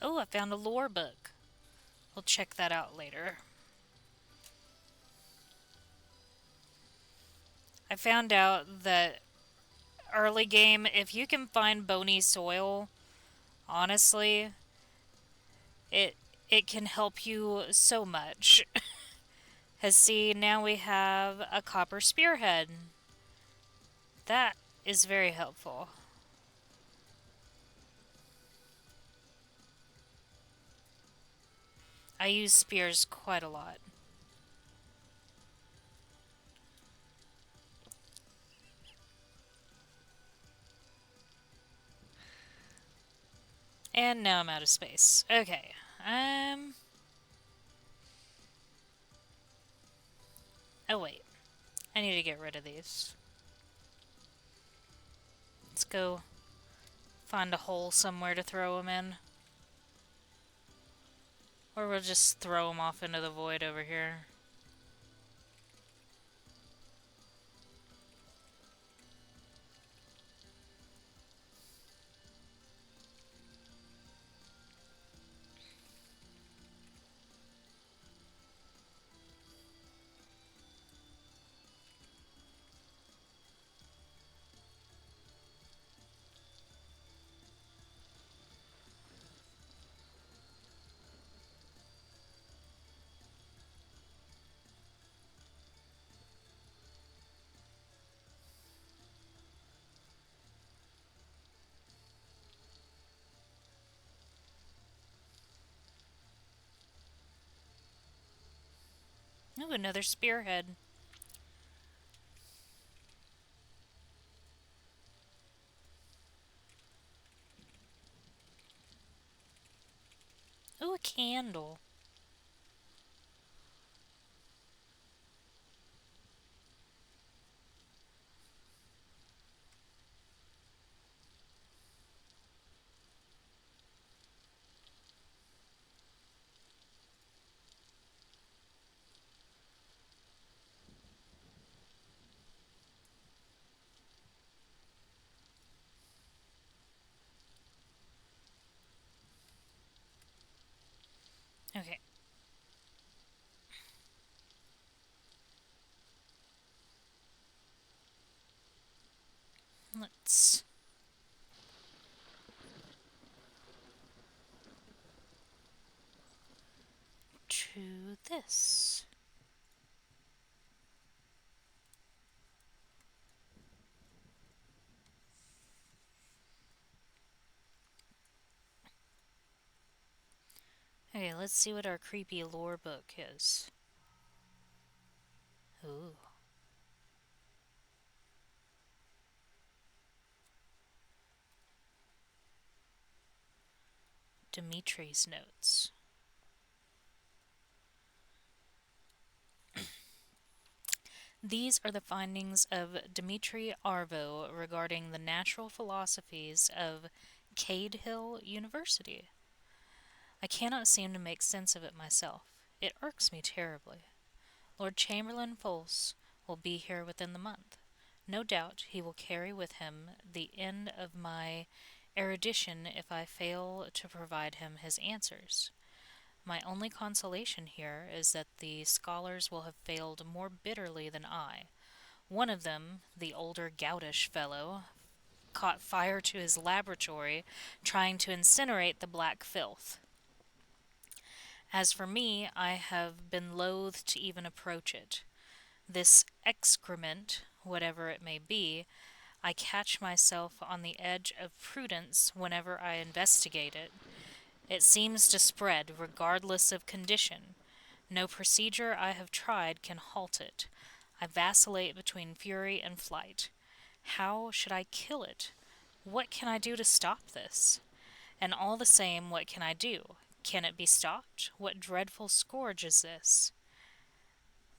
Oh, I found a lore book. We'll check that out later. I found out that early game, if you can find bony soil, honestly, it it can help you so much. Cause see, now we have a copper spearhead. That is very helpful. I use spears quite a lot. And now I'm out of space. Okay. Um. Oh, wait. I need to get rid of these. Let's go find a hole somewhere to throw them in. Or we'll just throw them off into the void over here. Ooh, another spearhead. Ooh, a candle. Okay. Let's do this. Okay, let's see what our creepy lore book is. Ooh. Dimitri's notes. These are the findings of Dimitri Arvo regarding the natural philosophies of Cade Hill University. I cannot seem to make sense of it myself. It irks me terribly. Lord Chamberlain Folse will be here within the month. No doubt he will carry with him the end of my erudition if I fail to provide him his answers. My only consolation here is that the scholars will have failed more bitterly than I. One of them, the older goutish fellow, caught fire to his laboratory trying to incinerate the black filth. As for me, I have been loath to even approach it. This excrement, whatever it may be, I catch myself on the edge of prudence whenever I investigate it. It seems to spread, regardless of condition. No procedure I have tried can halt it. I vacillate between fury and flight. How should I kill it? What can I do to stop this? And all the same, what can I do? Can it be stopped? What dreadful scourge is this?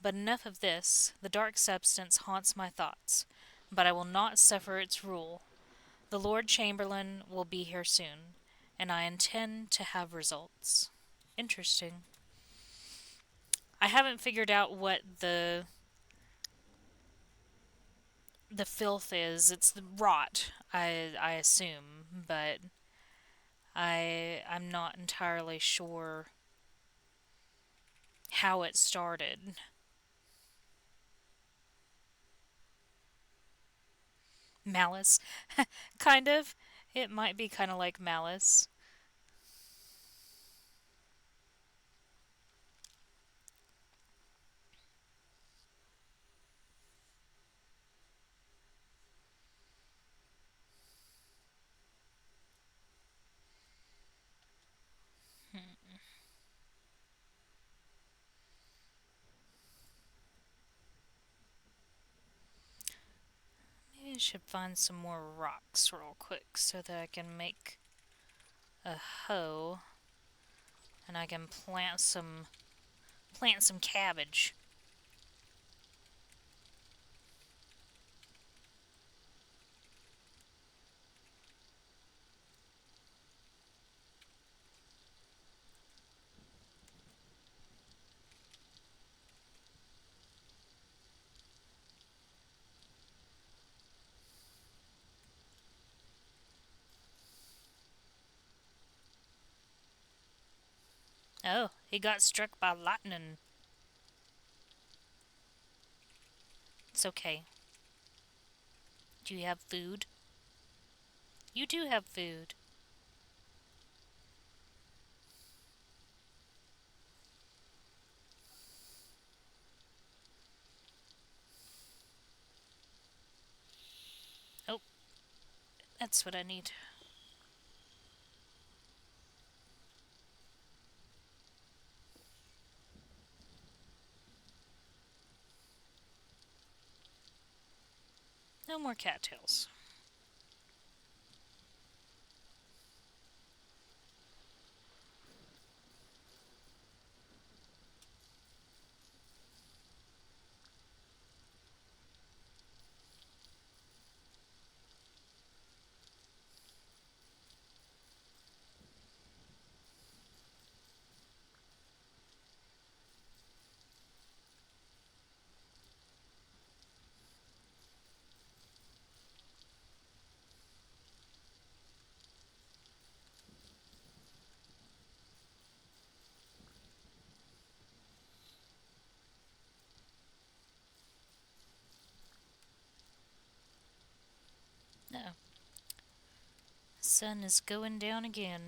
But enough of this. The dark substance haunts my thoughts, but I will not suffer its rule. The Lord Chamberlain will be here soon, and I intend to have results. Interesting. I haven't figured out what the filth is. It's the rot, I assume, but I'm not entirely sure how it started. Malice, kind of. It might be kind of like malice. Maybe I should find some more rocks real quick so that I can make a hoe and I can plant some cabbage. Oh, he got struck by lightning. It's okay. Do you have food? You do have food. Oh, that's what I need. No more cattails. No. Sun is going down again.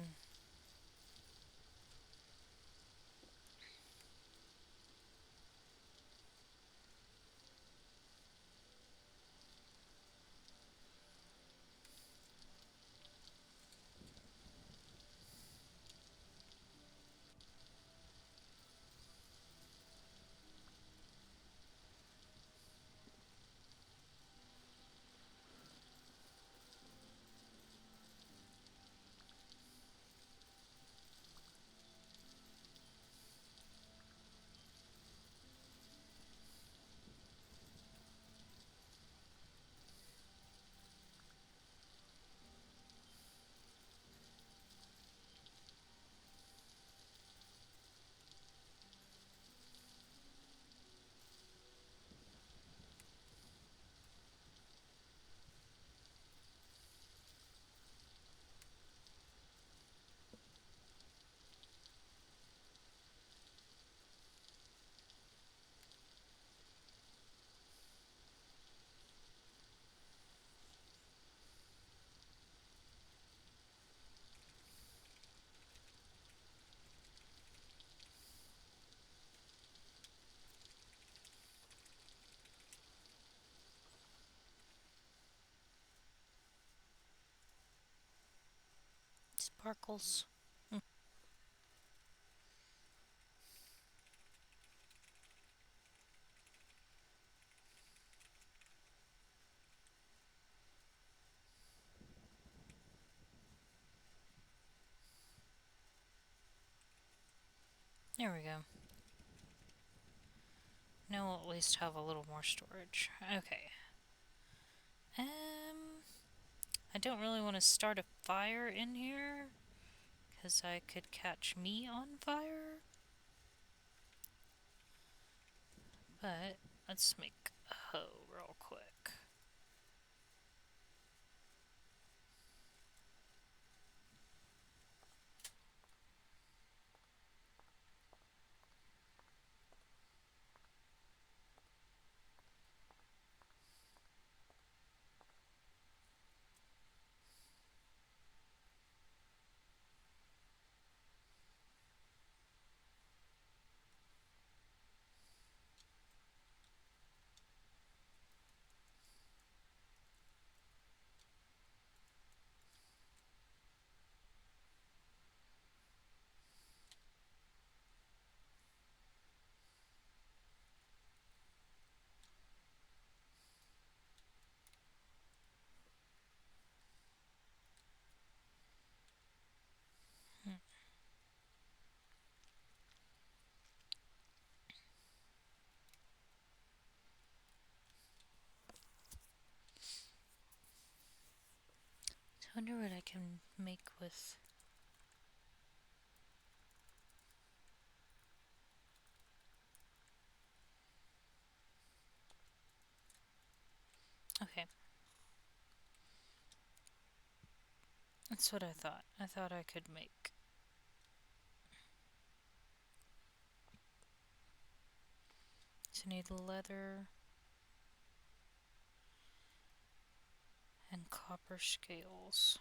Sparkles. There we go. Now we'll at least have a little more storage. Okay. I don't really want to start a fire in here, because I could catch me on fire. But let's make a hoe real quick. Hmm. I wonder what I can make with. Okay, that's what I thought. I thought I could make. So I need leather and copper scales.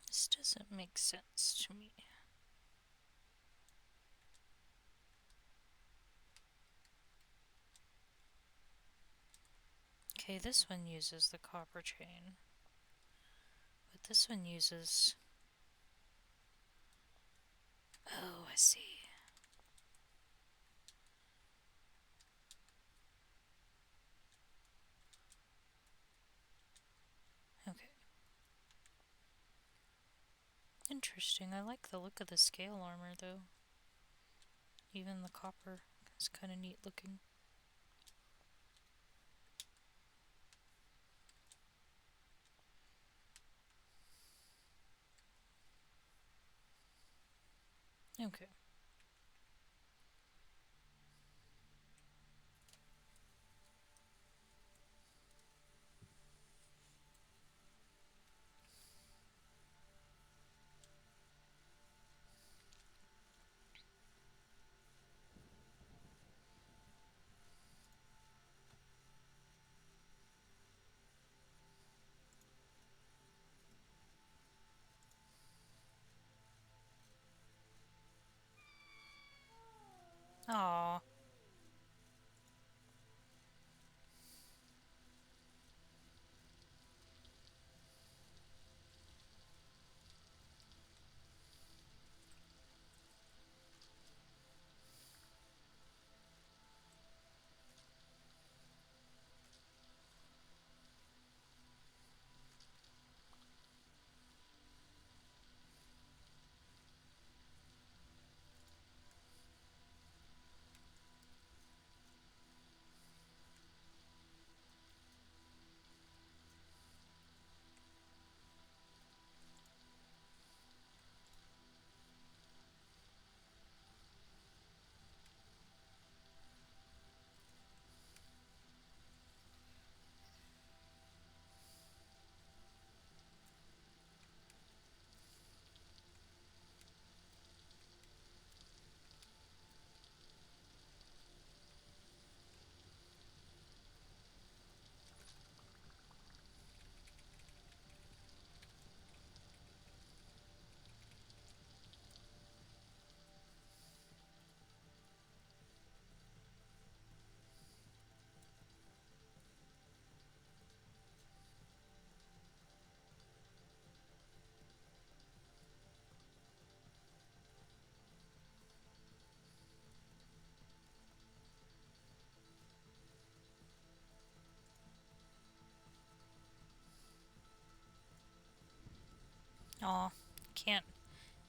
This doesn't make sense to me. Okay, this one uses the copper chain, but this one uses. Oh, I see. Okay. Interesting. I like the look of the scale armor, though. Even the copper is kind of neat looking. Okay.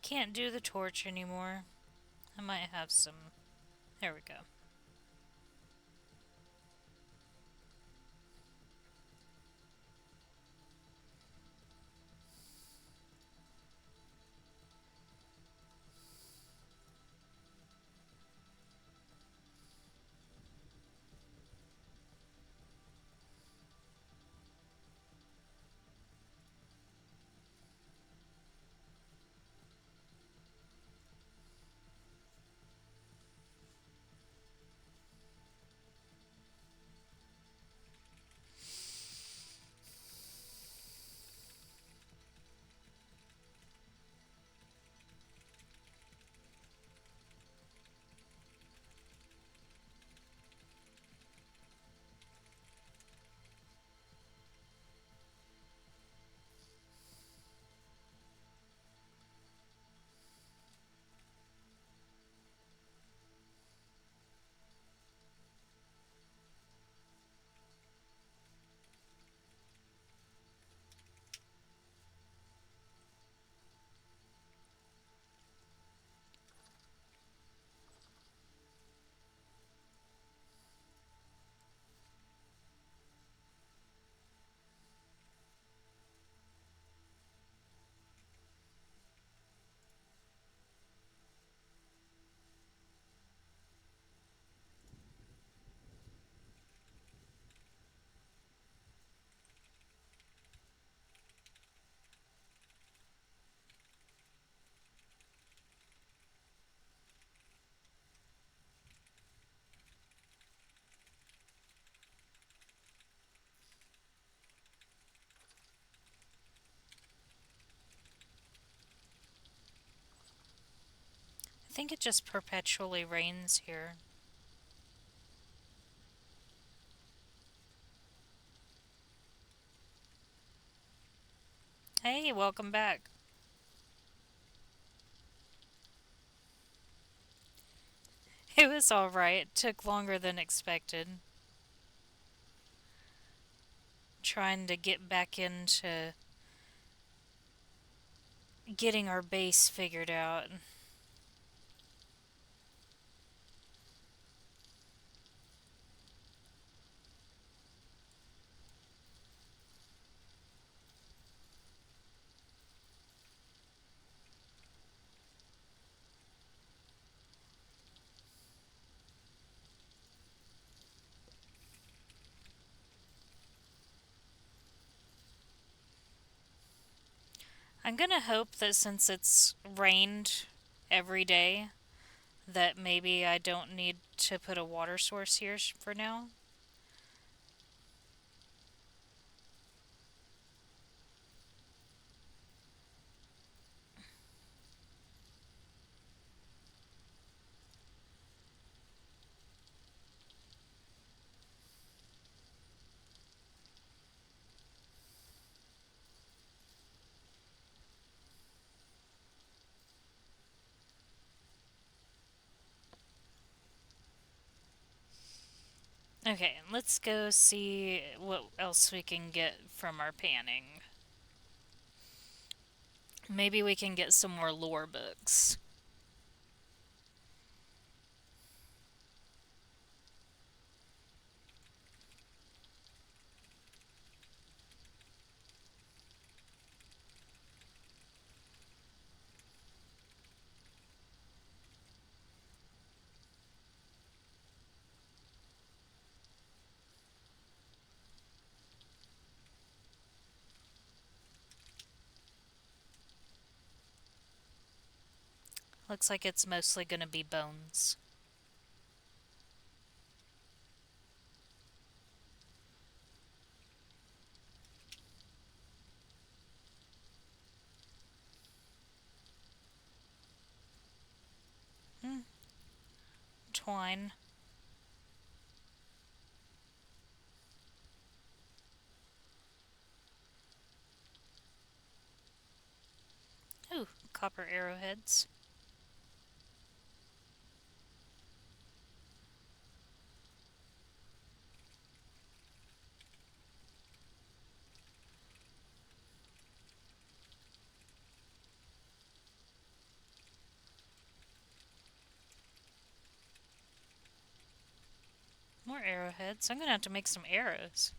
Can't do the torch anymore. I might have some. There we go. I think it just perpetually rains here. Hey, welcome back. It was alright. It took longer than expected. Trying to get back into getting our base figured out. I'm gonna hope that since it's rained every day, that maybe I don't need to put a water source here for now. Okay, let's go see what else we can get from our panning. Maybe we can get some more lore books. Looks like it's mostly gonna be bones. Hmm, twine. Ooh, copper arrowheads. More arrowheads. I'm gonna have to make some arrows.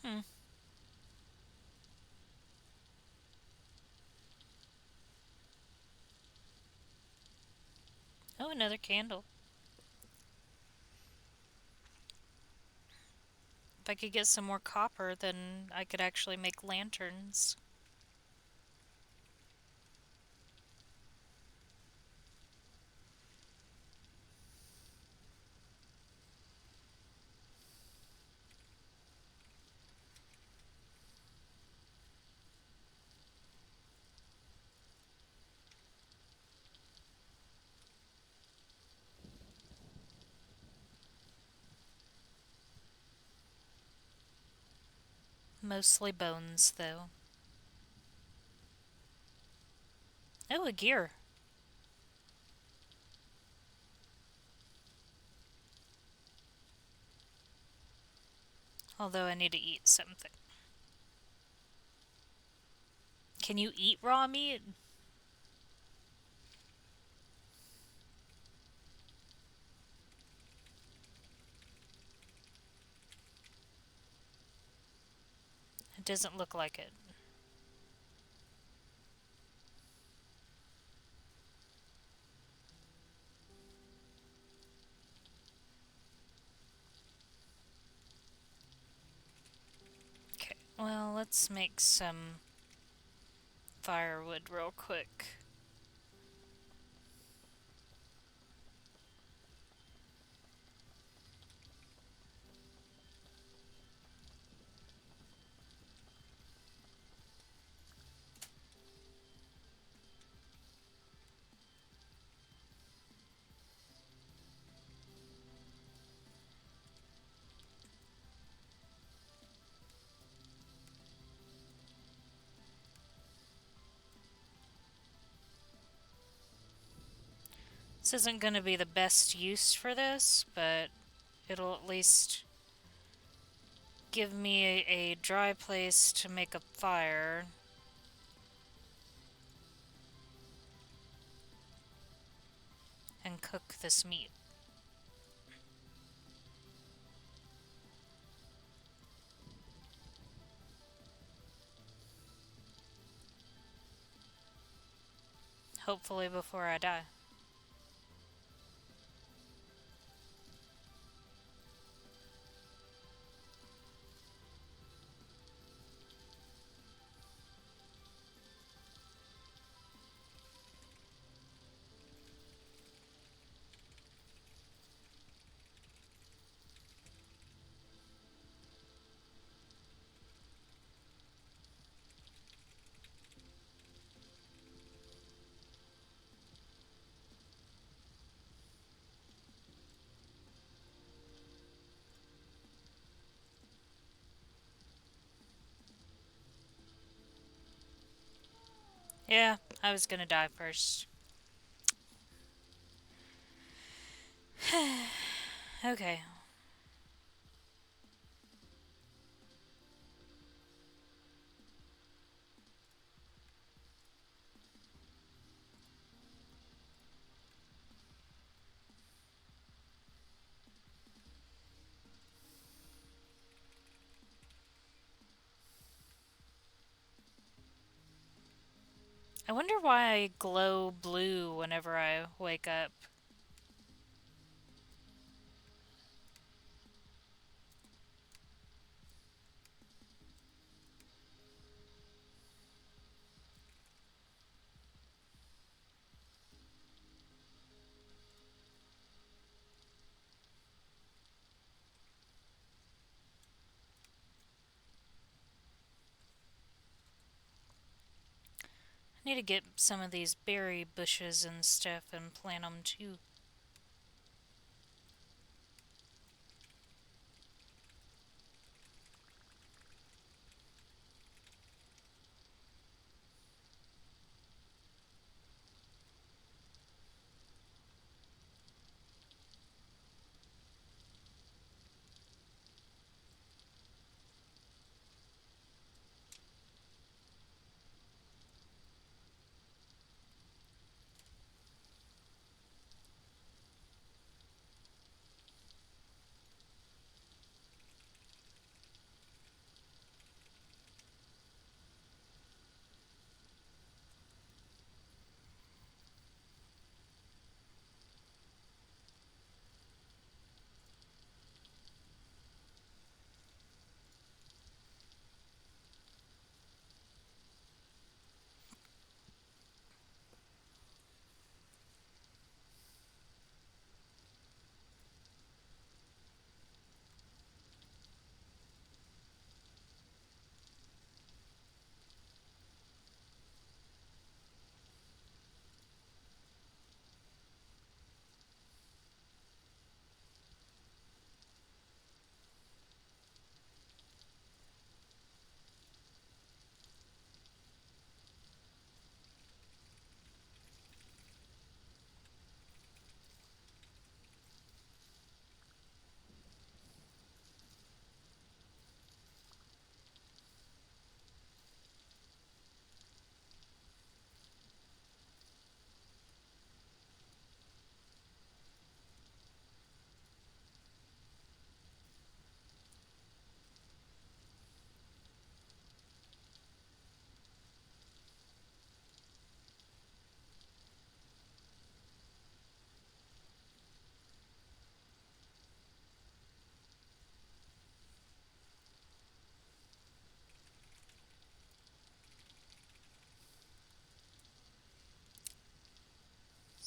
Hmm. Oh, another candle. If I could get some more copper, then I could actually make lanterns. Mostly bones, though. Oh, a gear. Although I need to eat something. Can you eat raw meat? It doesn't look like it. Okay, well, let's make some firewood real quick. This isn't going to be the best use for this, but it'll at least give me a dry place to make a fire. And cook this meat. Hopefully before I die. Yeah, I was gonna die first. Okay. I wonder why I glow blue whenever I wake up. Need to get some of these berry bushes and stuff and plant them too.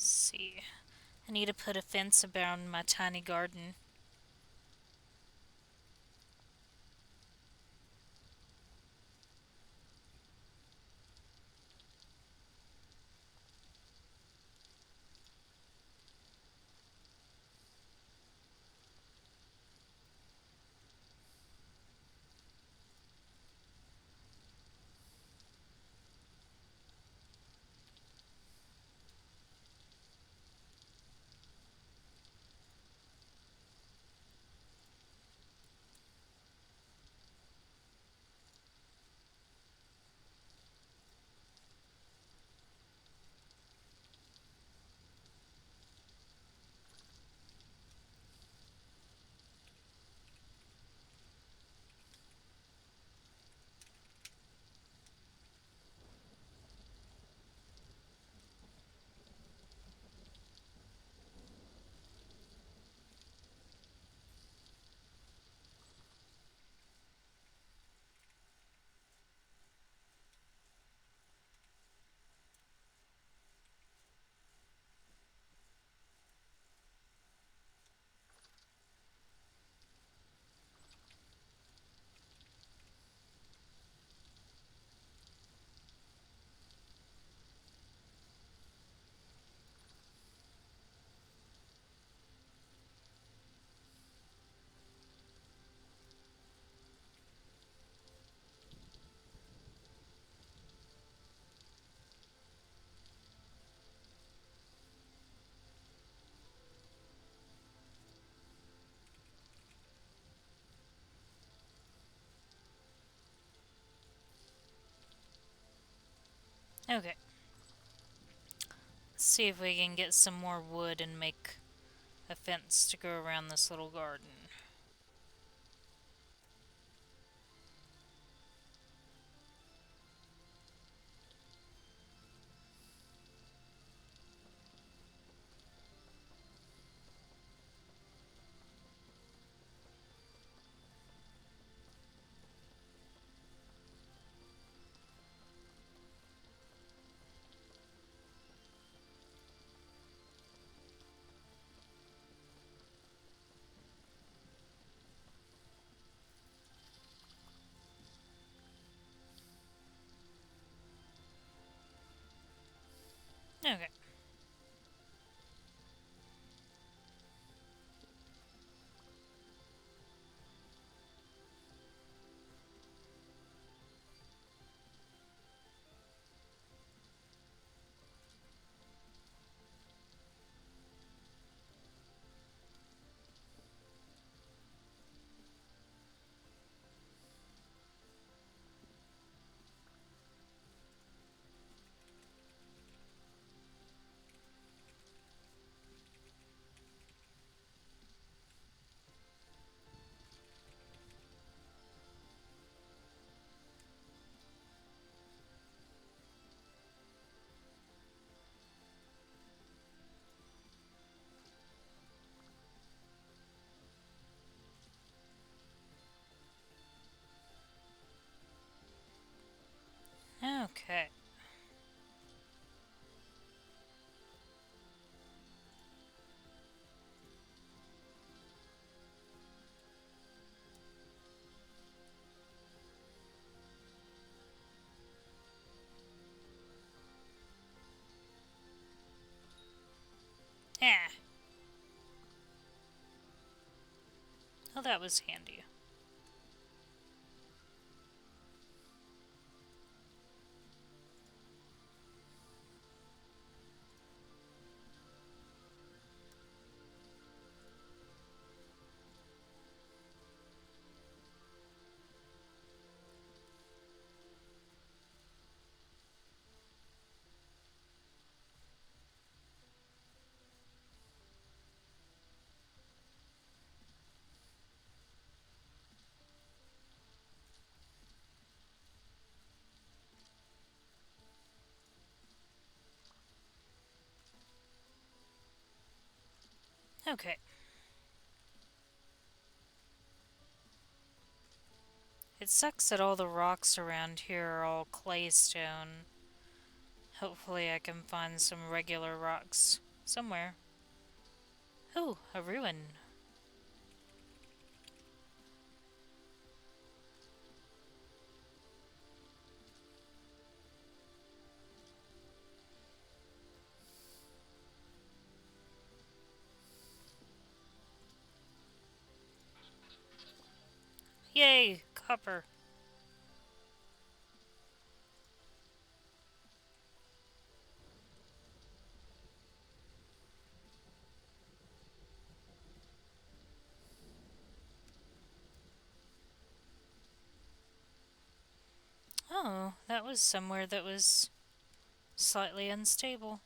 Let's see. I need to put a fence around my tiny garden. Okay. Let's see if we can get some more wood and make a fence to go around this little garden. Okay. Yeah. Oh, that was handy. Okay. It sucks that all the rocks around here are all claystone. Hopefully, I can find some regular rocks somewhere. Oh, a ruin. Yay, copper. Oh, that was somewhere that was slightly unstable.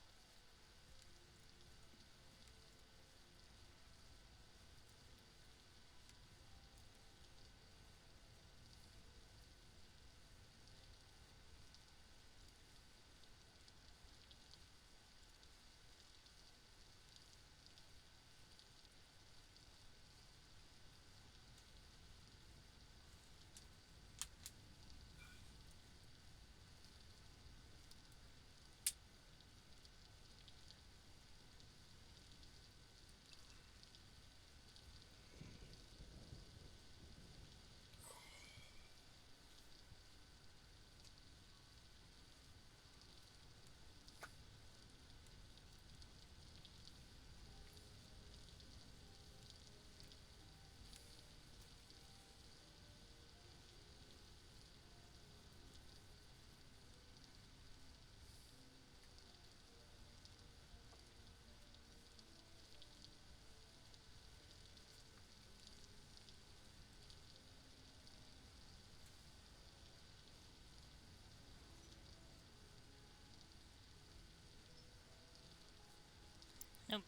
Nope.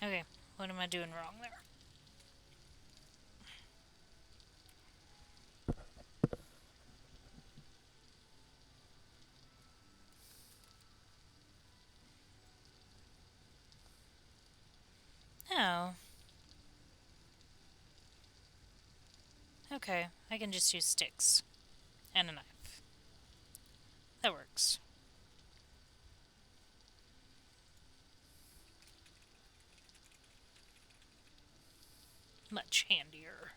Okay, what am I doing wrong there? Oh, okay. I can just use sticks and a knife. That works. Much handier.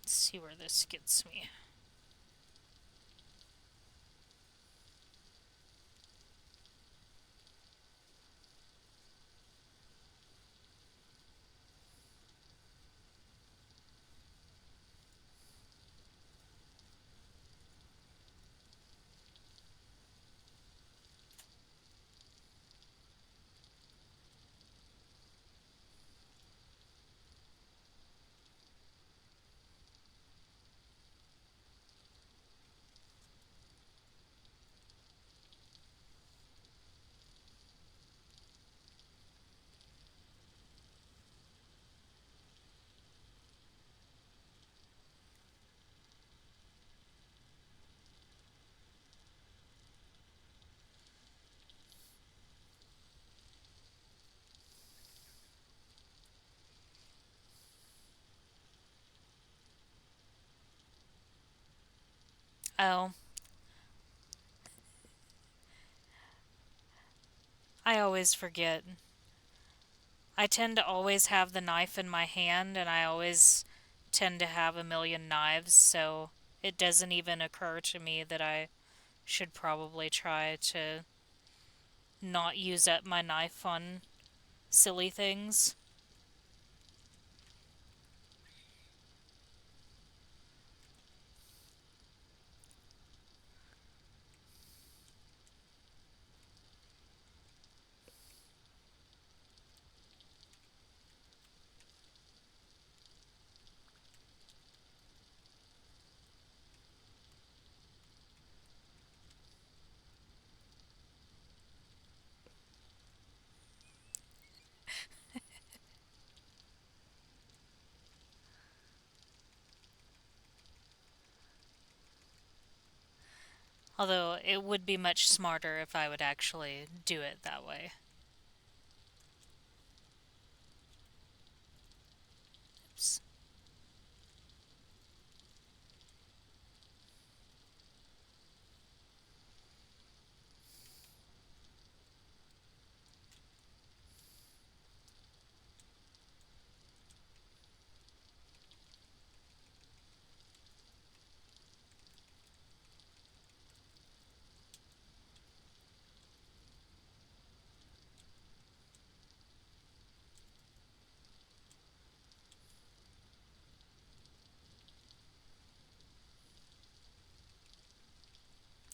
Let's see where this gets me. Oh, I always forget. I tend to always have the knife in my hand, and I always tend to have a million knives, so it doesn't even occur to me that I should probably try to not use up my knife on silly things. Although it would be much smarter if I would actually do it that way. Oops.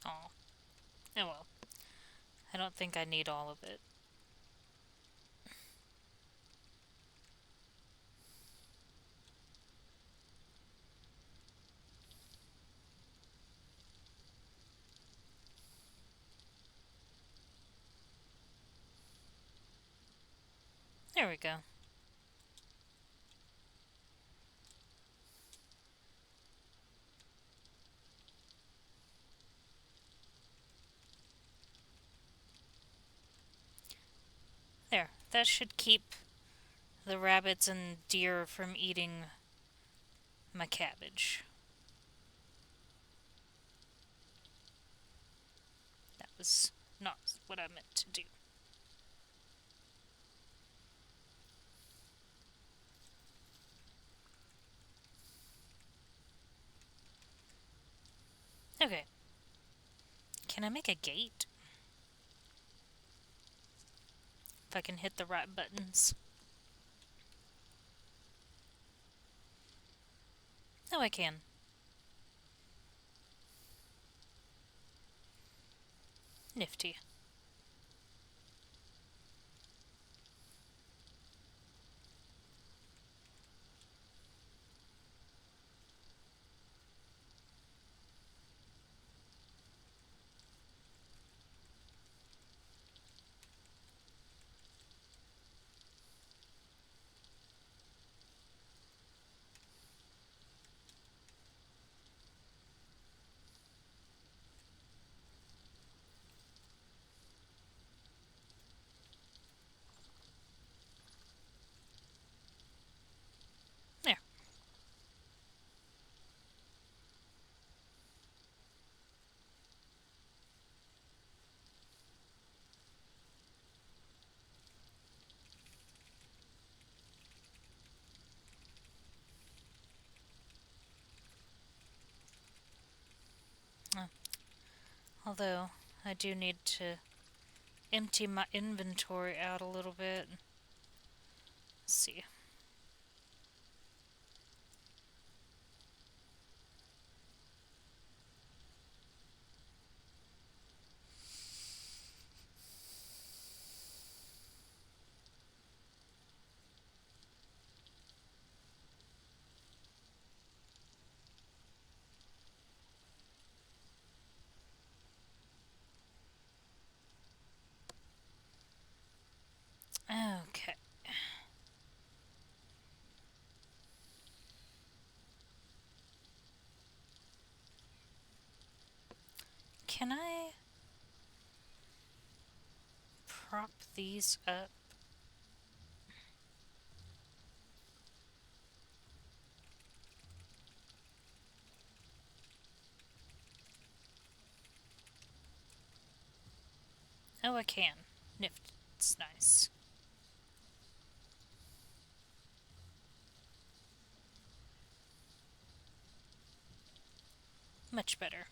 Oh, oh well. I don't think I need all of it. There we go. There. That should keep the rabbits and deer from eating my cabbage. That was not what I meant to do. Okay. Can I make a gate? If I can hit the right buttons. No, I can. Nifty. There. Uh, Although, I do need to empty my inventory out a little bit. Let's see. Okay. Can I prop these up? Oh, I can. Nift. It's nice. Much better.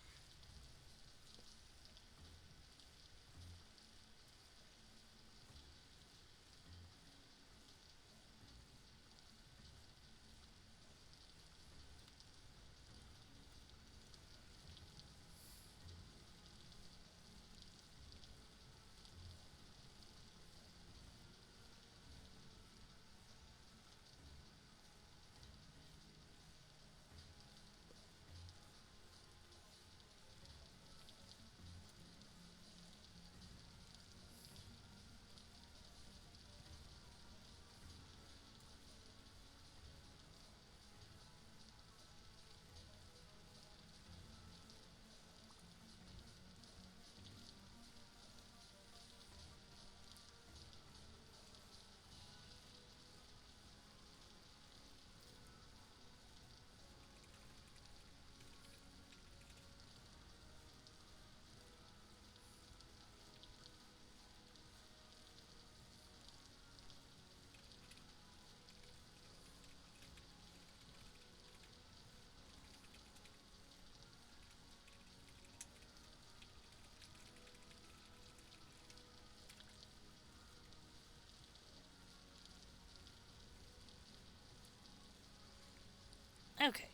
Okay.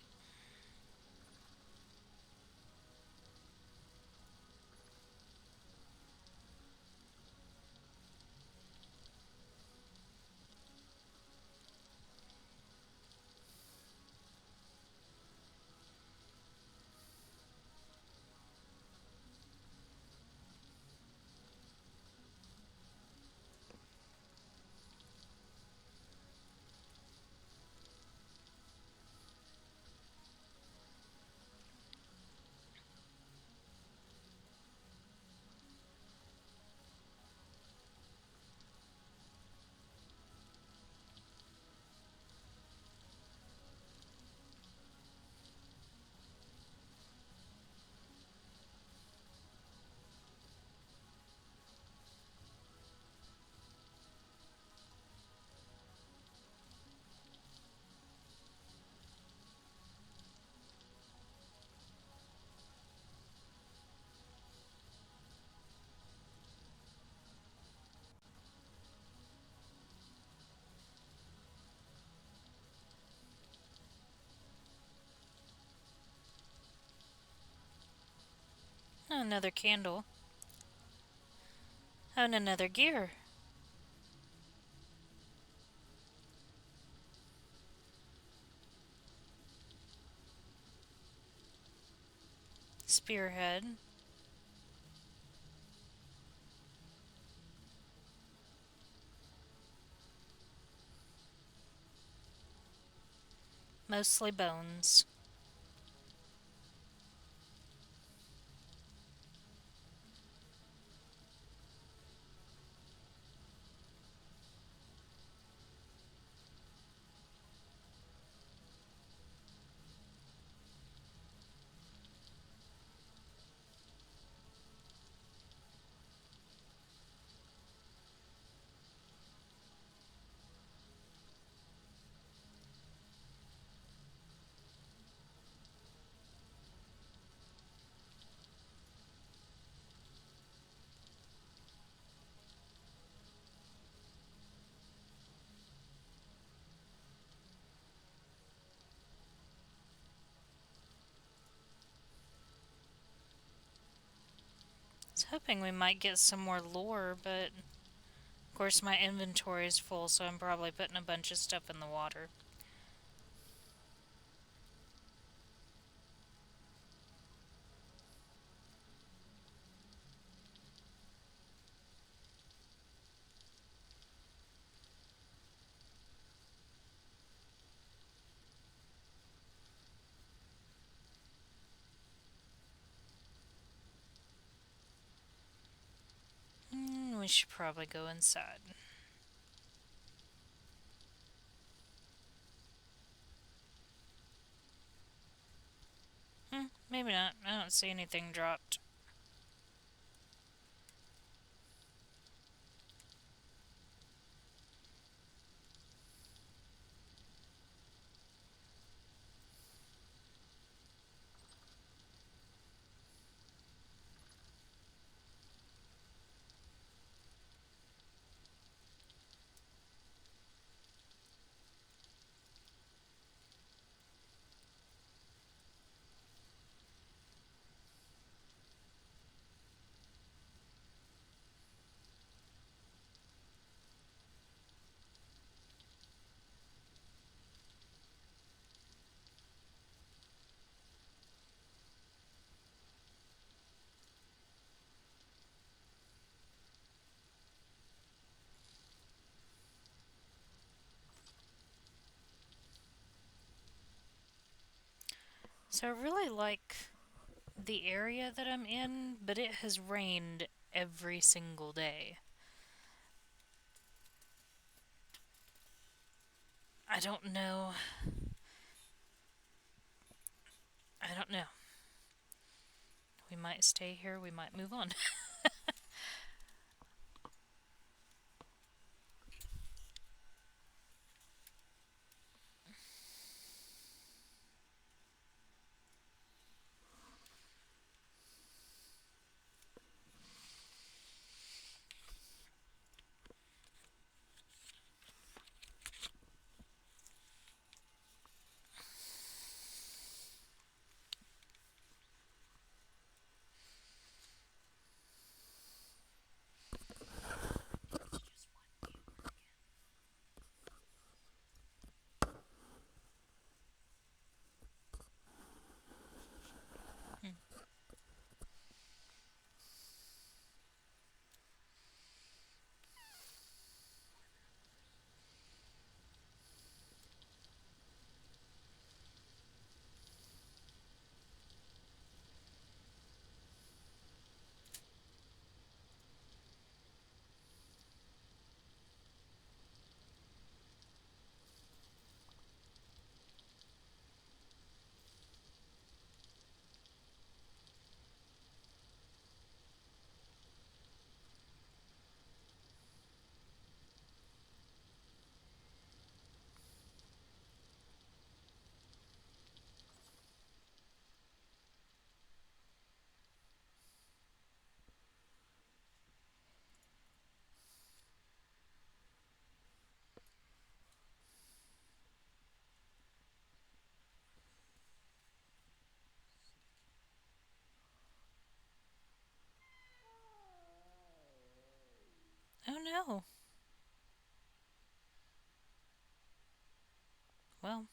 Another candle. Oh, and another gear. Spearhead. Mostly bones. I was hoping we might get some more lore, but of course my inventory is full, so I'm probably putting a bunch of stuff in the water. We should probably go inside. Maybe not. I don't see anything dropped. So I really like the area that I'm in, but it has rained every single day. I don't know. I don't know. We might stay here, we might move on. Oh no. Well,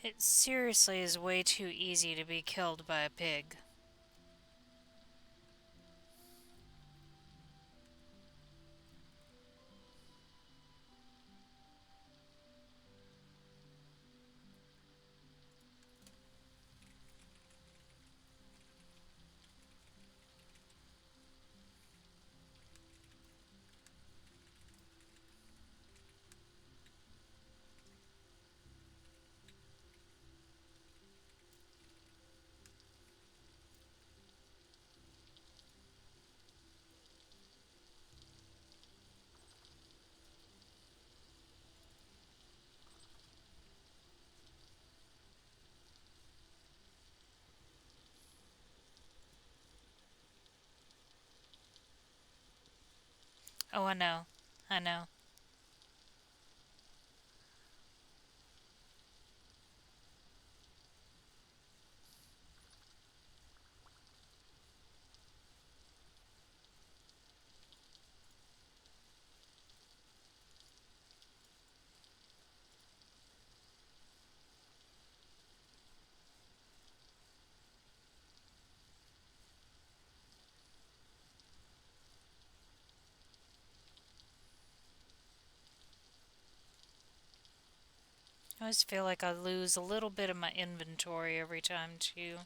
it seriously is way too easy to be killed by a pig. Oh, I know. I know. I always feel like I lose a little bit of my inventory every time, too.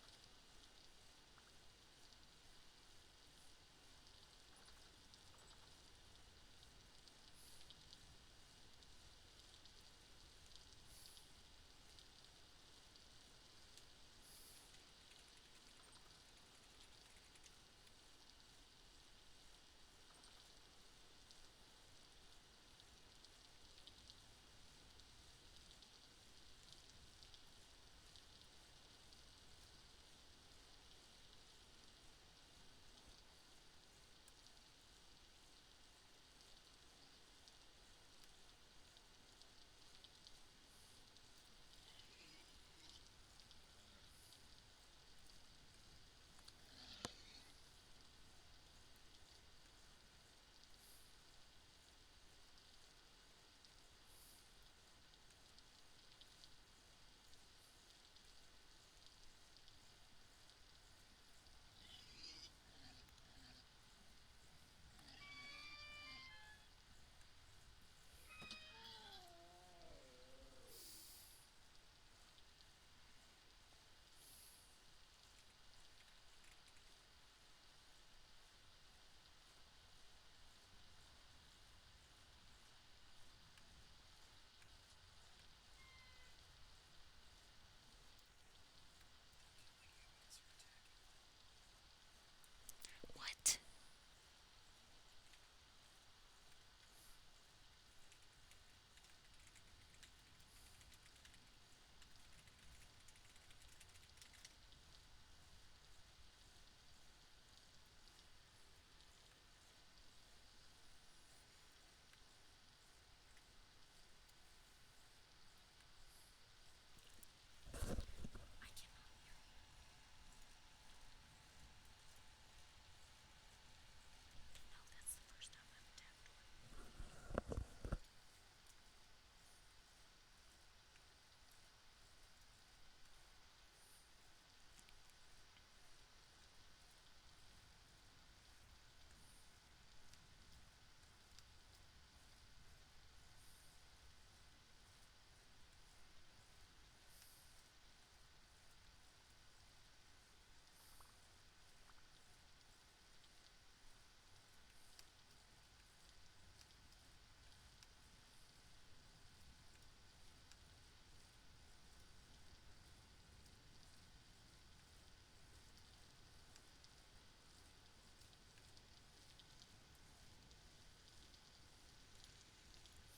What?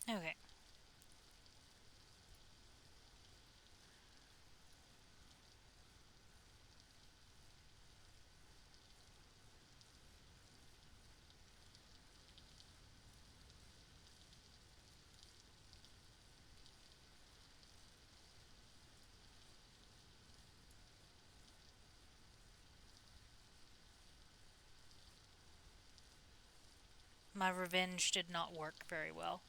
Okay. My revenge did not work very well.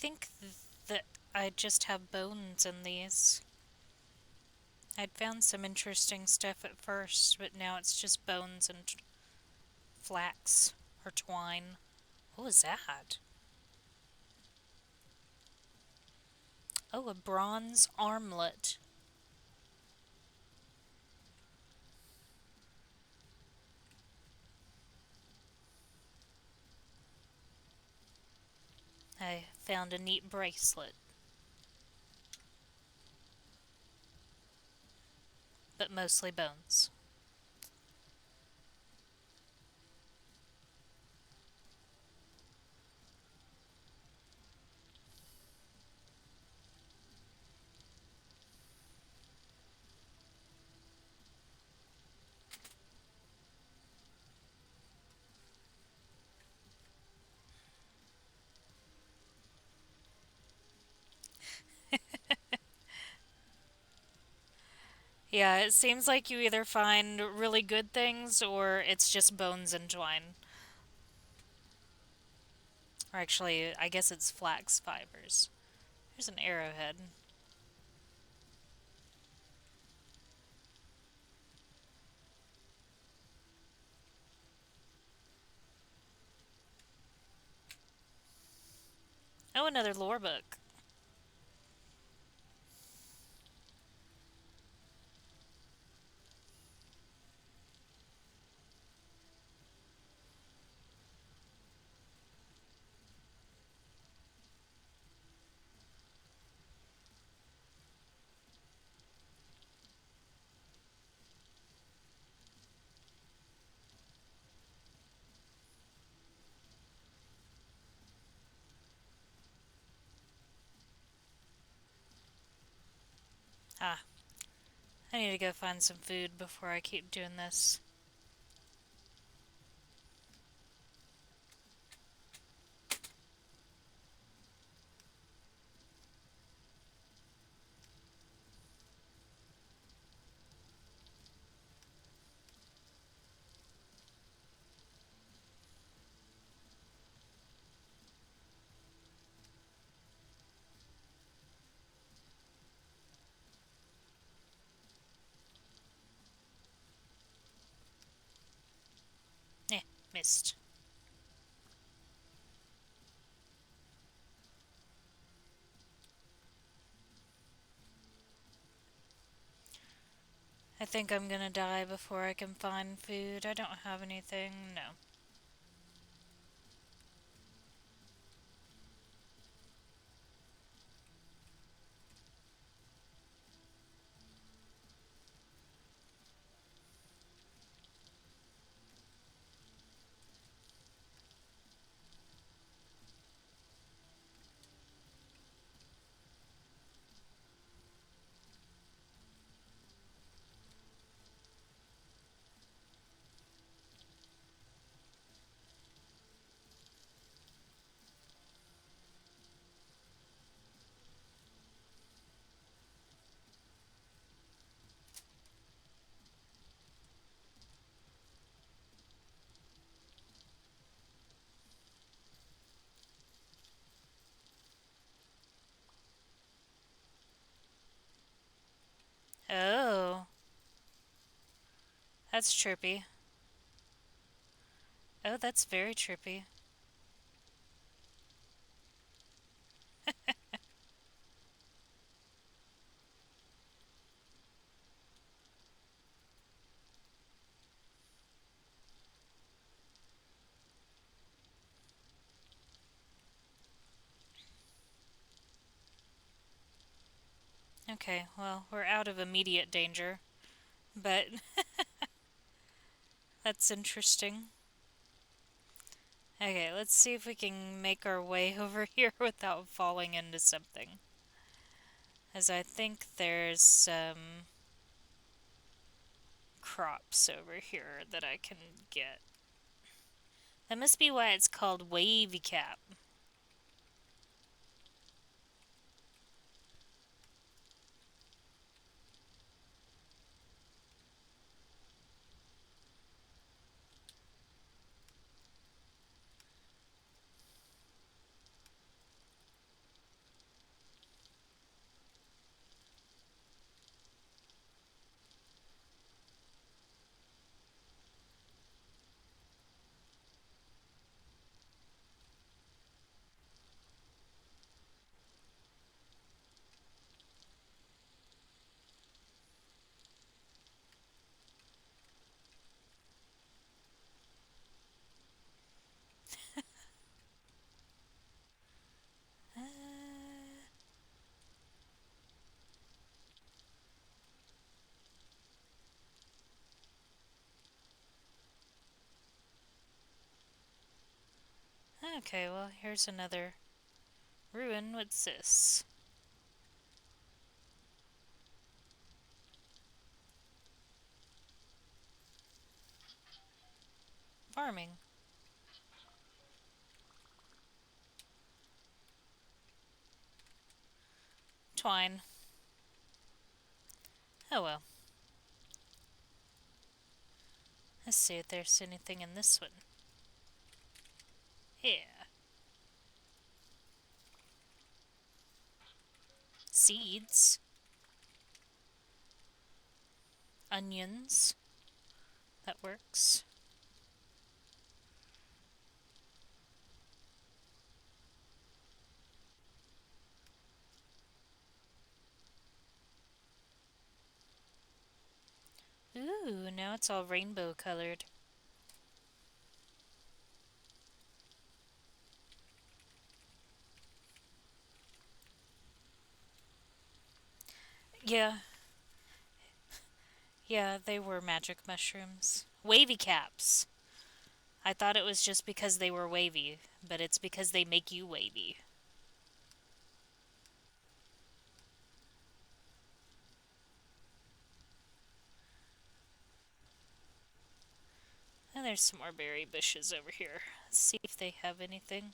think that I just have bones in these. I'd found some interesting stuff at first, but now it's just bones and flax or twine. What was that? Oh, a bronze armlet. I found a neat bracelet, but mostly bones. Yeah, it seems like you either find really good things or it's just bones and twine. Or actually, I guess it's flax fibers. There's an arrowhead. Oh, another lore book. Ah, I need to go find some food before I keep doing this. Eh, missed. I think I'm gonna die before I can find food. I don't have anything. No. Oh, that's trippy. Oh, that's very trippy. Okay, well, we're out of immediate danger, but that's interesting. Okay, let's see if we can make our way over here without falling into something. As I think there's some crops over here that I can get. That must be why it's called wavy cap. Okay, well, here's another ruin. What's this? Farming. Twine. Oh well. Let's see if there's anything in this one. Yeah. Seeds. Onions. That works. Ooh, now it's all rainbow colored. Yeah, yeah, they were magic mushrooms. Wavy caps. I thought it was just because they were wavy, but it's because they make you wavy. And there's some more berry bushes over here. Let's see if they have anything.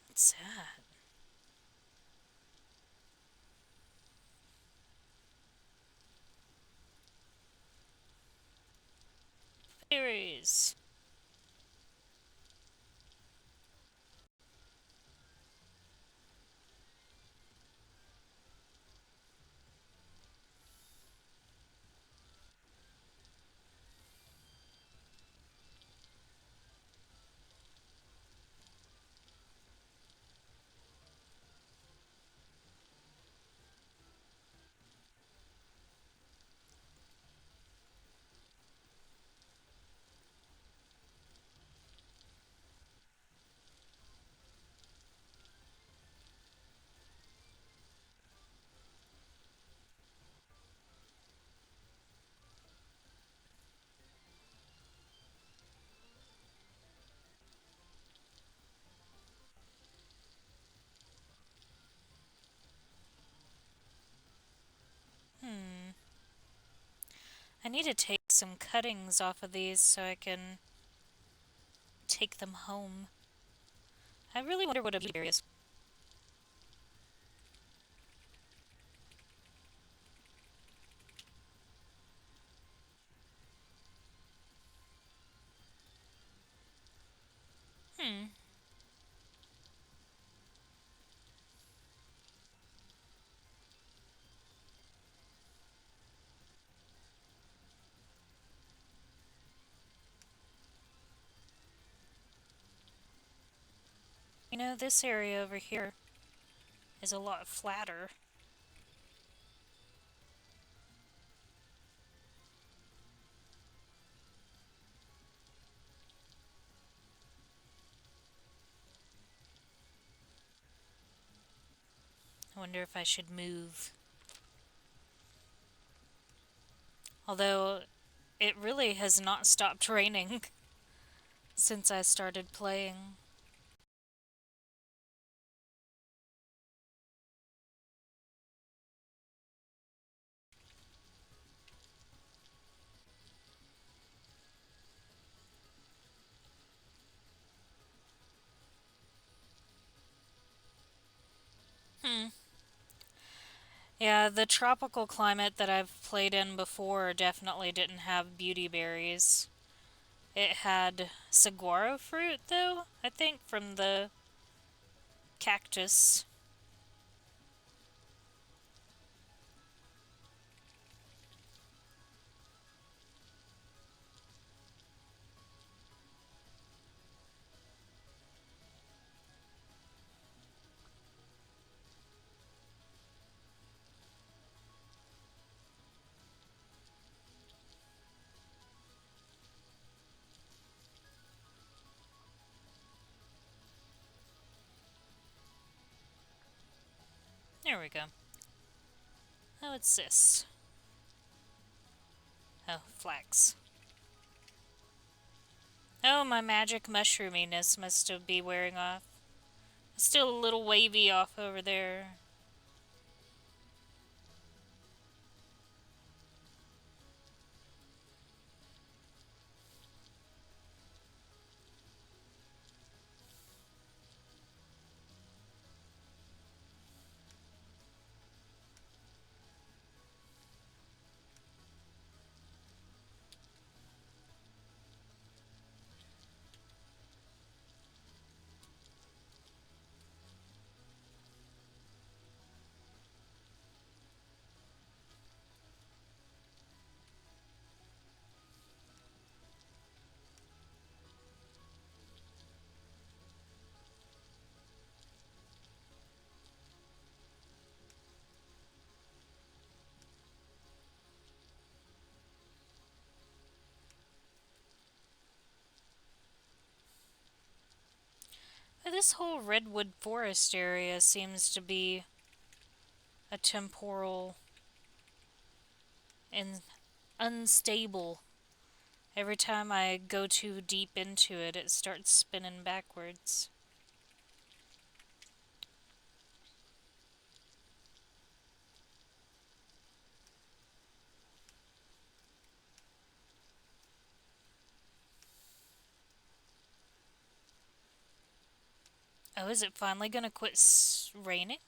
What's that? Berries. Hmm. I need to take some cuttings off of these so I can take them home. I really wonder what a beautyberry is. Hmm. You know, this area over here is a lot flatter. I wonder if I should move. Although, it really has not stopped raining since I started playing. Hmm. Yeah, the tropical climate that I've played in before definitely didn't have beauty berries. It had saguaro fruit, though, I think, from the cactus. There we go. Oh, what's this? Oh, flax. Oh, my magic mushroominess must be wearing off. Still a little wavy off over there. This whole redwood forest area seems to be a temporal and unstable. Every time I go too deep into it, it starts spinning backwards. Oh, is it finally gonna quit raining?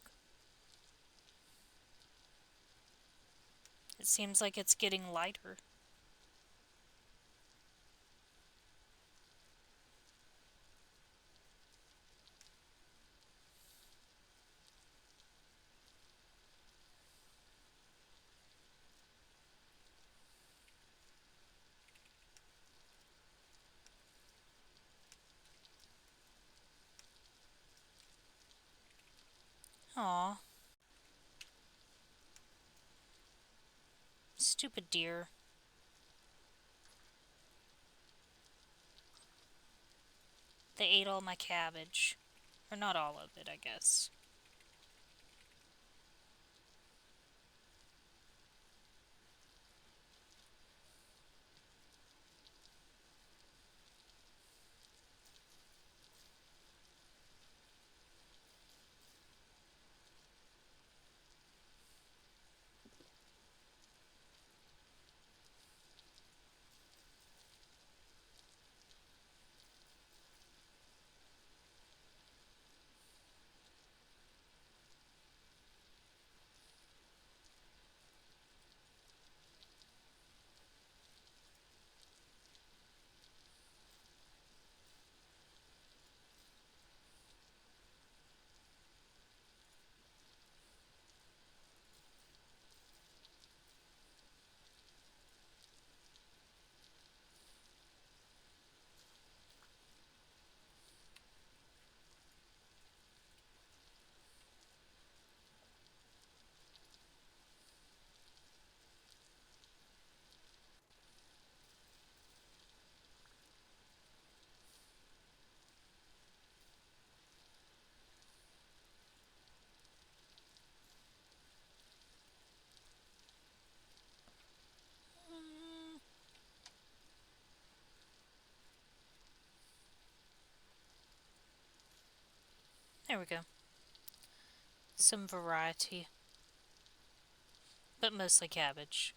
It seems like it's getting lighter. Aw, stupid deer. They ate all my cabbage. Or not all of it, I guess. Mm, there we go. Some variety, but mostly cabbage.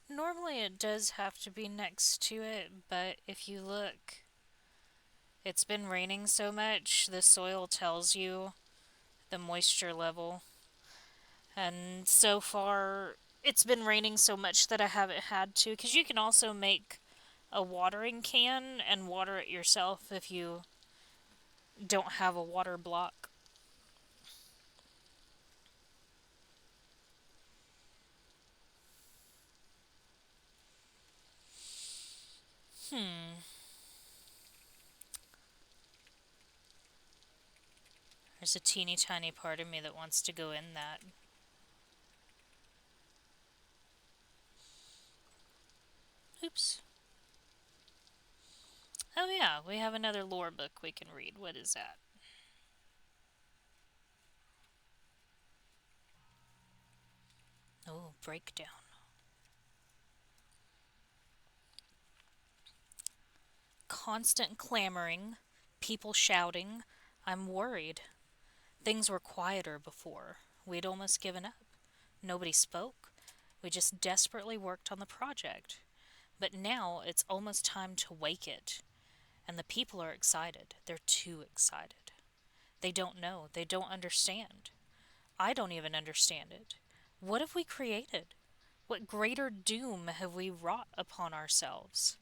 Normally it does have to be next to it, but if you look, it's been raining so much, the soil tells you the moisture level. And so far, it's been raining so much that I haven't had to. Because you can also make a watering can and water it yourself if you don't have a water block. Hmm. There's a teeny tiny part of me that wants to go in that. Oops. Oh, yeah, we have another lore book we can read. What is that? Oh, breakdown. Constant clamoring, people shouting. I'm worried. Things were quieter before. We'd almost given up. Nobody spoke. We just desperately worked on the project. But now it's almost time to wake it. And the people are excited. They're too excited. They don't know. They don't understand. I don't even understand it. What have we created? What greater doom have we wrought upon ourselves?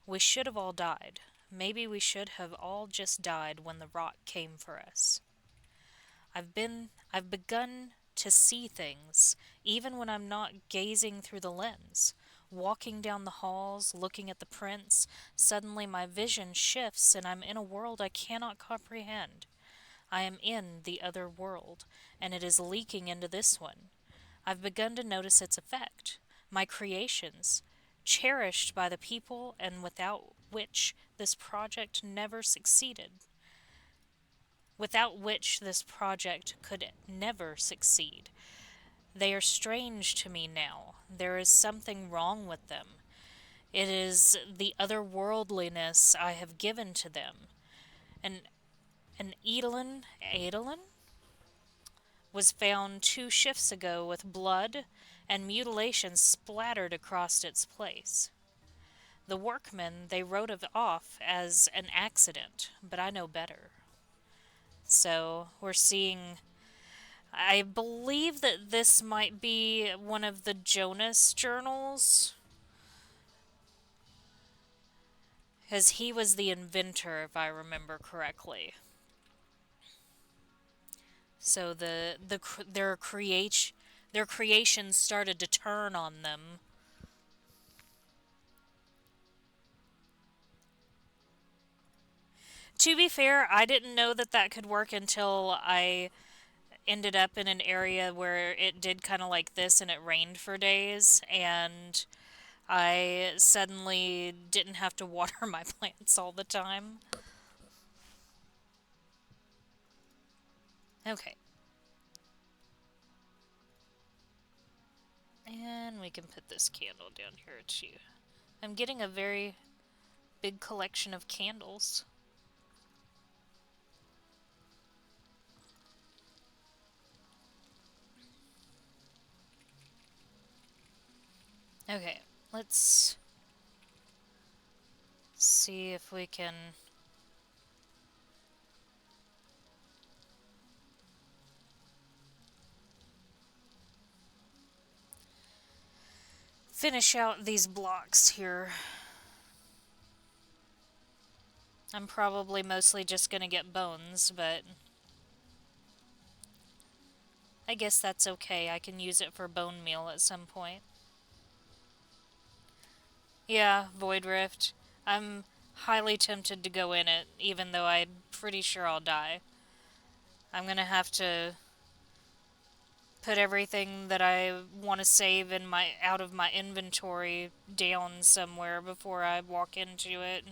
We should have all died. Maybe we should have all just died when the rot came for us. I've begun to see things, even when I'm not gazing through the lens. Walking down the halls, looking at the prints, suddenly my vision shifts and I'm in a world I cannot comprehend. I am in the other world, and it is leaking into this one. I've begun to notice its effect. My creations, cherished by the people and without which this project never succeeded, without which this project could never succeed. They are strange to me now. There is something wrong with them. It is the otherworldliness I have given to them. And an Eidolon was found 2 shifts ago with blood and mutilation splattered across its place. The workmen, they wrote it off as an accident, but I know better. So we're seeing. I believe that this might be one of the Jonas journals, because he was the inventor, if I remember correctly. So their creations started to turn on them. To be fair, I didn't know that that could work until I ended up in an area where it did kind of like this and it rained for days, and I suddenly didn't have to water my plants all the time. Okay. And we can put this candle down here too. I'm getting a very big collection of candles. Okay, let's see if we can finish out these blocks here. I'm probably mostly just gonna get bones, but I guess that's okay. I can use it for bone meal at some point. Yeah, Void Rift. I'm highly tempted to go in it, even though I'm pretty sure I'll die. I'm gonna have to put everything that I want to save in my out of my inventory down somewhere before I walk into it.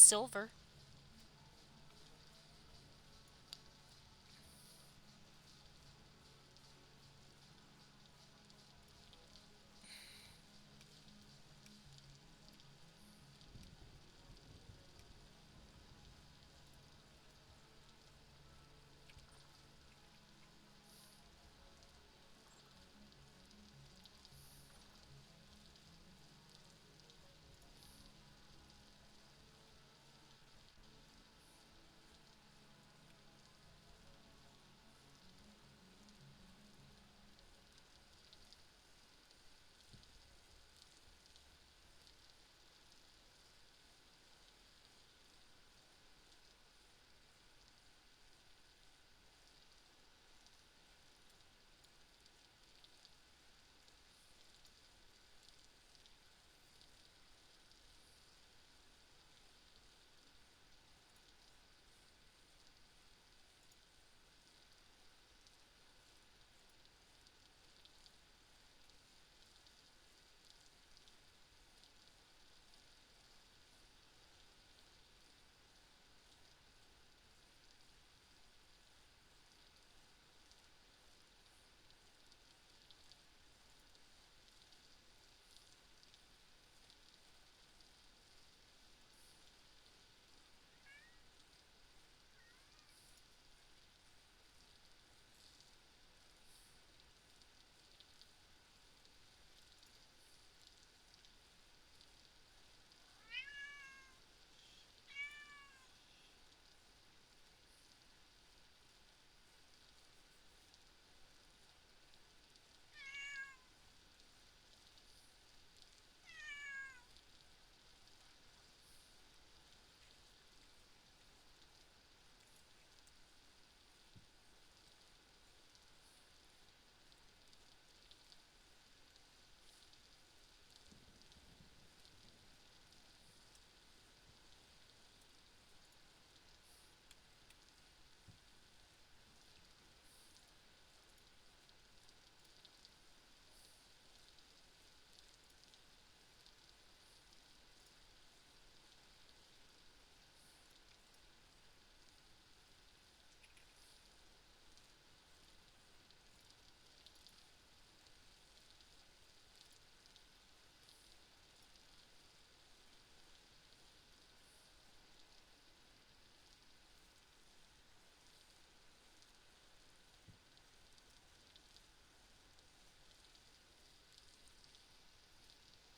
silver.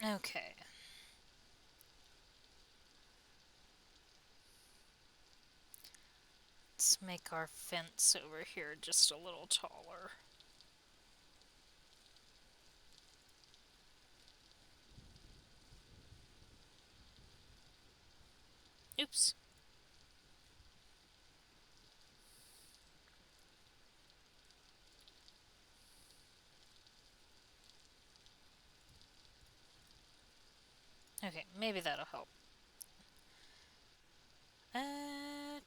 Okay. Let's make our fence over here just a little taller. Oops. Okay, maybe that'll help. Uh,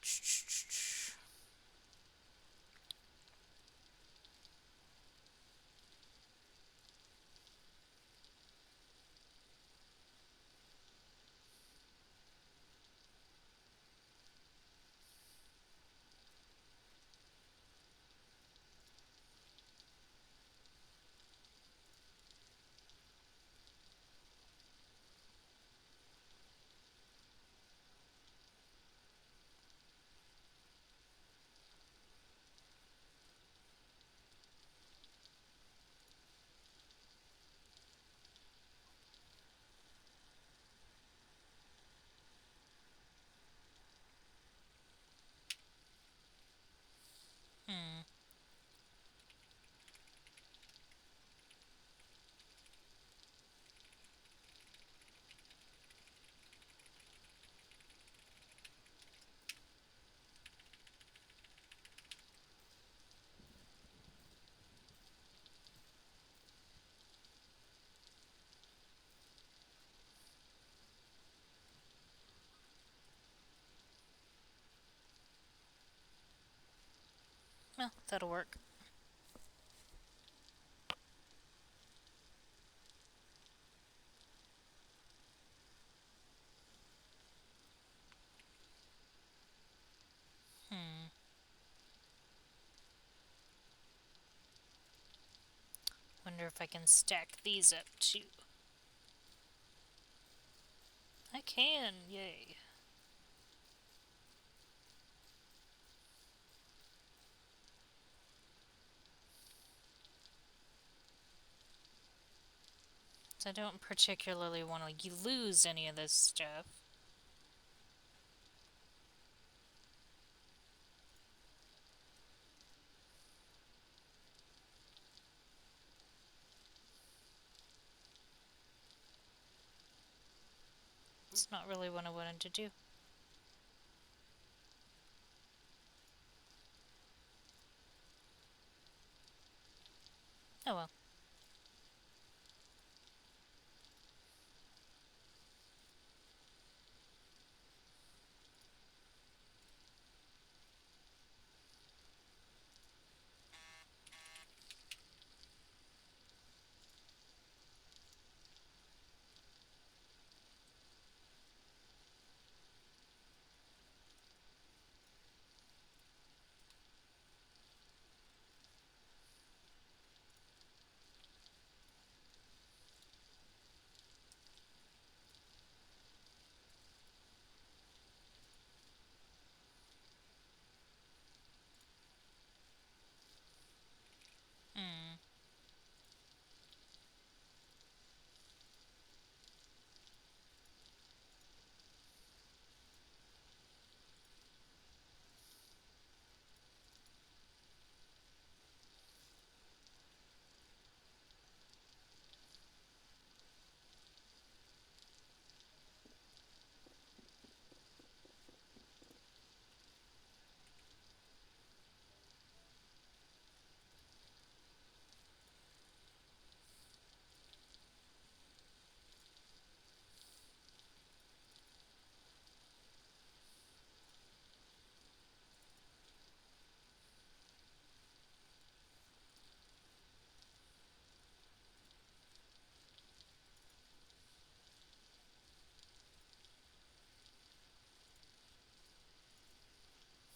hmm. Well, that'll work. Wonder if I can stack these up too. I can, yay. So I don't particularly want to lose any of this stuff. It's not really what I wanted to do. Oh well. Hmm.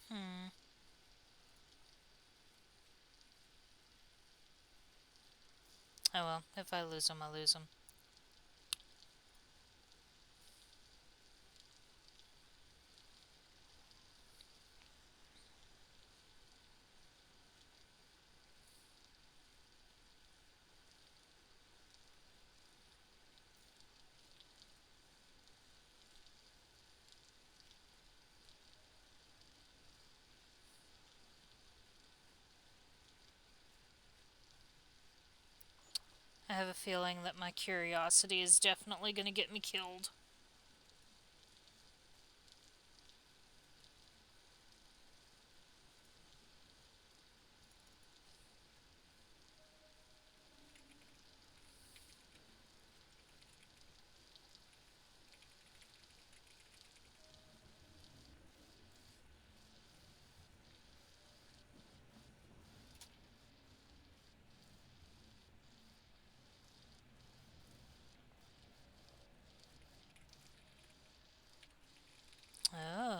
Hmm. Oh well, if I lose them, I lose them. I have a feeling that my curiosity is definitely going to get me killed. Oh.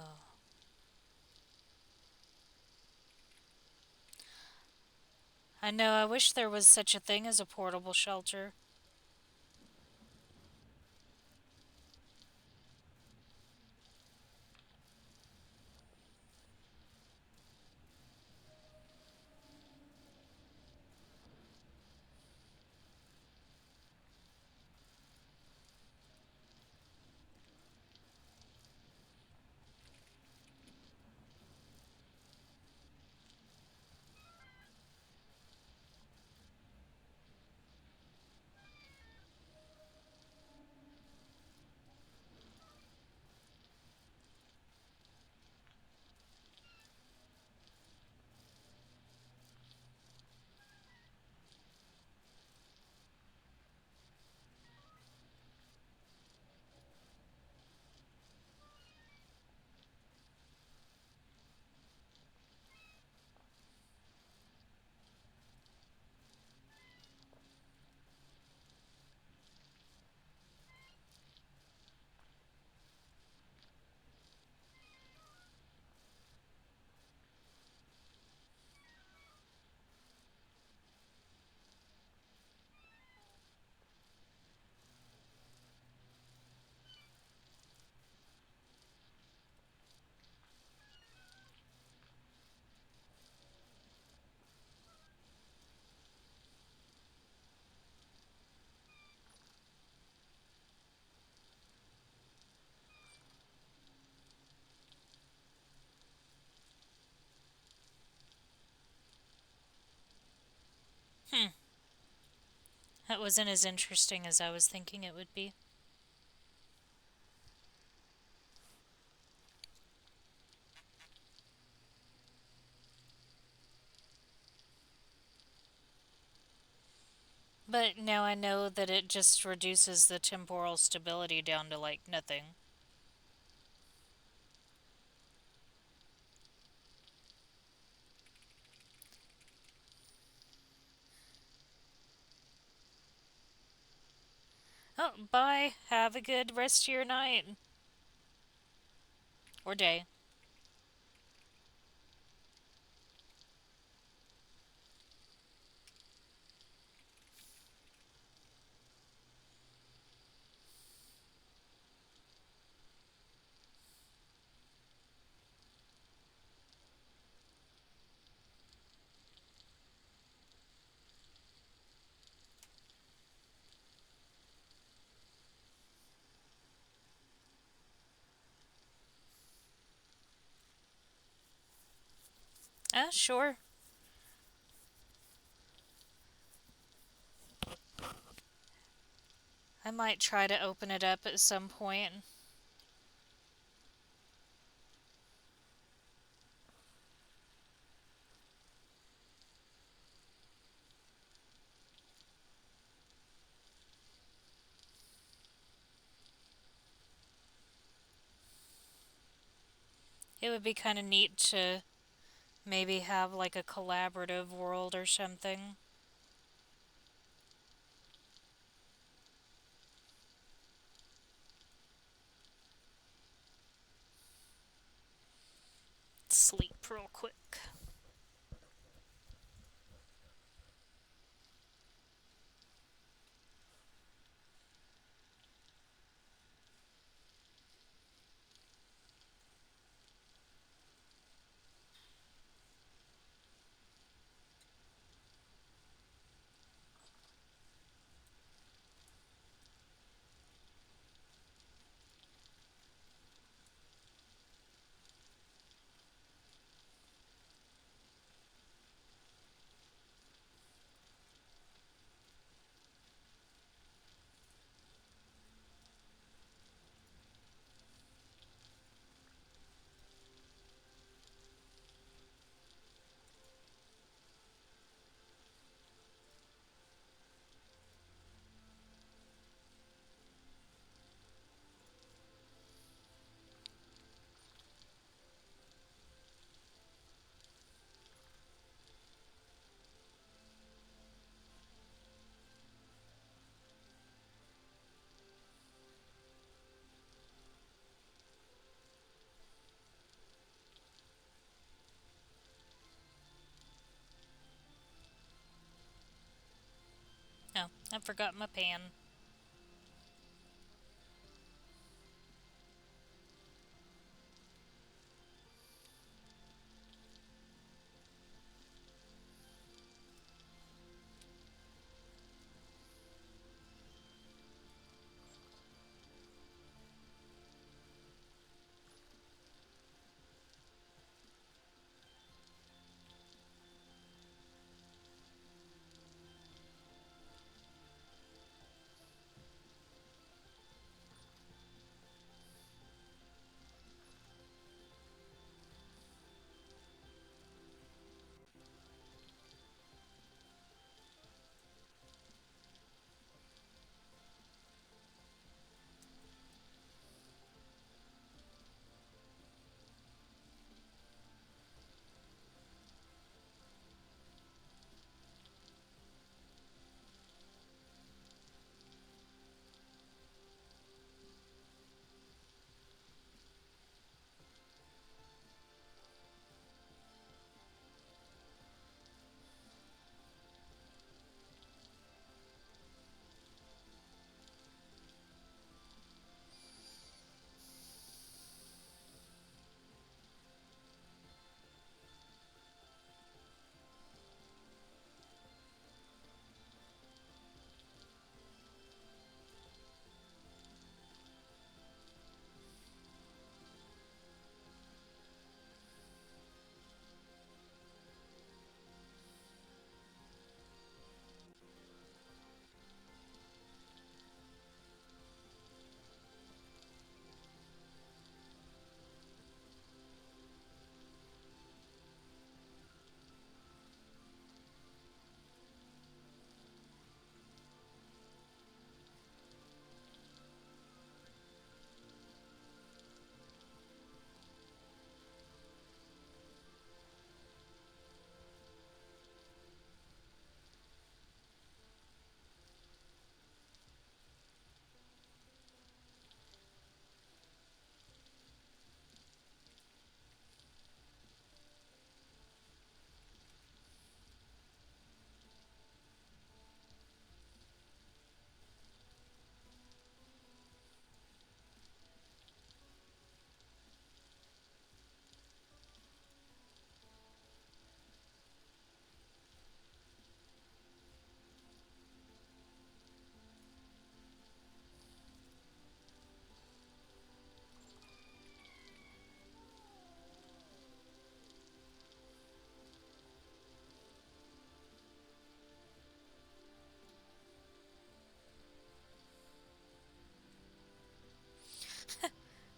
I know, I wish there was such a thing as a portable shelter. That wasn't as interesting as I was thinking it would be. But now I know that it just reduces the temporal stability down to like nothing. Oh, bye. Have a good rest of your night or day. Sure. I might try to open it up at some point. It would be kind of neat to maybe have like a collaborative world or something. Sleep real quick. Oh, I forgot my pan.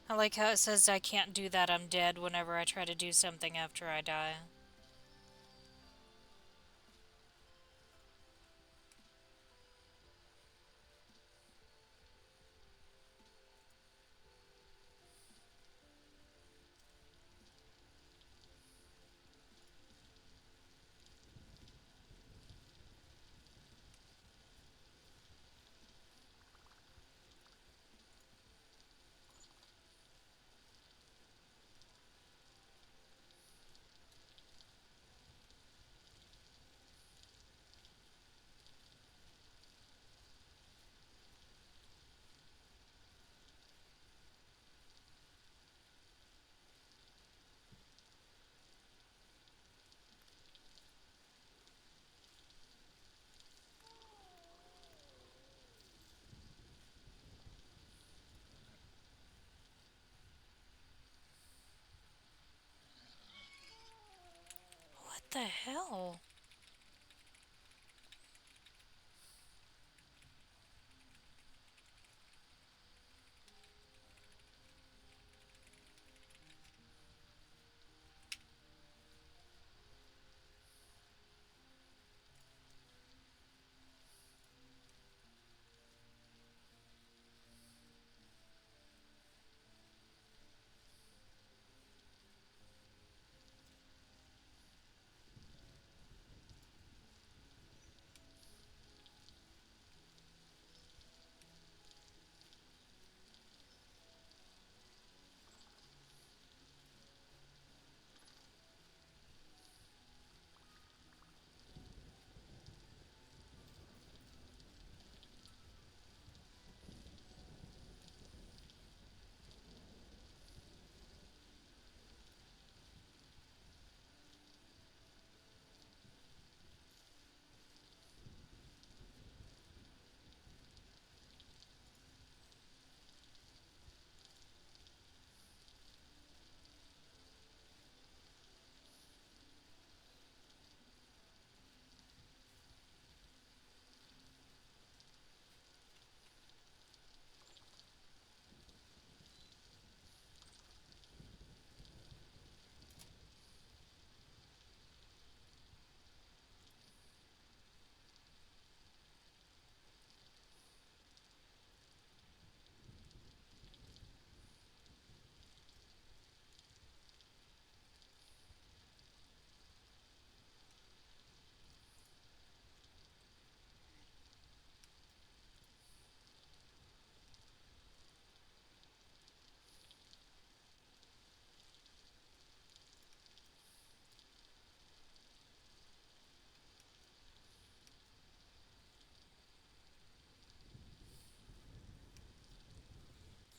I like how it says I can't do that, I'm dead whenever I try to do something after I die. What the hell?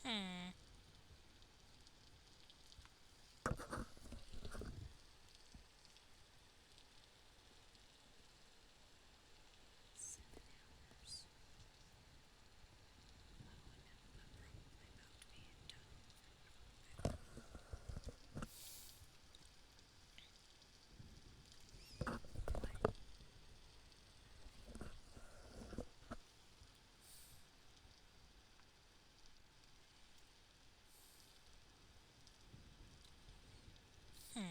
Hmm. Hmm.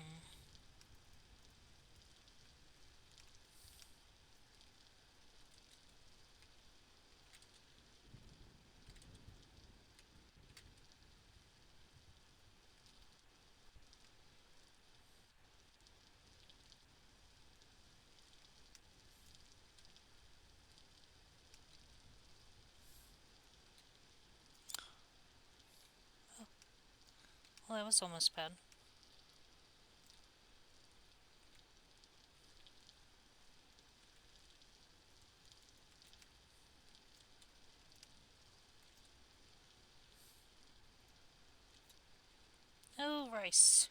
Well, that was almost bad. Oh, rice.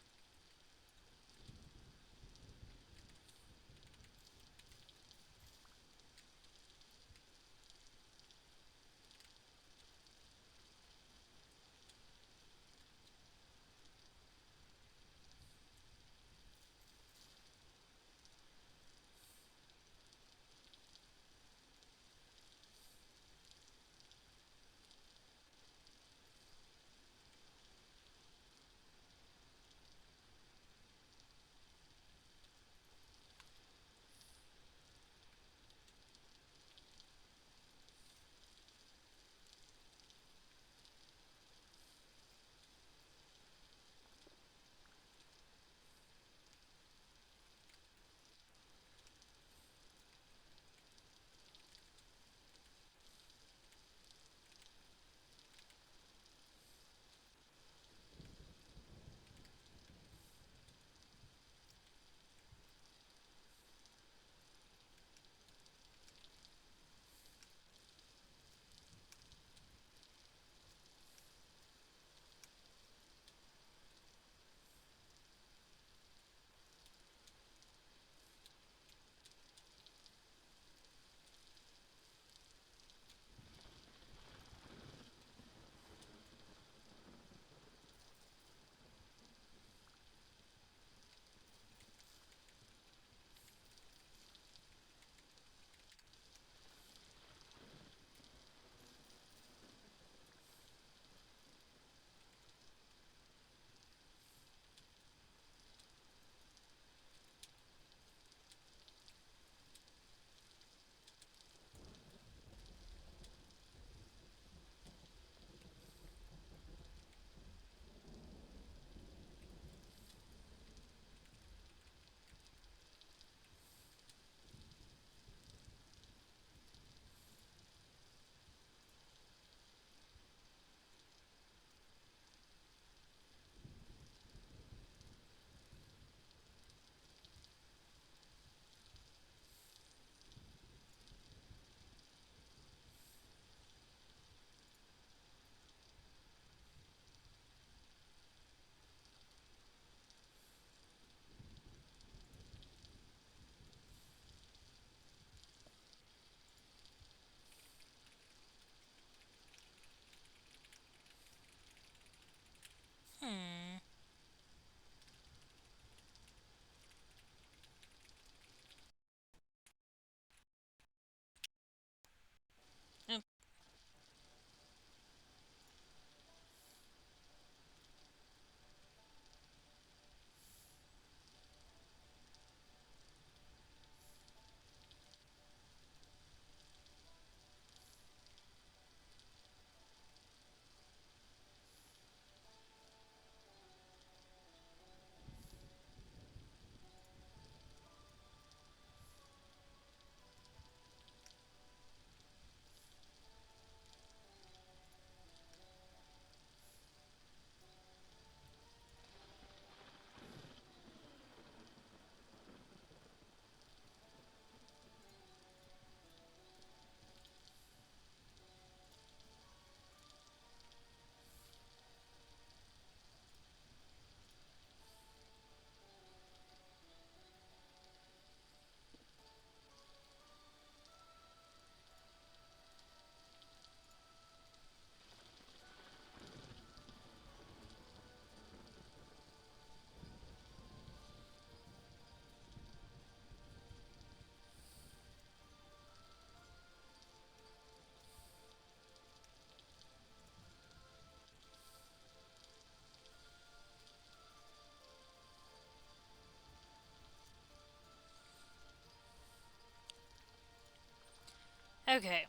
Okay.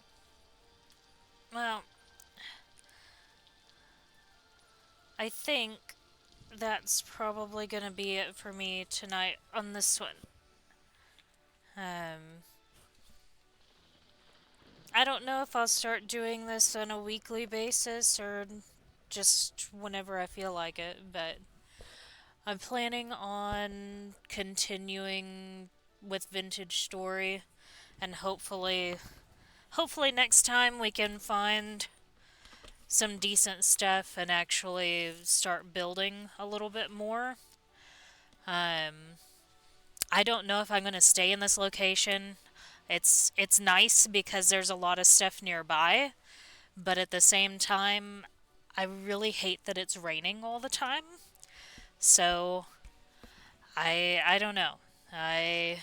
Well, I think that's probably gonna be it for me tonight on this one. Um, I don't know if I'll start doing this on a weekly basis or just whenever I feel like it, but I'm planning on continuing with Vintage Story and hopefully next time we can find some decent stuff and actually start building a little bit more. Um, I don't know if I'm going to stay in this location. It's nice because there's a lot of stuff nearby, but at the same time, I really hate that it's raining all the time. So I don't know. I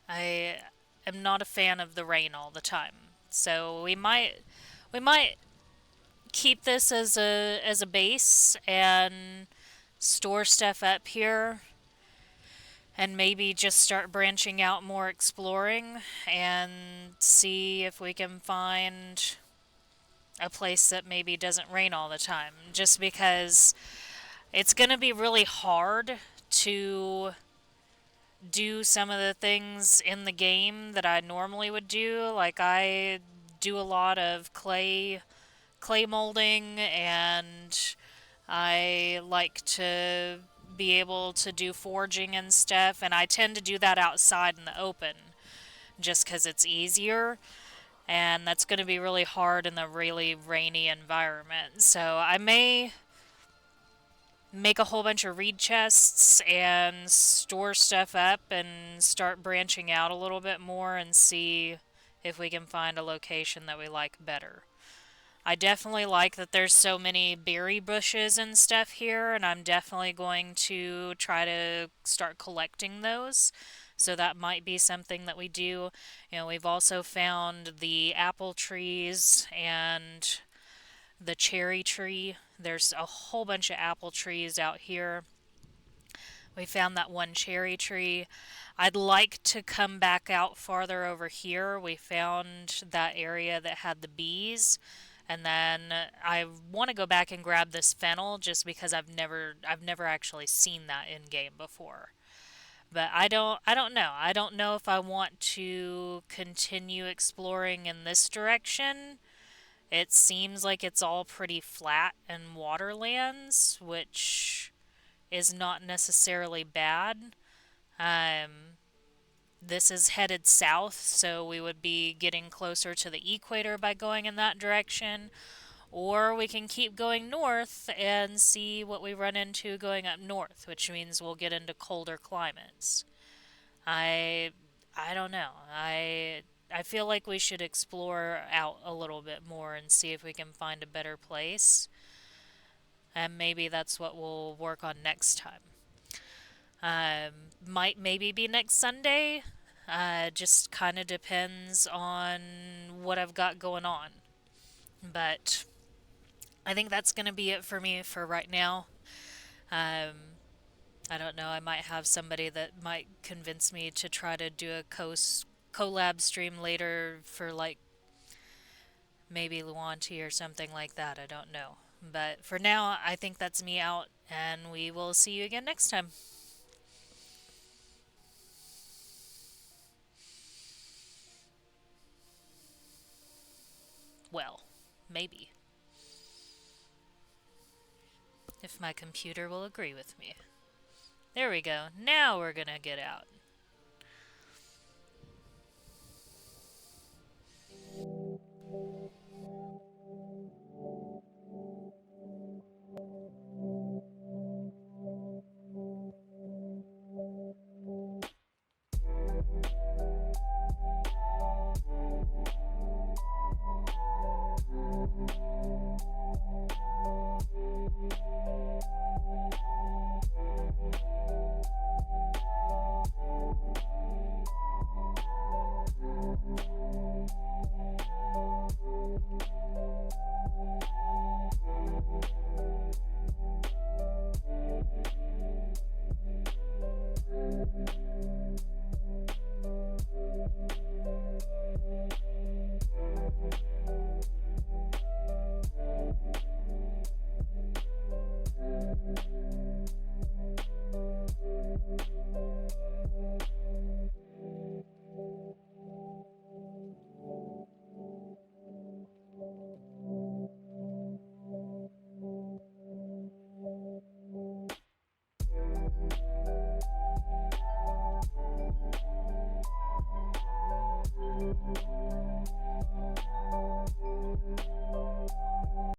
I am not a fan of the rain all the time. So we might keep this as a base and store stuff up here and maybe just start branching out more exploring and see if we can find a place that maybe doesn't rain all the time just because it's going to be really hard to do some of the things in the game that I normally would do. Like I do a lot of clay molding and I like to be able to do forging and stuff and I tend to do that outside in the open just cuz it's easier and that's going to be really hard in the really rainy environment. So I may make a whole bunch of reed chests and store stuff up and start branching out a little bit more and see if we can find a location that we like better. I definitely like that there's so many berry bushes and stuff here, and I'm definitely going to try to start collecting those. So that might be something that we do. You know, we've also found the apple trees and the cherry tree. There's a whole bunch of apple trees out here. We found that one cherry tree. I'd like to come back out farther over here. We found that area that had the bees. And then I want to go back and grab this fennel just because I've never actually seen that in game before. But I don't know. I don't know if I want to continue exploring in this direction. It seems like it's all pretty flat and waterlands, which is not necessarily bad. Um, this is headed south, so we would be getting closer to the equator by going in that direction. Or we can keep going north and see what we run into going up north, which means we'll get into colder climates. I I don't know. I feel like we should explore out a little bit more and see if we can find a better place. And maybe that's what we'll work on next time. Might maybe be next Sunday. Just kind of depends on what I've got going on. But I think that's going to be it for me for right now. Um, I don't know. I might have somebody that might convince me to try to do a collab stream later for like maybe Luanti or something like that. I don't know. But for now, I think that's me out, and we will see you again next time. Well, maybe. If my computer will agree with me. There we go. Now we're gonna get out.